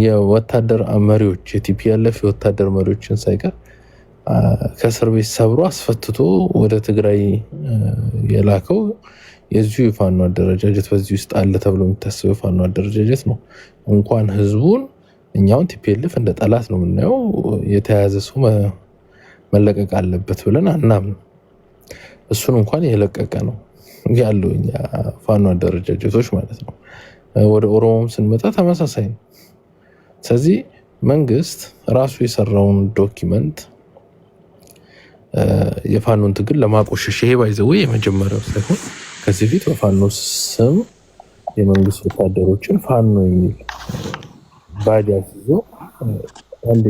የወታደር መሪዎች የቲፒኤልኤፍ የወታደር መሪዎችን ሳይቀር ከእስር ቤት ሰብሮ አስፈትቶ ወደ ትግራይ የላከው የዚሁ የፋኖ አደረጃጀት በዚህ ውስጥ አለ ተብሎ የሚታሰበው የፋኖ አደረጃጀት ነው። እንኳን ህዝቡን እኛውን ቲፒኤልኤፍ እንደ ጠላት ነው የምናየው። የተያዘ ሰው መለቀቅ አለበት ብለን አናምንም። እሱን እንኳን የለቀቀ ነው። ያለው እኛ ፋኖ አደረጃጀቶች ማለት ነው። ወደ ኦሮሞም ስንመጣ ተመሳሳይ ነው። ስለዚህ መንግስት ራሱ የሰራውን ዶኪመንት የፋኖን ትግል ለማቆሸሽ ይሄ ባይዘው የመጀመሪያው ሳይሆን ከዚህ ፊት በፋኖ ስም የመንግስት ወታደሮችን ፋኖ የሚል ባጅ ይዞ አንዴ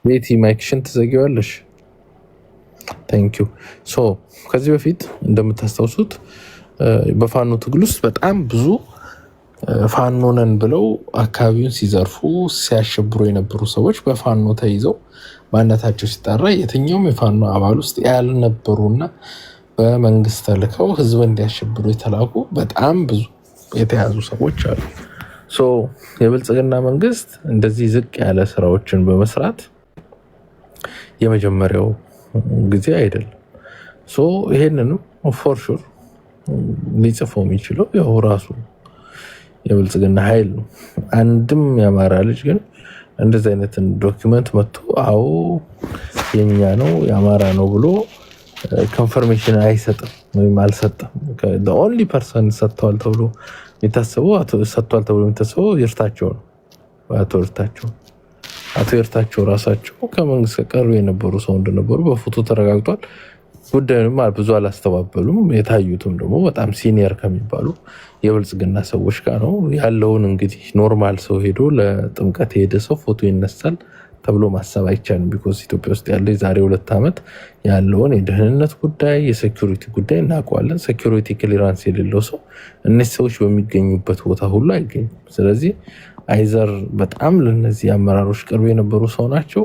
ቤቲ ማይክሽን ትዘጊዋለሽ። ታንክ ዩ። ሶ ከዚህ በፊት እንደምታስታውሱት በፋኖ ትግል ውስጥ በጣም ብዙ ፋኖ ነን ብለው አካባቢውን ሲዘርፉ ሲያሸብሩ የነበሩ ሰዎች በፋኖ ተይዘው ማንነታቸው ሲጣራ የትኛውም የፋኖ አባል ውስጥ ያልነበሩና በመንግስት ተልከው ህዝብ እንዲያሸብሩ የተላኩ በጣም ብዙ የተያዙ ሰዎች አሉ። ሶ የብልጽግና መንግስት እንደዚህ ዝቅ ያለ ስራዎችን በመስራት የመጀመሪያው ጊዜ አይደለም። ሶ ይሄንንም ፎር ሹር ሊጽፈው የሚችለው ያው ራሱ የብልጽግና ኃይል ነው። አንድም የአማራ ልጅ ግን እንደዚህ አይነትን ዶክመንት መጥቶ አዎ የኛ ነው የአማራ ነው ብሎ ኮንፈርሜሽን አይሰጥም ወይም አልሰጠም። the only person ሰጥቷል ተብሎ የሚታሰበው ይርታቸው ነው። አቶ ይርታቸው ራሳቸው ከመንግስት ቀርበው የነበሩ ሰው እንደነበሩ በፎቶ ተረጋግጧል። ጉዳዩንም ብዙ አላስተባበሉም። የታዩትም ደግሞ በጣም ሲኒየር ከሚባሉ የብልጽግና ሰዎች ጋር ነው ያለውን። እንግዲህ ኖርማል ሰው ሄዶ ለጥምቀት የሄደ ሰው ፎቶ ይነሳል ተብሎ ማሰብ አይቻልም። ቢኮዝ ኢትዮጵያ ውስጥ ያለ የዛሬ 2 ዓመት ያለውን የደህንነት ጉዳይ የሴኩሪቲ ጉዳይ እናውቀዋለን። ሴኩሪቲ ክሊራንስ የሌለው ሰው እነዚህ ሰዎች በሚገኙበት ቦታ ሁሉ አይገኝም። ስለዚህ አይዘር በጣም ለነዚህ አመራሮች ቅርብ የነበሩ ሰው ናቸው፣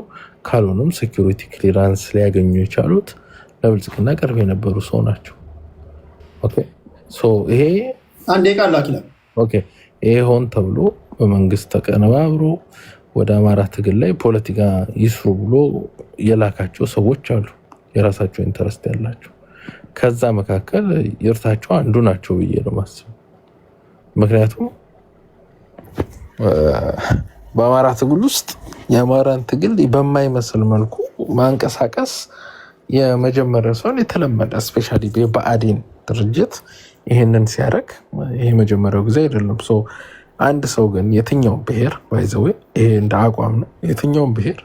ካልሆነም ሴኩሪቲ ክሊራንስ ሊያገኙ የቻሉት ለብልጽግና ቅርብ የነበሩ ሰው ናቸው። ኦኬ ሶ ይሄ አንዴ ቃል አኪላ ኦኬ ይሄ ሆን ተብሎ በመንግስት ተቀነባብሮ ወደ አማራ ትግል ላይ ፖለቲካ ይስሩ ብሎ የላካቸው ሰዎች አሉ፣ የራሳቸው ኢንተረስት ያላቸው። ከዛ መካከል ይርታቸው አንዱ ናቸው ብዬ ነው ማስበው። ምክንያቱም በአማራ ትግል ውስጥ የአማራን ትግል በማይመስል መልኩ ማንቀሳቀስ የመጀመሪያ ሰውን የተለመደ ስፔሻሊ በአዴን ድርጅት ይሄንን ሲያደርግ ይሄ መጀመሪያው ጊዜ አይደለም። አንድ ሰው ግን የትኛውም ብሔር ባይዘው ይሄ እንደ አቋም ነው። የትኛውም ብሔር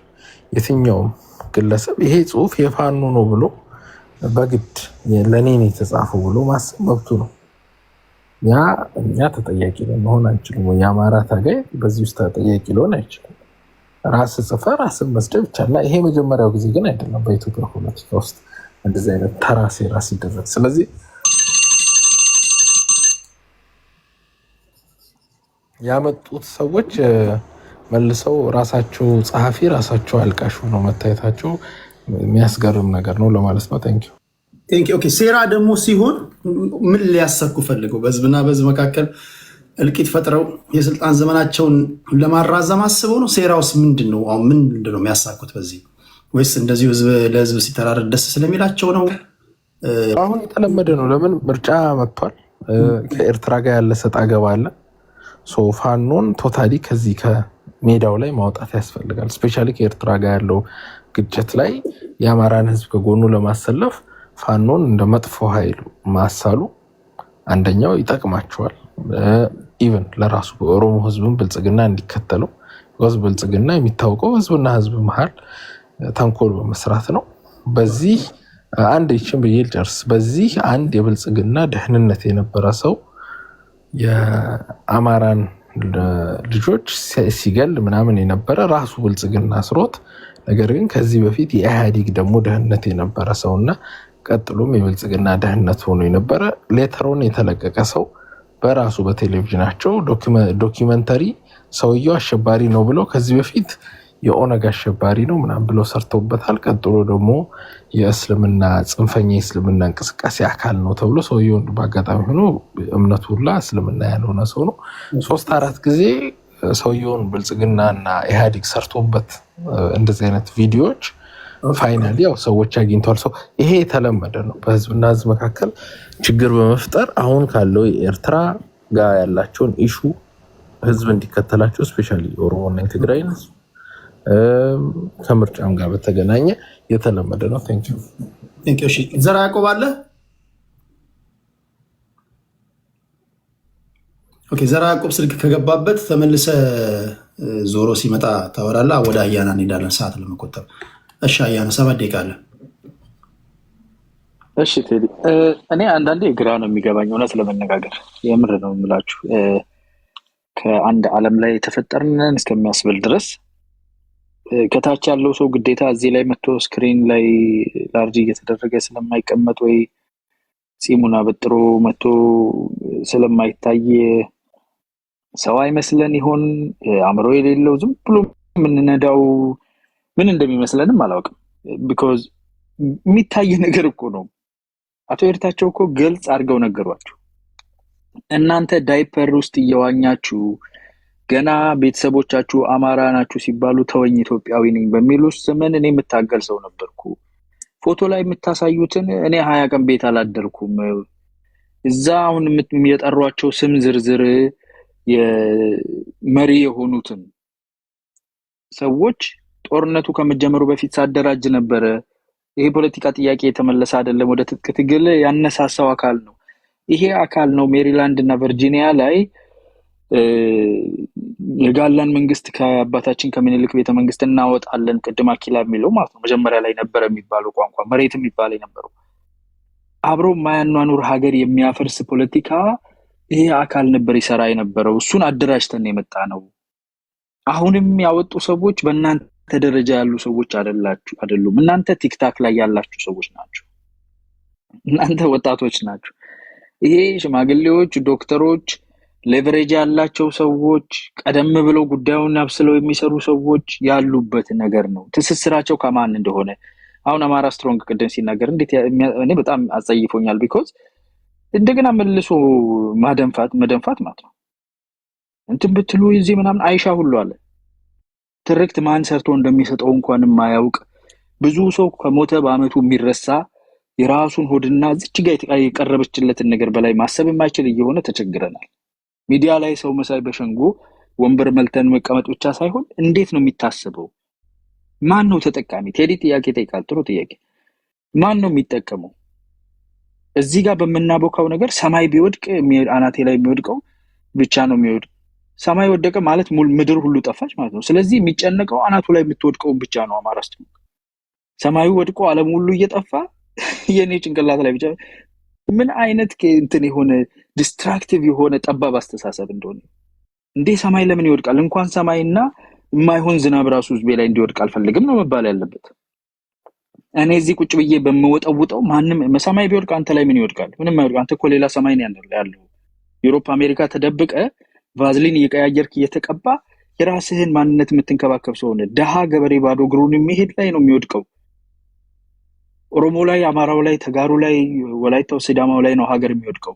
የትኛውም ግለሰብ ይሄ ጽሁፍ የፋኖ ነው ብሎ በግድ ለኔ ነው የተጻፈው ብሎ ማሰብ መብቱ ነው። ያ እኛ ተጠያቂ ልንሆን አንችልም። የአማራ ታጋይ በዚህ ውስጥ ተጠያቂ ሊሆን አይችልም። ራስ ጽፈ ራስን መስደብ ይቻላል። ይሄ መጀመሪያው ጊዜ ግን አይደለም በኢትዮጵያ ፖለቲካ ውስጥ እንደዚህ አይነት ተራ ሴራ ሲደረግ። ስለዚህ ያመጡት ሰዎች መልሰው ራሳቸው ጸሐፊ ራሳቸው አልቃሽ ሆነው መታየታቸው የሚያስገርም ነገር ነው ለማለት ነው። ቴንኪው። ኦኬ ሴራ ደግሞ ሲሆን ምን ሊያሰኩ ፈልገው በህዝብና በህዝብ መካከል እልቂት ፈጥረው የስልጣን ዘመናቸውን ለማራዘም አስበው ነው? ሴራውስ ምንድን ነው? አሁን ምንድን ነው የሚያሳኩት በዚህ? ወይስ እንደዚሁ ህዝብ ለህዝብ ሲተራረድ ደስ ስለሚላቸው ነው? አሁን የተለመደ ነው። ለምን ምርጫ መጥቷል። ከኤርትራ ጋር ያለ ሰጣ ገባ አለ። ፋኖን ቶታሊ ከዚህ ከሜዳው ላይ ማውጣት ያስፈልጋል። ስፔሻሊ ከኤርትራ ጋር ያለው ግጭት ላይ የአማራን ህዝብ ከጎኑ ለማሰለፍ ፋኖን እንደ መጥፎ ኃይል ማሳሉ አንደኛው ይጠቅማቸዋል። ኢቨን ለራሱ ኦሮሞ ህዝብን ብልጽግና እንዲከተለው ብልጽግና የሚታወቀው ህዝብና ህዝብ መሃል ተንኮል በመስራት ነው። በዚህ አንድ ይችን ብዬ ልጨርስ። በዚህ አንድ የብልጽግና ደህንነት የነበረ ሰው የአማራን ልጆች ሲገል ምናምን የነበረ ራሱ ብልጽግና ስሮት፣ ነገር ግን ከዚህ በፊት የኢህአዴግ ደግሞ ደህንነት የነበረ ሰውና ቀጥሎም የብልጽግና ደህንነት ሆኖ የነበረ ሌተሮን የተለቀቀ ሰው በራሱ በቴሌቪዥናቸው ዶኪመንተሪ ሰውየው አሸባሪ ነው ብለው ከዚህ በፊት የኦነግ አሸባሪ ነው ምናምን ብለው ሰርተውበታል። ቀጥሎ ደግሞ የእስልምና ጽንፈኛ የእስልምና እንቅስቃሴ አካል ነው ተብሎ ሰውየውን በአጋጣሚ ሆኖ እምነቱ ሁላ እስልምና ያልሆነ ሰው ነው 3-4 ጊዜ ሰውየውን ብልጽግናና ኢህአዴግ ሰርቶበት እንደዚህ አይነት ቪዲዮዎች ፋይናሊ ያው ሰዎች አግኝተዋል። ሰው ይሄ የተለመደ ነው በህዝብና ህዝብ መካከል ችግር በመፍጠር አሁን ካለው የኤርትራ ጋር ያላቸውን ኢሹ ህዝብ እንዲከተላቸው ስፔሻሊ ኦሮሞና ትግራይ ከምርጫም ጋር በተገናኘ የተለመደ ነው። ቴንክ ዩ። እሺ ዘራ ያዕቆብ አለ። ኦኬ ዘራ ያዕቆብ ስልክ ከገባበት ተመልሰ ዞሮ ሲመጣ ታወራለህ። ወደ አያና እንሄዳለን ሰዓት ለመቆጠብ። እሺ አያና 7 ደቂቃ አለ። እሺ ቴዲ፣ እኔ አንዳንዴ ግራ ነው የሚገባኝ እውነት ለመነጋገር የምር ነው የምላችሁ። ከአንድ ዓለም ላይ የተፈጠርነን እስከሚያስብል ድረስ ከታች ያለው ሰው ግዴታ እዚህ ላይ መጥቶ ስክሪን ላይ ላርጅ እየተደረገ ስለማይቀመጥ ወይ ጺሙን አበጥሮ መጥቶ ስለማይታይ ሰው አይመስለን ይሆን? አእምሮ የሌለው ዝም ብሎ የምንነዳው ምን እንደሚመስለንም አላውቅም። ቢኮዝ የሚታይ ነገር እኮ ነው። አቶ ኤርታቸው እኮ ግልጽ አድርገው ነገሯችሁ። እናንተ ዳይፐር ውስጥ እየዋኛችሁ ገና ቤተሰቦቻችሁ አማራ ናችሁ ሲባሉ ተወኝ ኢትዮጵያዊ ነኝ በሚሉ ዘመን እኔ የምታገል ሰው ነበርኩ። ፎቶ ላይ የምታሳዩትን እኔ 20 ቀን ቤት አላደርኩም። እዛ አሁን የሚጠሯቸው ስም ዝርዝር የመሪ የሆኑትን ሰዎች ጦርነቱ ከመጀመሩ በፊት ሳደራጅ ነበረ። ይሄ ፖለቲካ ጥያቄ የተመለሰ አይደለም፣ ወደ ትጥቅ ትግል ያነሳሳው አካል ነው። ይሄ አካል ነው ሜሪላንድ እና ቨርጂኒያ ላይ የጋላን መንግስት ከአባታችን ከምኒልክ ቤተ መንግስት እናወጣለን ቅድም አኪላ የሚለው ማለት ነው። መጀመሪያ ላይ ነበር የሚባለው ቋንቋ መሬት የሚባል የነበረው አብሮ ማያኗኑር ሀገር የሚያፈርስ ፖለቲካ ይሄ አካል ነበር ይሰራ የነበረው። እሱን አደራጅተን የመጣ ነው። አሁንም ያወጡ ሰዎች በእናንተ ደረጃ ያሉ ሰዎች አይደሉም። እናንተ ቲክታክ ላይ ያላችሁ ሰዎች ናቸው። እናንተ ወጣቶች ናቸው። ይሄ ሽማግሌዎች፣ ዶክተሮች፣ ሌቨሬጅ ያላቸው ሰዎች፣ ቀደም ብለው ጉዳዩን አብስለው የሚሰሩ ሰዎች ያሉበት ነገር ነው። ትስስራቸው ከማን እንደሆነ አሁን አማራ ስትሮንግ ቅድም ሲናገር እንዴት እኔ በጣም አጸይፎኛል። ቢኮዝ እንደገና መልሶ መደንፋት ማለት ነው። እንትን ብትሉ እዚህ ምናምን አይሻ ሁሉ አለ ትርክት ማን ሰርቶ እንደሚሰጠው እንኳን የማያውቅ ብዙ ሰው ከሞተ በአመቱ የሚረሳ የራሱን ሆድና እዚች ጋር የቀረበችለትን ነገር በላይ ማሰብ የማይችል እየሆነ ተቸግረናል። ሚዲያ ላይ ሰው መሳይ በሸንጎ ወንበር መልተን መቀመጥ ብቻ ሳይሆን እንዴት ነው የሚታሰበው? ማን ነው ተጠቃሚ? ቴዲ ጥያቄ ጠይቃል። ጥሩ ጥያቄ። ማን ነው የሚጠቀመው? እዚህ ጋር በመናቦካው ነገር ሰማይ ቢወድቅ አናቴ ላይ የሚወድቀው ብቻ ነው የሚወድቅ። ሰማይ ወደቀ ማለት ምድር ሁሉ ጠፋች ማለት ነው። ስለዚህ የሚጨነቀው አናቱ ላይ የምትወድቀው ብቻ ነው። አማራ ስትሉ ሰማዩ ወድቆ ዓለም ሁሉ እየጠፋ የኔ ጭንቅላት ላይ ብቻ ምን አይነት እንትን የሆነ ዲስትራክቲቭ የሆነ ጠባብ አስተሳሰብ እንደሆነ እንዴ! ሰማይ ለምን ይወድቃል? እንኳን ሰማይና የማይሆን ዝናብ ራሱ ህዝቤ ላይ እንዲወድቅ አልፈልግም ነው መባል ያለበት። እኔ እዚህ ቁጭ ብዬ በመወጣውጣው ማንም ሰማይ ቢወድቅ አንተ ላይ ምን ይወድቃል? ምንም አይወድቅ። አንተ እኮ ሌላ ሰማይ ነው ያለው። ዩሮፕ አሜሪካ ተደብቀ ቫዝሊን እየቀያየርክ እየተቀባ የራስህን ማንነት የምትንከባከብ ሰው ነህ። ደሃ ገበሬ ባዶ እግሩን የሚሄድ ላይ ነው የሚወድቀው። ኦሮሞ ላይ፣ አማራው ላይ፣ ተጋሩ ላይ፣ ወላይታው ሲዳማው ላይ ነው ሀገር የሚወድቀው።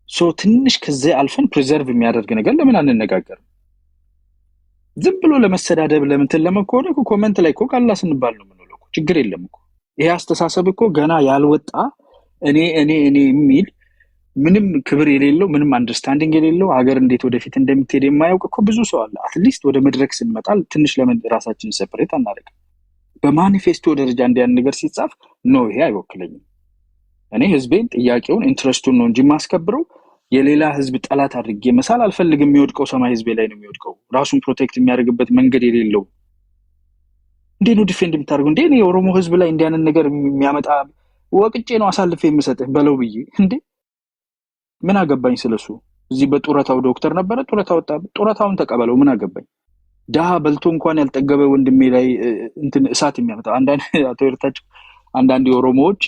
ሶ ትንሽ ከዚህ አልፈን ፕሪዘርቭ የሚያደርግ ነገር ለምን አንነጋገርም? ዝም ብሎ ለመሰዳደብ ለምንትን ለመኮነ ኮሜንት ላይ እኮ ካላ ስንባል ነው የምንውለው። ችግር የለም እኮ ይሄ አስተሳሰብ እኮ ገና ያልወጣ እኔ የሚል ምንም ክብር የሌለው ምንም አንደርስታንዲንግ የሌለው ሀገር እንዴት ወደፊት እንደምትሄድ የማያውቅ እኮ ብዙ ሰው አለ። አትሊስት ወደ መድረክ ስንመጣ ትንሽ ራሳችንን ሰፕሬት አናደርግም? በማኒፌስቶ ደረጃ እንዲያን ነገር ሲጻፍ ነው ይሄ አይወክለኝም። እኔ ህዝቤን ጥያቄውን ኢንትረስቱን ነው እንጂ የማስከብረው የሌላ ህዝብ ጠላት አድርጌ መሳል አልፈልግም። የሚወድቀው ሰማይ ህዝቤ ላይ ነው የሚወድቀው። ራሱን ፕሮቴክት የሚያደርግበት መንገድ የሌለው እንዴት ነው ዲፌንድ የምታደርገው? እንዴ የኦሮሞ ህዝብ ላይ እንዲያንን ነገር የሚያመጣ ወቅጬ ነው አሳልፌ የምሰጥህ በለው ብዬ እንዴ ምን አገባኝ ስለሱ? እዚህ በጡረታው ዶክተር ነበረ፣ ጡረታ ወጣ፣ ጡረታውን ተቀበለው ምን አገባኝ? ደሃ በልቶ እንኳን ያልጠገበ ወንድሜ ላይ እንትን እሳት የሚያመጣ አቶ ኤርታቸው አንዳንድ የኦሮሞዎች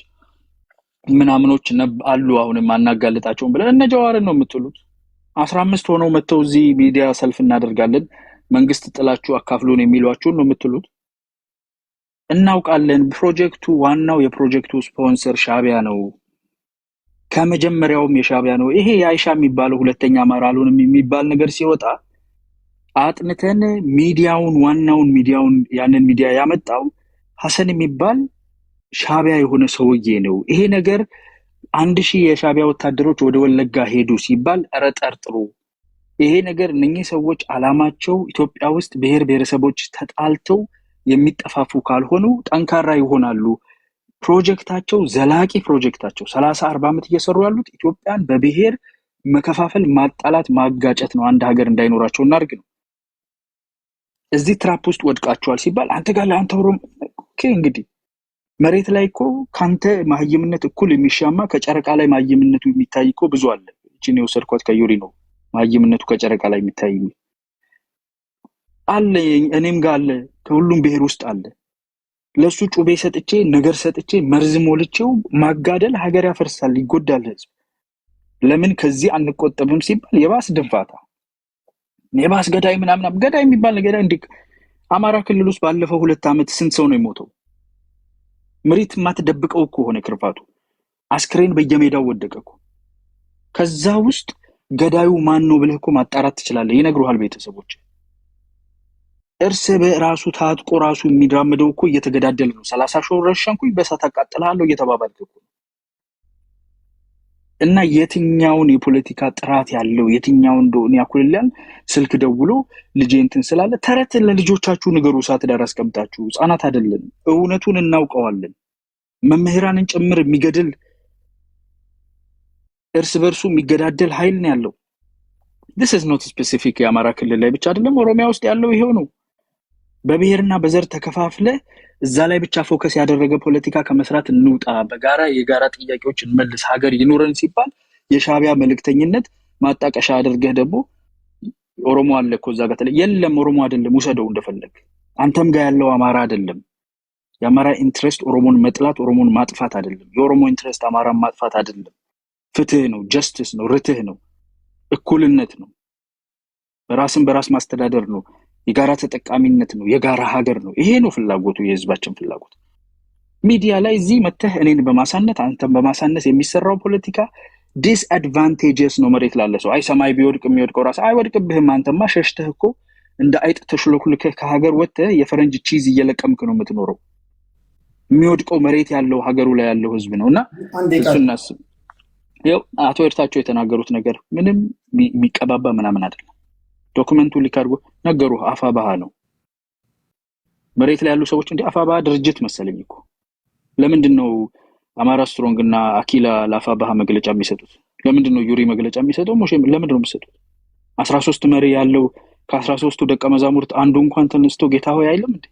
ምናምኖች አሉ። አሁንም አናጋልጣቸውም ብለን እነ ጀዋርን ነው የምትሉት። 15 ሆነው መተው እዚህ ሚዲያ ሰልፍ እናደርጋለን መንግስት ጥላችሁ አካፍሉን የሚሏችሁን ነው የምትሉት። እናውቃለን። ፕሮጀክቱ ዋናው የፕሮጀክቱ ስፖንሰር ሻቢያ ነው። ከመጀመሪያውም የሻቢያ ነው። ይሄ የአይሻ የሚባለው ሁለተኛ አማራሉን የሚባል ነገር ሲወጣ አጥንተን ሚዲያውን ዋናውን ሚዲያውን ያንን ሚዲያ ያመጣው ሐሰን የሚባል ሻቢያ የሆነ ሰውዬ ነው። ይሄ ነገር 1000 የሻቢያ ወታደሮች ወደ ወለጋ ሄዱ ሲባል ጠርጥሩ ይሄ ነገር እነኚህ ሰዎች አላማቸው ኢትዮጵያ ውስጥ ብሔር ብሔረሰቦች ተጣልተው የሚጠፋፉ ካልሆኑ ጠንካራ ይሆናሉ። ፕሮጀክታቸው ዘላቂ ፕሮጀክታቸው 30-40 ዓመት እየሰሩ ያሉት ኢትዮጵያን በብሔር መከፋፈል፣ ማጣላት፣ ማጋጨት ነው። አንድ ሀገር እንዳይኖራቸው እናርግ ነው። እዚህ ትራፕ ውስጥ ወድቃቸዋል ሲባል አንተ ጋር ለአንተ ኦሮሞ እንግዲህ መሬት ላይ እኮ ካንተ ማህይምነት እኩል የሚሻማ ከጨረቃ ላይ ማህይምነቱ የሚታይ እኮ ብዙ አለ። እቺን የወሰድኳት ከዩሪ ነው። ማህይምነቱ ከጨረቃ ላይ የሚታይ አለ፣ እኔም ጋር አለ፣ ከሁሉም ብሔር ውስጥ አለ። ለሱ ጩቤ ሰጥቼ ነገር ሰጥቼ መርዝ ሞልቼው ማጋደል ሀገር ያፈርሳል፣ ይጎዳል ህዝብ። ለምን ከዚህ አንቆጠብም ሲባል የባስ ድንፋታ፣ የባስ ገዳይ ምናምን ገዳይ የሚባል ነገር እንዴ! አማራ ክልል ውስጥ ባለፈው 2 ዓመት ስንት ሰው ነው የሞተው? መሬት ማትደብቀው እኮ ሆነ ክርፋቱ። አስክሬን በየሜዳው ወደቀ እኮ። ከዛ ውስጥ ገዳዩ ማን ነው ብለህ እኮ ማጣራት ትችላለህ። ይነግሩሃል ቤተሰቦች። እርስ በራሱ ታጥቆ ራሱ የሚራመደው እኮ እየተገዳደለ ነው። 30 ሺህ ረሸንኩኝ በሳት አቃጥላለሁ እየተባባልክ እኮ። እና የትኛውን የፖለቲካ ጥራት ያለው የትኛውን እንደሆነ ያኩልላል። ስልክ ደውሎ ልጄ እንትን ስላለ ተረት ለልጆቻችሁ ንገሩ። ሳት ዳር አስቀምጣችሁ ህፃናት አይደለም፣ እውነቱን እናውቀዋለን። መምህራንን ጭምር የሚገድል እርስ በርሱ የሚገዳደል ኃይል ነው ያለው። this is not specific የአማራ ክልል ላይ ብቻ አይደለም፣ ኦሮሚያ ውስጥ ያለው ይሄው ነው። በብሔርና በዘር ተከፋፍለ እዛ ላይ ብቻ ፎከስ ያደረገ ፖለቲካ ከመስራት እንውጣ፣ በጋራ የጋራ ጥያቄዎች እንመልስ፣ ሀገር ይኖረን ሲባል የሻቢያ መልእክተኝነት ማጣቀሻ አድርገህ ደግሞ ኦሮሞ አለ እኮ እዛ ጋር የለም ኦሮሞ አይደለም ውሰደው እንደፈለግ። አንተም ጋር ያለው አማራ አይደለም። የአማራ ኢንትረስት ኦሮሞን መጥላት፣ ኦሮሞን ማጥፋት አይደለም። የኦሮሞ ኢንትረስት አማራን ማጥፋት አይደለም። ፍትህ ነው፣ ጀስቲስ ነው፣ ርትህ ነው፣ እኩልነት ነው፣ በራስን በራስ ማስተዳደር ነው፣ የጋራ ተጠቃሚነት ነው፣ የጋራ ሀገር ነው። ይሄ ነው ፍላጎቱ፣ የህዝባችን ፍላጎት። ሚዲያ ላይ እዚህ መተህ እኔን በማሳነት አንተን በማሳነስ የሚሰራው ፖለቲካ ዲስአድቫንቴጀስ ነው። መሬት ላለ ሰው አይ ሰማይ ቢወድቅ የሚወድቀው ራስ አይወድቅብህም። አንተማ ሸሽተህ እኮ እንደ አይጥ ተሽሎክልከህ ከሀገር ወጥተህ የፈረንጅ ቺዝ እየለቀምክ ነው የምትኖረው። የሚወድቀው መሬት ያለው ሀገሩ ላይ ያለው ህዝብ ነውና እሱን እናስብ። ያው አቶ ኤርታቸው የተናገሩት ነገር ምንም የሚቀባባ ምናምን አይደለም። ዶክመንቱ ሊካርጎ ነገሩ አፋባሃ ነው። መሬት ላይ ያሉ ሰዎች እንደ አፋባሃ ድርጅት መሰለኝ እኮ። ለምንድን ነው አማራ ስትሮንግ እና አኪላ ለአፋባሃ መግለጫ የሚሰጡት? ለምንድን ነው ዩሪ መግለጫ የሚሰጠው? ሞሽ ለምንድን ነው የሚሰጡት? 13 መሪ ያለው ከ13ቱ ደቀ መዛሙርት አንዱ እንኳን ተነስቶ ጌታ ሆይ አይልም እንዴ?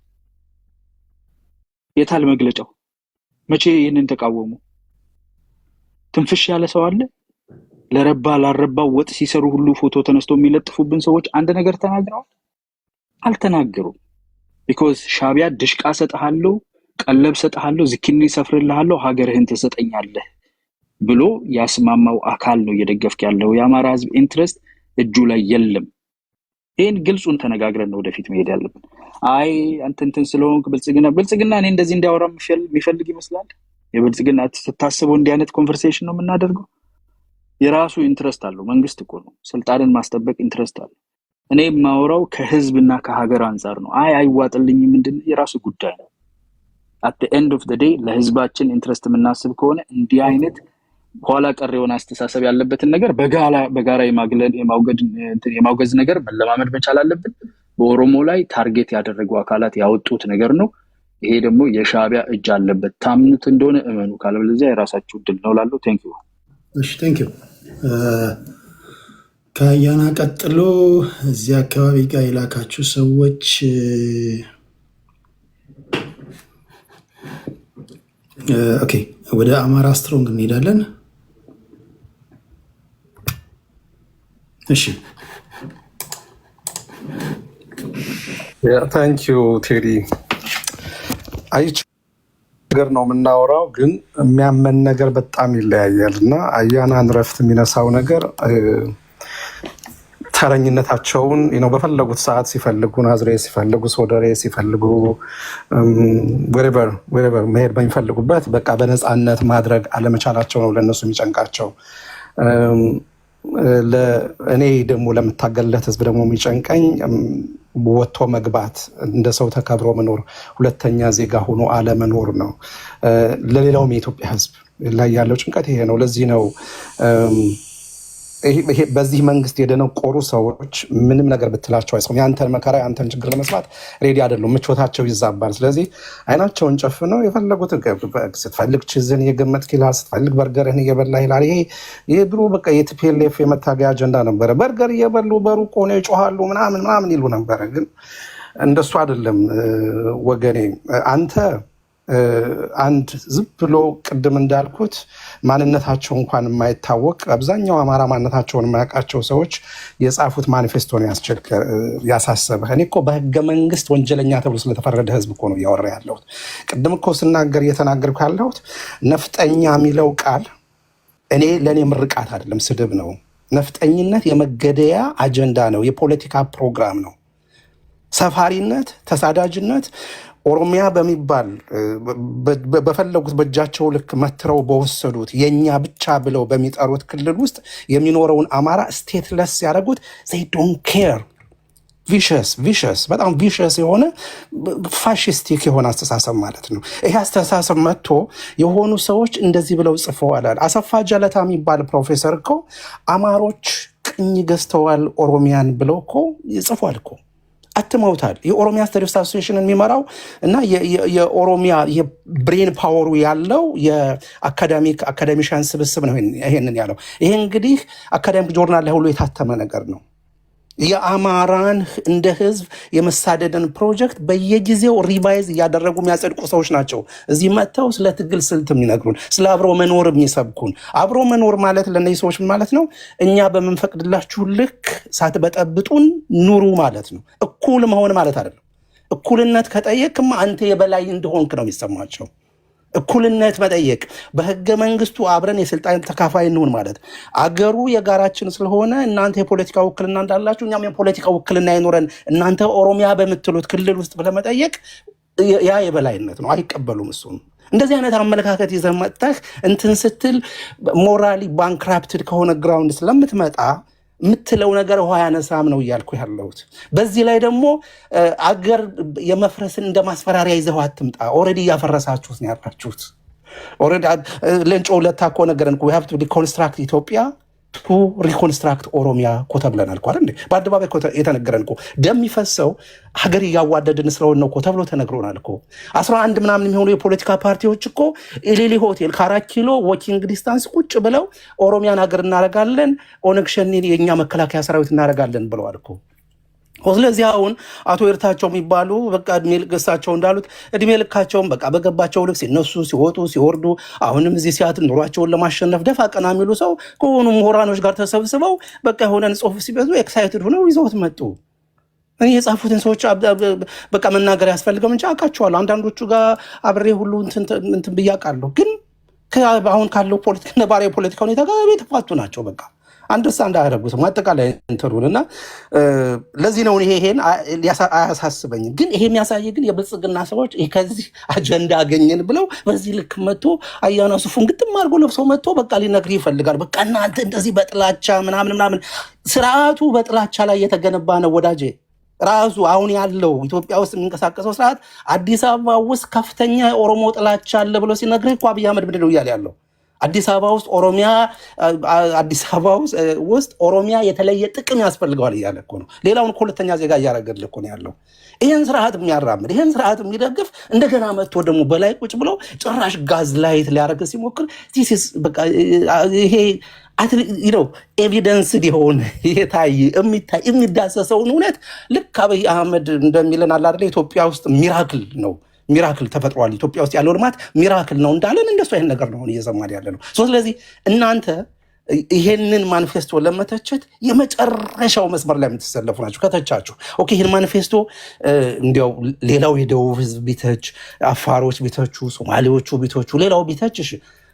የታል መግለጫው? መቼ ይሄንን ተቃወሙ? ትንፍሽ ያለ ሰው አለ? ለረባ ላረባው ወጥ ሲሰሩ ሁሉ ፎቶ ተነስቶ የሚለጥፉብን ሰዎች አንድ ነገር ተናግረዋል? አልተናገሩም። ቢኮዝ ሻቢያ ድሽቃ ሰጣሃለው፣ ቀለብ ሰጣሃለው፣ ዝኪኒ ሰፍርልሃለው፣ ሀገርህን ተሰጠኛለህ ብሎ ያስማማው አካል ነው እየደገፍክ ያለው። የአማራ ህዝብ ኢንትረስት እጁ ላይ የለም። ይሄን ግልጹን ተነጋግረን ነው ወደፊት መሄድ ያለብን። አይ አንተንተን ስለሆንክ ብልጽግና እኔ እንደዚህ እንዲያወራ የሚፈልግ ይመስላል። የብልጽግና ስታስበው እንዲህ አይነት ኮንቨርሴሽን ነው የምናደርገው። የራሱ ኢንትረስት አለው። መንግስት እኮ ነው ስልጣንን ማስጠበቅ ኢንትረስት አለው። እኔ የማወራው ከህዝብና ከሀገር አንፃር ነው። አይዋጥልኝ ምንድነው የራሱ ጉዳይ ነው። at the end of the day ለህዝባችን ኢንትረስት የምናስብ ከሆነ እንዲህ አይነት ኋላ ቀር የሆነ አስተሳሰብ ያለበትን ነገር በጋራ የማውገዝ ነገር መለማመድ መቻል አለብን። በኦሮሞ ላይ ታርጌት ያደረጉ አካላት ያወጡት ነገር ነው። ይሄ ደግሞ የሻቢያ እጅ አለበት። ታምኑት እንደሆነ እመኑ፣ ካለበለዚያ የራሳችሁ ድል ነው ላለው። ቴንክ ዩ። እሺ ቴንክ ዩ። ከያና ቀጥሎ እዚህ አካባቢ ጋር የላካችሁ ሰዎች ኦኬ፣ ወደ አማራ ስትሮንግ እንሄዳለን። እሺ ታንክ ዩ ቴዲ። አይ ነገር ነው የምናወራው፣ ግን የሚያመን ነገር በጣም ይለያያል እና አያናን ረፍት የሚነሳው ነገር ተረኝነታቸውን በፈለጉት ሰዓት ሲፈልጉ ናዝሬት ሲፈልጉ ሶደሬ ሲፈልጉ ወሬቨር መሄድ በሚፈልጉበት በቃ በነፃነት ማድረግ አለመቻላቸው ነው ለእነሱ የሚጨንቃቸው። እኔ ደግሞ ለምታገልለት ህዝብ ደግሞ የሚጨንቀኝ ወጥቶ መግባት፣ እንደ ሰው ተከብሮ መኖር፣ ሁለተኛ ዜጋ ሆኖ አለመኖር ነው። ለሌላውም የኢትዮጵያ ህዝብ ላይ ያለው ጭንቀት ይሄ ነው። ለዚህ ነው በዚህ መንግስት የደነቆሩ ሰዎች ምንም ነገር ብትላቸው አይሰሙም። የአንተን መከራ የአንተን ችግር ለመስማት ሬዲ አይደሉም። ምቾታቸው ይዛባል። ስለዚህ አይናቸውን ጨፍነው የፈለጉት ስትፈልግ ችዝን እየገመጥክ ይልሃል፣ ስትፈልግ በርገርህን እየበላ ይላል። ይሄ ድሮ በቃ የቲፒኤልኤፍ የመታገያ አጀንዳ ነበረ። በርገር እየበሉ በሩቅ ሆነው ይጮሃሉ ምናምን ይሉ ነበረ። ግን እንደሱ አይደለም ወገኔ። አንተ አንድ ዝም ብሎ ቅድም እንዳልኩት ማንነታቸው እንኳን የማይታወቅ አብዛኛው አማራ ማንነታቸውን የማያውቃቸው ሰዎች የጻፉት ማኒፌስቶን ያሳሰበህ። እኔ እኮ በህገ መንግስት ወንጀለኛ ተብሎ ስለተፈረደ ህዝብ እኮ ነው እያወራ ያለሁት። ቅድም እኮ ስናገር እየተናገርኩ ያለሁት ነፍጠኛ የሚለው ቃል እኔ ለእኔ ምርቃት አይደለም፣ ስድብ ነው። ነፍጠኝነት የመገደያ አጀንዳ ነው፣ የፖለቲካ ፕሮግራም ነው። ሰፋሪነት፣ ተሳዳጅነት ኦሮሚያ በሚባል በፈለጉት በእጃቸው ልክ መትረው በወሰዱት የኛ ብቻ ብለው በሚጠሩት ክልል ውስጥ የሚኖረውን አማራ ስቴትለስ ያደረጉት they don't care ቪሸስ በጣም ቪሸስ የሆነ ፋሽስቲክ የሆነ አስተሳሰብ ማለት ነው። ይሄ አስተሳሰብ መጥቶ የሆኑ ሰዎች እንደዚህ ብለው ጽፈዋል። አሰፋ ጀለታ የሚባል ፕሮፌሰር እኮ አማሮች ቅኝ ገዝተዋል ኦሮሚያን ብለው እኮ ይጽፏል እኮ አትመውታል። የኦሮሚያ ስታዲስ አሶሲዬሽንን የሚመራው እና የኦሮሚያ የብሬን ፓወሩ ያለው የአካዳሚሻን ስብስብ ነው ይሄንን ያለው። ይሄ እንግዲህ አካዳሚክ ጆርናል ላይ ሁሉ የታተመ ነገር ነው። የአማራን እንደ ህዝብ የመሳደድን ፕሮጀክት በየጊዜው ሪቫይዝ እያደረጉ የሚያጸድቁ ሰዎች ናቸው። እዚህ መጥተው ስለ ትግል ስልት የሚነግሩን፣ ስለ አብሮ መኖር የሚሰብኩን። አብሮ መኖር ማለት ለእነዚህ ሰዎች ማለት ነው እኛ በምንፈቅድላችሁ ልክ ሳትበጠብጡን ኑሩ ማለት ነው። እኩል መሆን ማለት አይደለም። እኩልነት ከጠየቅማ አንተ የበላይ እንደሆንክ ነው የሚሰማቸው። እኩልነት መጠየቅ በህገ መንግስቱ አብረን የስልጣን ተካፋይ እንሁን ማለት አገሩ የጋራችን ስለሆነ እናንተ የፖለቲካ ውክልና እንዳላችሁ እኛም የፖለቲካ ውክልና ይኖረን እናንተ ኦሮሚያ በምትሉት ክልል ውስጥ ብለመጠየቅ ያ የበላይነት ነው። አይቀበሉም። እሱም እንደዚህ አይነት አመለካከት ይዘህ መጥተህ እንትን ስትል ሞራሊ ባንክራፕትድ ከሆነ ግራውንድ ስለምትመጣ የምትለው ነገር ውሃ ያነሳም ነው እያልኩ ያለሁት። በዚህ ላይ ደግሞ አገር የመፍረስን እንደ ማስፈራሪያ ይዘው አትምጣ። ኦልሬዲ እያፈረሳችሁት ነው ያላችሁት። ኦልሬዲ ሌንጮ ሁለታ እኮ ነገረን እኮ we have to deconstruct ኢትዮጵያ to reconstruct ኦሮሚያ እኮ ተብለናል እኮ አይደል? በአደባባይ እኮ የተነገረን እኮ ደም የሚፈሰው ሀገር እያዋደድን ስለሆነ ነው እኮ ተብሎ ተነግሮናል እኮ። 11 ምናምን የሚሆኑ የፖለቲካ ፓርቲዎች እኮ ኢሊሊ ሆቴል ከ4 ኪሎ ዎኪንግ ዲስታንስ ቁጭ ብለው ኦሮሚያን ሀገር እናደርጋለን፣ ኦነግ ሸኔን የእኛ መከላከያ ሰራዊት እናደርጋለን ብለዋል እኮ። ስለዚህ አሁን አቶ ኤርታቸው የሚባሉ በቃ እድሜ ልክሳቸው እንዳሉት እድሜ ልካቸውን በቃ በገባቸው ልክ ሲነሱ ሲወጡ ሲወርዱ አሁንም እዚህ ሲያትል ኑሯቸውን ለማሸነፍ ደፋ ቀና የሚሉ ሰው ከሆኑ ምሁራኖች ጋር ተሰብስበው በቃ የሆነን ጽሁፍ ሲበዙ ኤክሳይትድ ሆነው ይዘውት መጡ። እኔ የጻፉትን ሰዎች በቃ መናገር ያስፈልገው እንጂ አውቃቸዋለሁ። አንዳንዶቹ ጋር አብሬ ሁሉ እንትን ብያቃለሁ። ግን አሁን ካለው ፖለቲካ ነባሪ የፖለቲካ ሁኔታ ጋር የተፋቱ ናቸው። በቃ አንደርስታንድ አያደርጉትም አጠቃላይ እንትኑን እና ለዚህ ነው ይሄን አያሳስበኝም። ግን ይሄ የሚያሳይ ግን የብልጽግና ሰዎች ከዚህ አጀንዳ አገኘን ብለው በዚህ ልክ መጥቶ አያና ሱፉን ግጥም አድርጎ ለብሶ መጥቶ በቃ ሊነግር ይፈልጋል። በቃ እናንተ እንደዚህ በጥላቻ ምናምን ስርዓቱ በጥላቻ ላይ የተገነባ ነው ወዳጄ። ራሱ አሁን ያለው ኢትዮጵያ ውስጥ የሚንቀሳቀሰው ስርዓት አዲስ አበባ ውስጥ ከፍተኛ የኦሮሞ ጥላቻ አለ ብሎ ሲነግር እኮ አብይ አህመድ ምንድን ነው እያለ ያለው? አዲስ አበባ ውስጥ ኦሮሚያ የተለየ ጥቅም ያስፈልገዋል እያለ እኮ ነው። ሌላውን ሁለተኛ ዜጋ እያደረገልን እኮ ነው ያለው። ይህን ስርዓት የሚያራምድ ይህን ስርዓት የሚደግፍ እንደገና መጥቶ ደግሞ በላይ ቁጭ ብለው ጭራሽ ጋዝ ላይት ሊያደርግ ሲሞክር ይሄ ኤቪደንስ ሊሆን የታይ የሚዳሰሰውን እውነት ልክ አብይ አህመድ እንደሚለን አለ አይደል? ኢትዮጵያ ውስጥ ሚራክል ተፈጥሯል። ኢትዮጵያ ውስጥ ያለው ልማት ሚራክል ነው እንዳለን እንደሱ አይነት ነገር ነው እየሰማን ያለ ነው። ስለዚህ እናንተ ይሄንን ማኒፌስቶ ለመተቸት የመጨረሻው መስመር ላይ የምትሰለፉ ናቸው። ከተቻችሁ ኦኬ፣ ይሄን ማኒፌስቶ እንዲያው ሌላው የደቡብ ህዝብ ቢተች፣ አፋሮች ቢተቹ፣ ሶማሌዎቹ ቢተቹ፣ ሌላው ቢተች፣ እሺ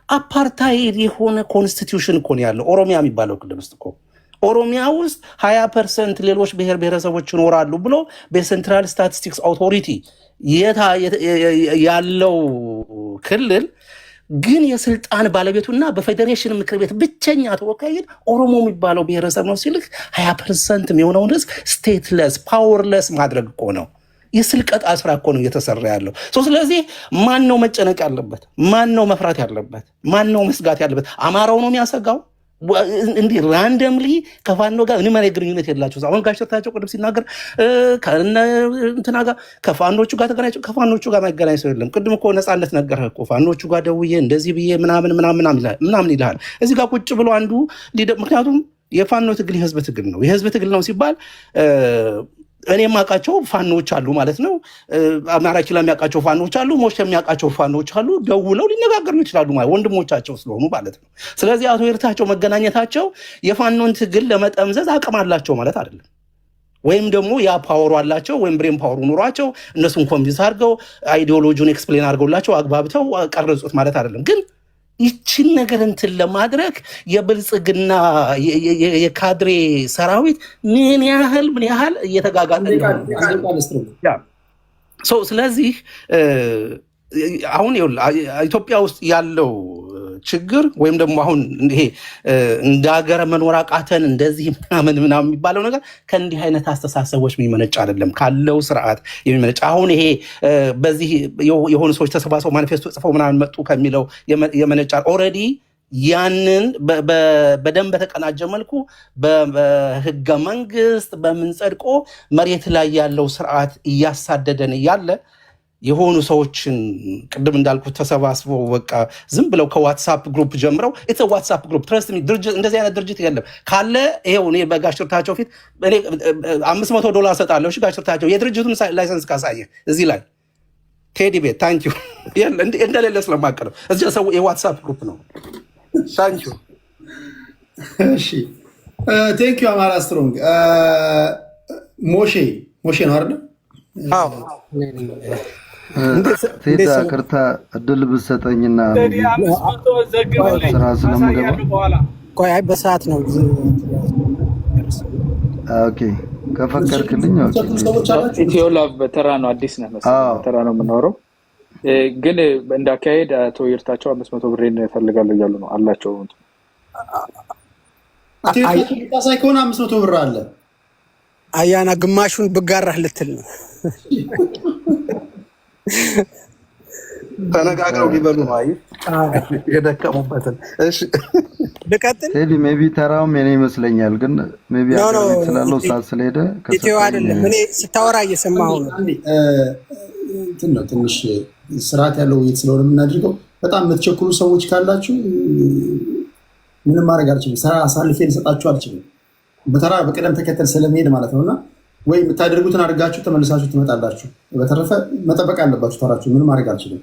አፓርታይድ የሆነ ኮንስቲትዩሽን እኮ ነው ያለው ኦሮሚያ የሚባለው ክልል ውስጥ እኮ። ኦሮሚያ ውስጥ 20% ሌሎች ብሔር ብሔረሰቦች ይኖራሉ ብሎ በሴንትራል ስታቲስቲክስ አውቶሪቲ ያለው ክልል ግን የስልጣን ባለቤቱና በፌዴሬሽን ምክር ቤት ብቸኛ ተወካይ ኦሮሞ የሚባለው ብሔረሰብ ነው ሲልክ 20% የሚሆነውን ህዝብ ስቴትለስ ፓወርለስ ማድረግ እኮ ነው። የስልቀጣ ስራ እኮ ነው እየተሰራ ያለው። ስለዚህ ማን ነው መጨነቅ ያለበት? ማን ነው መፍራት ያለበት? ማን ነው መስጋት ያለበት? አማራው ነው የሚያሰጋው? እንዲህ ራንደምሊ ከፋኖ ጋር ምንም አይነት ግንኙነት የላቸው። አሁን ጋሽ ተርታቸው ቅድም ሲናገር እንትና ጋር ከፋኖቹ ጋር ተገናኝቶ ከፋኖቹ ጋር ማይገናኝ ሰው የለም። ቅድም እኮ ነፃነት ነገርህ እኮ ፋኖቹ ጋር ደውዬ እንደዚህ ብዬ ምናምን ይልሃል። እዚህ ጋር ቁጭ ብሎ አንዱ ምክንያቱም የፋኖ ትግል የህዝብ ትግል ነው። የህዝብ ትግል ነው ሲባል እኔ የማውቃቸው ፋኖች አሉ ማለት ነው። አማራ ኪላ የሚያውቃቸው ፋኖች አሉ፣ ሞሽ የሚያውቃቸው ፋኖች አሉ። ደውለው ሊነጋገሩ ይችላሉ ማለት ወንድሞቻቸው ስለሆኑ ማለት ነው። ስለዚህ አቶ ኤርታቸው መገናኘታቸው የፋኖን ትግል ለመጠምዘዝ አቅም አላቸው ማለት አይደለም። ወይም ደግሞ ያ ፓወሩ አላቸው ወይም ብሬን ፓወሩ ኑሯቸው እነሱን ኮንቪንስ አድርገው አይዲዮሎጂውን ኤክስፕሌን አድርገውላቸው አግባብተው ቀረጹት ማለት አይደለም። ግን ይችን ነገር እንትን ለማድረግ የብልጽግና የካድሬ ሰራዊት ምን ያህል እየተጋጋጠ ስለዚህ አሁን ኢትዮጵያ ውስጥ ያለው ችግር ወይም ደግሞ አሁን ይሄ እንደ ሀገር መኖር አቃተን እንደዚህ ምናምን የሚባለው ነገር ከእንዲህ አይነት አስተሳሰቦች የሚመነጭ አይደለም፣ ካለው ስርዓት የሚመነጭ አሁን ይሄ በዚህ የሆኑ ሰዎች ተሰባስበው ማኒፌስቶ ጽፈው ምናምን መጡ ከሚለው የመነጫ ኦልሬዲ ያንን በደንብ በተቀናጀ መልኩ በህገ መንግስት በምንጸድቆ መሬት ላይ ያለው ስርዓት እያሳደደን እያለ የሆኑ ሰዎችን ቅድም እንዳልኩት ተሰባስበው በቃ ዝም ብለው ከዋትሳፕ ግሩፕ ጀምረው ዋትሳፕ ግሩፕ ትረስት ሚ ድርጅት እንደዚህ አይነት ድርጅት የለም ካለ ይሄው እኔ በጋሽ ተርታቸው ፊት እኔ $500 ሰጣለሁ። እሺ ጋሽ ተርታቸው የድርጅቱን ላይሰንስ ካሳየ እዚህ ላይ ቴዲ ቤት ታንኪዩ እንደሌለ ስለማቀረብ እዚህ ሰው የዋትሳፕ ግሩፕ ነው። ታንኪዩ እሺ ቴንኪዩ አማራ ስትሮንግ ሞሼ ነው አይደል? አዎ ቴዳ ቅርታ እድል ብትሰጠኝና ስራ ስለምገባ ቆይ በሰዓት ነው። ኦኬ ከፈቀድክልኝ ኢትዮ ላቭ በተራ ነው። አዲስ ነህ መሰለኝ በተራ ነው የምናወራው። ግን እንዳካሄድ አቶ ይርታቸው 500 ብሬን እፈልጋለሁ እያሉ ነው አላቸው። ሳይሆን 500 ብር አለ አያና ግማሹን ብጋራህ ልትል ነው። ተነጋግረው ቢበሉ ነው የደከሙበትን። እሺ ልቀጥል። ቴዲ ሜቢ ተራውም የኔ ይመስለኛል፣ ግን ሜቢ አገር ስላለው ሰዓት ስለሄደ ኢትዮ አይደለም እኔ ስታወራ እየሰማሁ ነው። ትንሽ ስርዓት ያለው ውይይት ስለሆነ የምናደርገው በጣም የምትቸኩሉ ሰዎች ካላችሁ ምንም ማድረግ አልችልም። ስራ አሳልፌ ልሰጣችሁ አልችልም። በተራ በቅደም ተከተል ስለሚሄድ ማለት ነውና ወይ የምታደርጉትን አድርጋችሁ ተመልሳችሁ ትመጣላችሁ። በተረፈ መጠበቅ አለባችሁ ተራችሁ። ምንም ማድረግ አልችልም።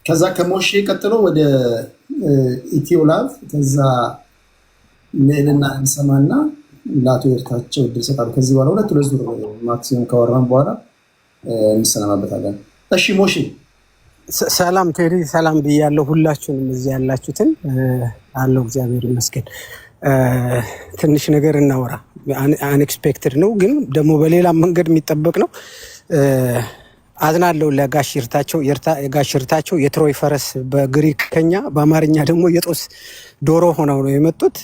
ከዛ ከሞሼ ቀጥሎ ወደ ኢትዮ ላቭ ከዛ ሌልና እንሰማና ለአቶ ኤርታቸው እድል ሰጣሉ። ከዚህ በኋላ ሁለት ዙር ማክሲመም ካወራን በኋላ እንሰናበታለን። እሺ ሞሼ ሰላም ቴዲ፣ ሰላም ብያለሁ ሁላችሁንም እዚህ ያላችሁትን አለው። እግዚአብሔር ይመስገን። ትንሽ ነገር እናወራ። አንኤክስፔክትድ ነው ግን ደግሞ በሌላ መንገድ የሚጠበቅ ነው። አዝናለሁ ለጋሽ ይርታቸው የትሮይ ፈረስ በግሪክኛ በአማርኛ ደግሞ የጦስ ዶሮ ሆነው ነው የመጡት።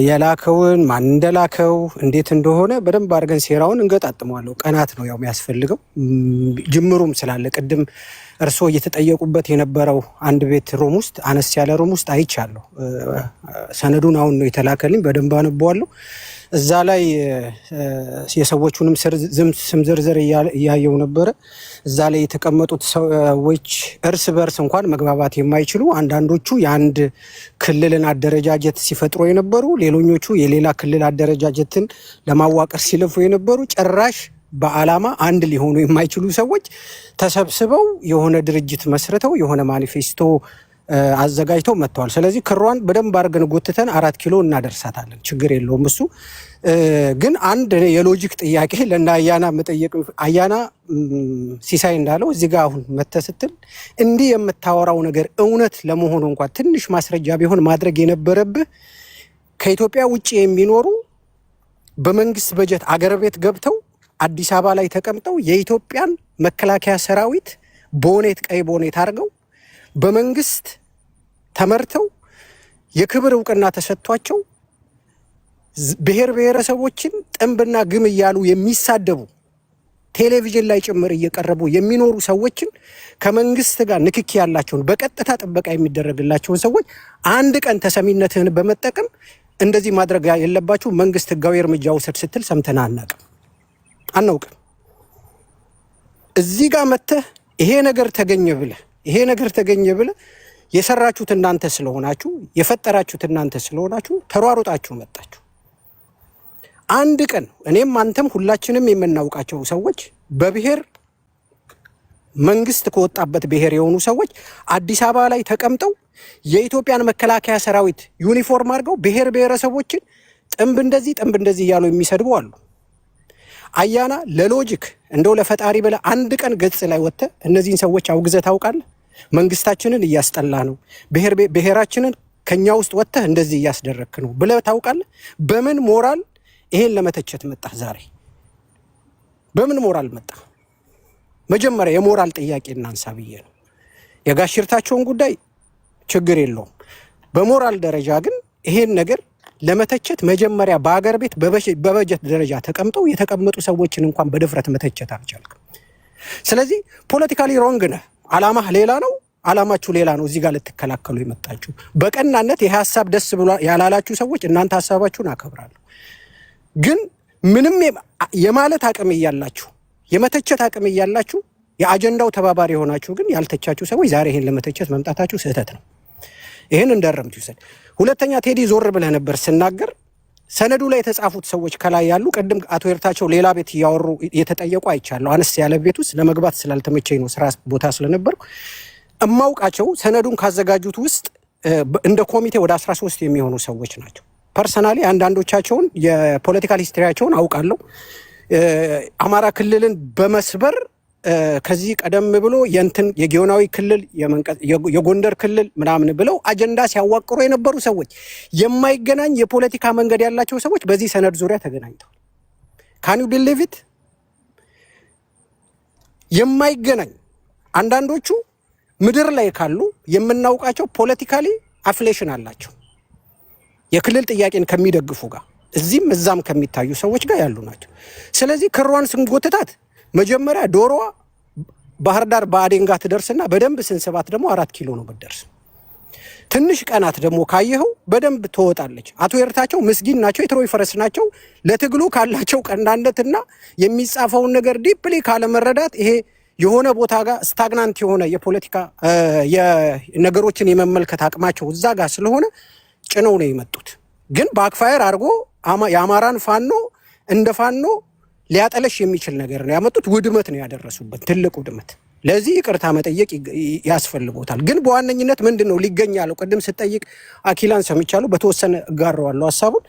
የላከውን ማን እንደላከው እንዴት እንደሆነ በደንብ አድርገን ሴራውን እንገጣጥመዋለሁ። ቀናት ነው ያው የሚያስፈልገው ጅምሩም ስላለ ቅድም እርስዎ እየተጠየቁበት የነበረው አንድ ቤት ሮም ውስጥ አነስ ያለ ሮም ውስጥ አይቻለሁ። ሰነዱን አሁን ነው የተላከልኝ፣ በደንብ አነበዋለሁ። እዛ ላይ የሰዎቹንም ስም ዝርዝር እያየው ነበረ። እዛ ላይ የተቀመጡት ሰዎች እርስ በርስ እንኳን መግባባት የማይችሉ አንዳንዶቹ የአንድ ክልልን አደረጃጀት ሲፈጥሩ የነበሩ፣ ሌሎኞቹ የሌላ ክልል አደረጃጀትን ለማዋቀር ሲለፉ የነበሩ ጭራሽ በዓላማ አንድ ሊሆኑ የማይችሉ ሰዎች ተሰብስበው የሆነ ድርጅት መስርተው የሆነ ማኒፌስቶ አዘጋጅተው መጥተዋል። ስለዚህ ክሯን በደንብ አድርገን ጎትተን 4 ኪሎ እናደርሳታለን። ችግር የለውም እሱ። ግን አንድ የሎጂክ ጥያቄ ለና አያና መጠየቅ አያና ሲሳይ እንዳለው እዚህ ጋር አሁን መተህ ስትል እንዲህ የምታወራው ነገር እውነት ለመሆኑ እንኳን ትንሽ ማስረጃ ቢሆን ማድረግ የነበረብህ ከኢትዮጵያ ውጭ የሚኖሩ በመንግስት በጀት አገር ቤት ገብተው አዲስ አበባ ላይ ተቀምጠው የኢትዮጵያን መከላከያ ሰራዊት ቦኔት ቀይ ቦኔት አድርገው በመንግስት ተመርተው የክብር እውቅና ተሰጥቷቸው ብሔር ብሔረሰቦችን ጥንብና ግም እያሉ የሚሳደቡ ቴሌቪዥን ላይ ጭምር እየቀረቡ የሚኖሩ ሰዎችን ከመንግስት ጋር ንክኪ ያላቸውን በቀጥታ ጥበቃ የሚደረግላቸውን ሰዎች አንድ ቀን ተሰሚነትህን በመጠቀም እንደዚህ ማድረግ የለባችሁ መንግስት ህጋዊ እርምጃ ውሰድ ስትል ሰምተን አናውቅም። እዚህ ጋር መተህ ይሄ ነገር ተገኘ ብለህ የሰራችሁት እናንተ ስለሆናችሁ የፈጠራችሁት እናንተ ስለሆናችሁ ተሯሩጣችሁ መጣችሁ። አንድ ቀን እኔም አንተም ሁላችንም የምናውቃቸው ሰዎች በብሔር መንግስት ከወጣበት ብሔር የሆኑ ሰዎች አዲስ አበባ ላይ ተቀምጠው የኢትዮጵያን መከላከያ ሰራዊት ዩኒፎርም አድርገው ብሔር ብሔረሰቦችን ጥንብ እንደዚህ እያሉ የሚሰድቡ አሉ። አያና ለሎጂክ እንደው ለፈጣሪ ብለህ አንድ ቀን ገጽ ላይ ወጥተህ እነዚህን ሰዎች አውግዘህ ታውቃለህ? መንግስታችንን እያስጠላ ነው፣ ብሔራችንን ከኛ ውስጥ ወጥተህ እንደዚህ እያስደረክ ነው ብለህ ታውቃለህ? በምን ሞራል ይሄን ለመተቸት መጣ? ዛሬ በምን ሞራል መጣ? መጀመሪያ የሞራል ጥያቄ እናንሳ ብዬ ነው። የጋሽ ይርታቸውን ጉዳይ ችግር የለውም። በሞራል ደረጃ ግን ይሄን ነገር ለመተቸት መጀመሪያ በአገር ቤት በበጀት ደረጃ ተቀምጠው የተቀመጡ ሰዎችን እንኳን በድፍረት መተቸት አልቻልክም። ስለዚህ ፖለቲካሊ ሮንግ ነህ። አላማህ ሌላ ነው፣ አላማችሁ ሌላ ነው። እዚህ ጋር ልትከላከሉ የመጣችሁ በቀናነት ይሄ ሀሳብ ደስ ብሎ ያላላችሁ ሰዎች እናንተ ሀሳባችሁን አከብራለሁ። ግን ምንም የማለት አቅም እያላችሁ የመተቸት አቅም እያላችሁ የአጀንዳው ተባባሪ የሆናችሁ ግን ያልተቻችሁ ሰዎች ዛሬ ይሄን ለመተቸት መምጣታችሁ ስህተት ነው። ይሄን እንደረምት ይውሰድ። ሁለተኛ ቴዲ ዞር ብለህ ነበር ስናገር ሰነዱ ላይ የተጻፉት ሰዎች ከላይ ያሉ ቅድም አቶ ይርታቸው ሌላ ቤት እያወሩ የተጠየቁ አይቻለሁ። አነስ ያለ ቤት ውስጥ ለመግባት ስላልተመቸኝ ነው፣ ስራ ቦታ ስለነበርኩ እማውቃቸው ሰነዱን ካዘጋጁት ውስጥ እንደ ኮሚቴ ወደ 13 የሚሆኑ ሰዎች ናቸው። ፐርሰናሊ አንዳንዶቻቸውን የፖለቲካል ሂስትሪያቸውን አውቃለሁ። አማራ ክልልን በመስበር ከዚህ ቀደም ብሎ የጊዮናዊ ክልል የጎንደር ክልል ምናምን ብለው አጀንዳ ሲያዋቅሩ የነበሩ ሰዎች፣ የማይገናኝ የፖለቲካ መንገድ ያላቸው ሰዎች በዚህ ሰነድ ዙሪያ ተገናኝተዋል። ካን ዩ ቢሊቭ ኢት? የማይገናኝ አንዳንዶቹ ምድር ላይ ካሉ የምናውቃቸው ፖለቲካሊ አፍሌሽን አላቸው የክልል ጥያቄን ከሚደግፉ ጋር እዚህም እዛም ከሚታዩ ሰዎች ጋር ያሉ ናቸው። ስለዚህ ክሯን ስንጎትታት መጀመሪያ ዶሮዋ ባህር ዳር በአዴን ጋር ትደርስና በደንብ ስንስባት ደግሞ 4 ኪሎ ነው ብትደርስ። ትንሽ ቀናት ደግሞ ካየኸው በደንብ ትወጣለች። አቶ ይርታቸው ምስጊን ናቸው፣ የትሮይ ፈረስ ናቸው። ለትግሉ ካላቸው ቀናነትና የሚጻፈውን ነገር ዲፕሊ ካለመረዳት ይሄ የሆነ ቦታ ጋር ስታግናንት የሆነ የፖለቲካ ነገሮችን የመመልከት አቅማቸው እዛ ጋር ስለሆነ ጭነው ነው የመጡት። ግን ባክፋየር አድርጎ የአማራን ፋኖ እንደ ፋኖ ሊያጠለሽ የሚችል ነገር ነው ያመጡት። ውድመት ነው ያደረሱበት፣ ትልቅ ውድመት። ለዚህ ይቅርታ መጠየቅ ያስፈልጎታል። ግን በዋነኝነት ምንድነው ሊገኝ ያለው? ቅድም ስጠይቅ አኪላን ሰምቻለሁ፣ በተወሰነ እጋራዋለሁ ሐሳቡን።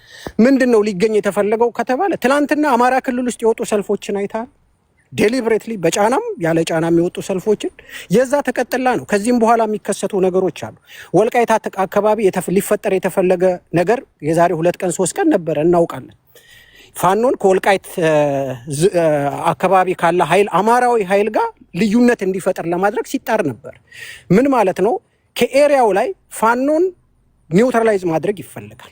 ምንድነው ሊገኝ የተፈለገው ከተባለ ትናንትና አማራ ክልል ውስጥ የወጡ ሰልፎችን አይተሃል? ዴሊብሬትሊ በጫናም ያለ ጫናም የወጡ ሰልፎችን የዛ ተቀጥላ ነው። ከዚህም በኋላ የሚከሰቱ ነገሮች አሉ። ወልቃይት አካባቢ ሊፈጠር የተፈለገ ነገር የዛሬ 2 ቀን 3 ቀን ነበረ፣ እናውቃለን። ፋኖን ከወልቃይት አካባቢ ካለ ኃይል አማራዊ ኃይል ጋር ልዩነት እንዲፈጠር ለማድረግ ሲጣር ነበር። ምን ማለት ነው? ከኤሪያው ላይ ፋኖን ኒውትራላይዝ ማድረግ ይፈልጋል።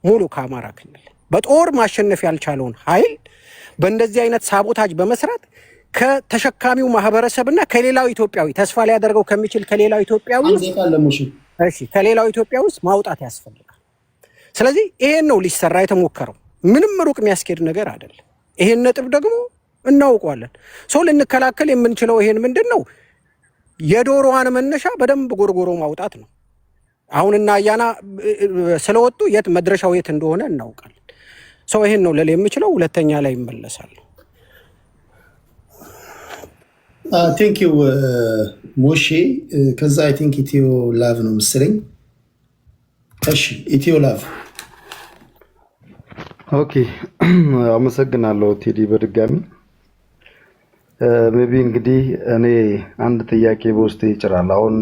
ሙሉ ከአማራ ክልል በጦር ማሸነፍ ያልቻለውን ኃይል በእንደዚህ አይነት ሳቦታጅ በመስራት ከተሸካሚው ማህበረሰብና ከሌላው ኢትዮጵያዊ ተስፋ ሊያደርገው ከሚችል ከሌላው ኢትዮጵያዊ ከሌላው ኢትዮጵያ ውስጥ ማውጣት ያስፈልጋል። ስለዚህ ይሄን ነው ሊሰራ የተሞከረው። ምንም ሩቅ የሚያስኬድ ነገር አይደለም። ይሄን ነጥብ ደግሞ እናውቀዋለን። ሰው ልንከላከል የምንችለው ይሄን ምንድነው? የዶሮዋን መነሻ በደንብ ጎርጎሮ ማውጣት ነው። አሁንና አያና ስለወጡ የት መድረሻው የት እንደሆነ እናውቃለን። ሰው ይሄን ነው ለሌ የምችለው። ሁለተኛ ላይ ይመለሳል። ቴንክ ዩ ሞሼ። ከዛ አይ ቲንክ ኢትዮ ላቭ ነው መሰለኝ። እሺ ኢትዮ ላቭ። ኦኬ አመሰግናለሁ ቴዲ በድጋሚ። ሜቢ እንግዲህ እኔ አንድ ጥያቄ በውስጤ ይጭራል። አሁን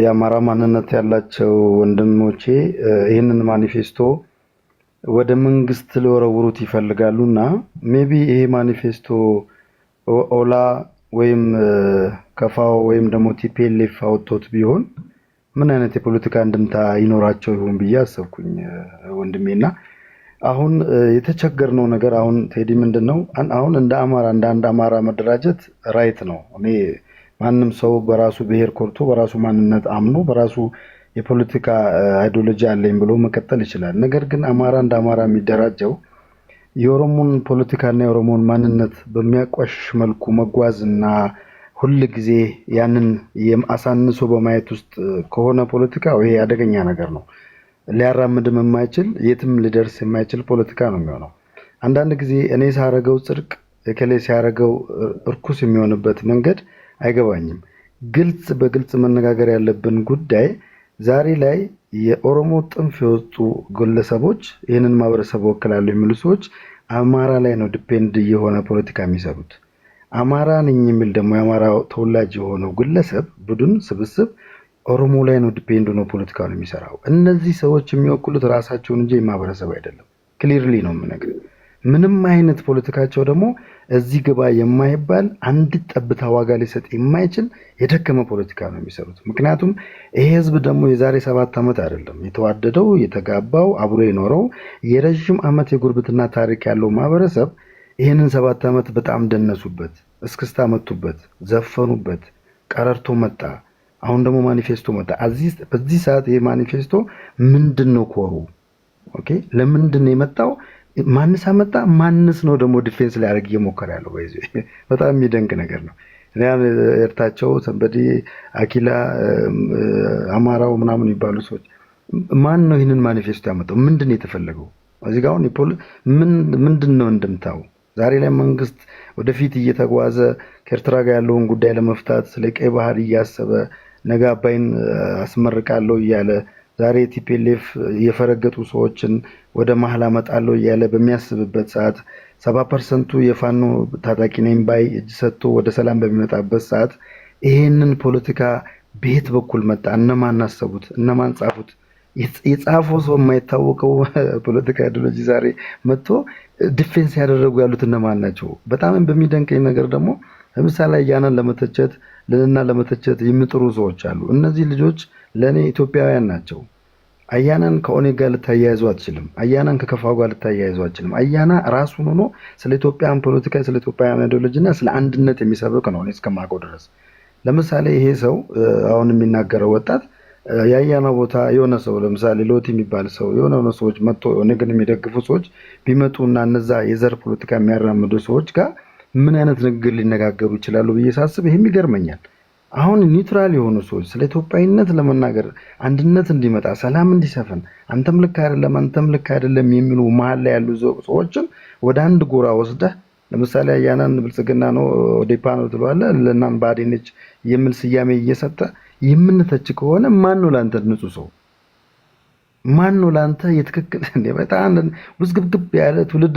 የአማራ ማንነት ያላቸው ወንድሞቼ ይህንን ማኒፌስቶ ወደ መንግስት ሊወረውሩት ይፈልጋሉና ሜቢ ይሄ ማኒፌስቶ ኦላ ወይም ከፋው ወይም ደግሞ ቲፒኤልኤፍ አውጥቶት ቢሆን ምን አይነት የፖለቲካ እንድምታ ይኖራቸው ይሆን ብዬ አሰብኩኝ ወንድሜና አሁን የተቸገርነው ነገር አሁን ቴዲ ምንድነው አሁን እንደ አንድ አማራ መደራጀት ራይት ነው። እኔ ማንም ሰው በራሱ ብሔር ኮርቶ በራሱ ማንነት አምኖ በራሱ የፖለቲካ አይዲዮሎጂ አለኝ ብሎ መቀጠል ይችላል። ነገር ግን አማራ እንደ አማራ የሚደራጀው የኦሮሞን ፖለቲካና የኦሮሞን ማንነት በሚያቋሽሽ መልኩ መጓዝና ሁሉ ጊዜ ያንን አሳንሶ በማየት ውስጥ ከሆነ ፖለቲካው ይሄ አደገኛ ነገር ነው። ሊያራምድም የማይችል የትም ሊደርስ የማይችል ፖለቲካ ነው የሚሆነው። አንዳንድ ጊዜ እኔ ሳረገው ጽድቅ እከሌ ሲያረገው እርኩስ የሚሆንበት መንገድ አይገባኝም። ግልጽ በግልጽ መነጋገር ያለብን ጉዳይ ዛሬ ላይ የኦሮሞ ጥንፍ የወጡ ግለሰቦች ይህንን ማህበረሰብ ወክላሉ የሚሉ ሰዎች አማራ ላይ ነው ዲፔንድ የሆነ ፖለቲካ የሚሰሩት። አማራ ነኝ የሚል ደግሞ የአማራ ተወላጅ የሆነው ግለሰብ ቡድን ስብስብ ኦሮሞ ላይ ነው ዲፔንድ ነው ፖለቲካውን የሚሰራው። እነዚህ ሰዎች የሚወክሉት ራሳቸውን እንጂ የማህበረሰብ አይደለም። ክሊርሊ ነው የምነግርህ። ምንም አይነት ፖለቲካቸው ደግሞ እዚህ ግባ የማይባል አንድ ጠብታ ዋጋ ሊሰጥ የማይችል የደከመ ፖለቲካ ነው የሚሰሩት። ምክንያቱም ይሄ ህዝብ ደግሞ የዛሬ 7 ዓመት አይደለም የተዋደደው የተጋባው አብሮ የኖረው የረጅም ዓመት የጉርብትና ታሪክ ያለው ማህበረሰብ ይሄንን 7 ዓመት በጣም ደነሱበት፣ እስክስታ መቱበት፣ ዘፈኑበት፣ ቀረርቶ መጣ። አሁን ደግሞ ማኒፌስቶ መጣ። በዚህ ሰዓት ይሄ ማኒፌስቶ ምንድነው ኮሩ? ኦኬ ለምንድነው የመጣው? ማንስ አመጣ? ማንስ ነው ደግሞ ዲፌንስ ሊያደርግ እየሞከረ ያለው? በጣም የሚደንቅ ነገር ነው። እኔ ኤርታቸው ሰንበዲ አኪላ አማራው ምናምን ይባሉ ሰዎች ማን ነው ይህንን ማኒፌስቶ ያመጣው? ምንድነው የተፈለገው? እዚህ ጋር አሁን ምንድነው እንደምታው ዛሬ ላይ መንግስት ወደፊት እየተጓዘ ከኤርትራ ጋር ያለውን ጉዳይ ለመፍታት ስለ ቀይ ባህር እያሰበ ነገ አባይን አስመርቃለሁ እያለ ዛሬ ቲፒኤልኤፍ የፈረገጡ ሰዎችን ወደ መሀል አመጣለሁ እያለ በሚያስብበት ሰዓት 70% የፋኖ ታጣቂ ነኝ ባይ እጅ ሰጥቶ ወደ ሰላም በሚመጣበት ሰዓት ይሄንን ፖለቲካ በየት በኩል መጣ? እነማን አሰቡት? እነማን ጻፉት? የጻፈው ሰው የማይታወቀው ፖለቲካ አይዲዮሎጂ ዛሬ መጥቶ ዲፌንስ ያደረጉ ያሉት እነማን ናቸው? በጣም በሚደንቀኝ ነገር ደግሞ ለምሳሌ አያናን ለመተቸት የሚጥሩ ሰዎች አሉ። እነዚህ ልጆች ለኔ ኢትዮጵያውያን ናቸው። አያናን ከኦኔግ ጋር ልታያይዘው አትችልም። አያናን ከከፋው ጋር ልታያይዘው አትችልም። አያና ራሱን ሆኖ ስለ ኢትዮጵያን ፖለቲካ ስለ ኢትዮጵያን አይዲዮሎጂና ስለ አንድነት የሚሰብክ ነው እስከማውቀው ድረስ። ለምሳሌ ይሄ ሰው አሁን የሚናገረው ወጣት ያያና ቦታ የሆነ ሰው ለምሳሌ ሎቲ የሚባል ሰው የሆነ ሰዎች መጥቶ ኦኔግን የሚደግፉ ሰዎች ቢመጡና እነዛ የዘር ፖለቲካ የሚያራምዱ ሰዎች ጋር ምን አይነት ንግግር ሊነጋገሩ ይችላሉ ብዬ ሳስብ ይሄም ይገርመኛል። አሁን ኒውትራል የሆኑ ሰዎች ስለ ኢትዮጵያዊነት ለመናገር አንድነት እንዲመጣ ሰላም እንዲሰፍን አንተም ልክ አይደለም የሚሉ መሀል ላይ ያሉ ሰዎችን ወደ አንድ ጎራ ወስደህ ለምሳሌ አያናን ብልጽግና ነው ኦዴፓ ነው ትለዋለህ ለናን ባዴነች የሚል ስያሜ እየሰጠ የምንተች ከሆነ ማን ነው ላንተ ንጹህ ሰው? ማን ነው ላንተ የትክክል በጣም ውዝግብግብ ያለ ትውልድ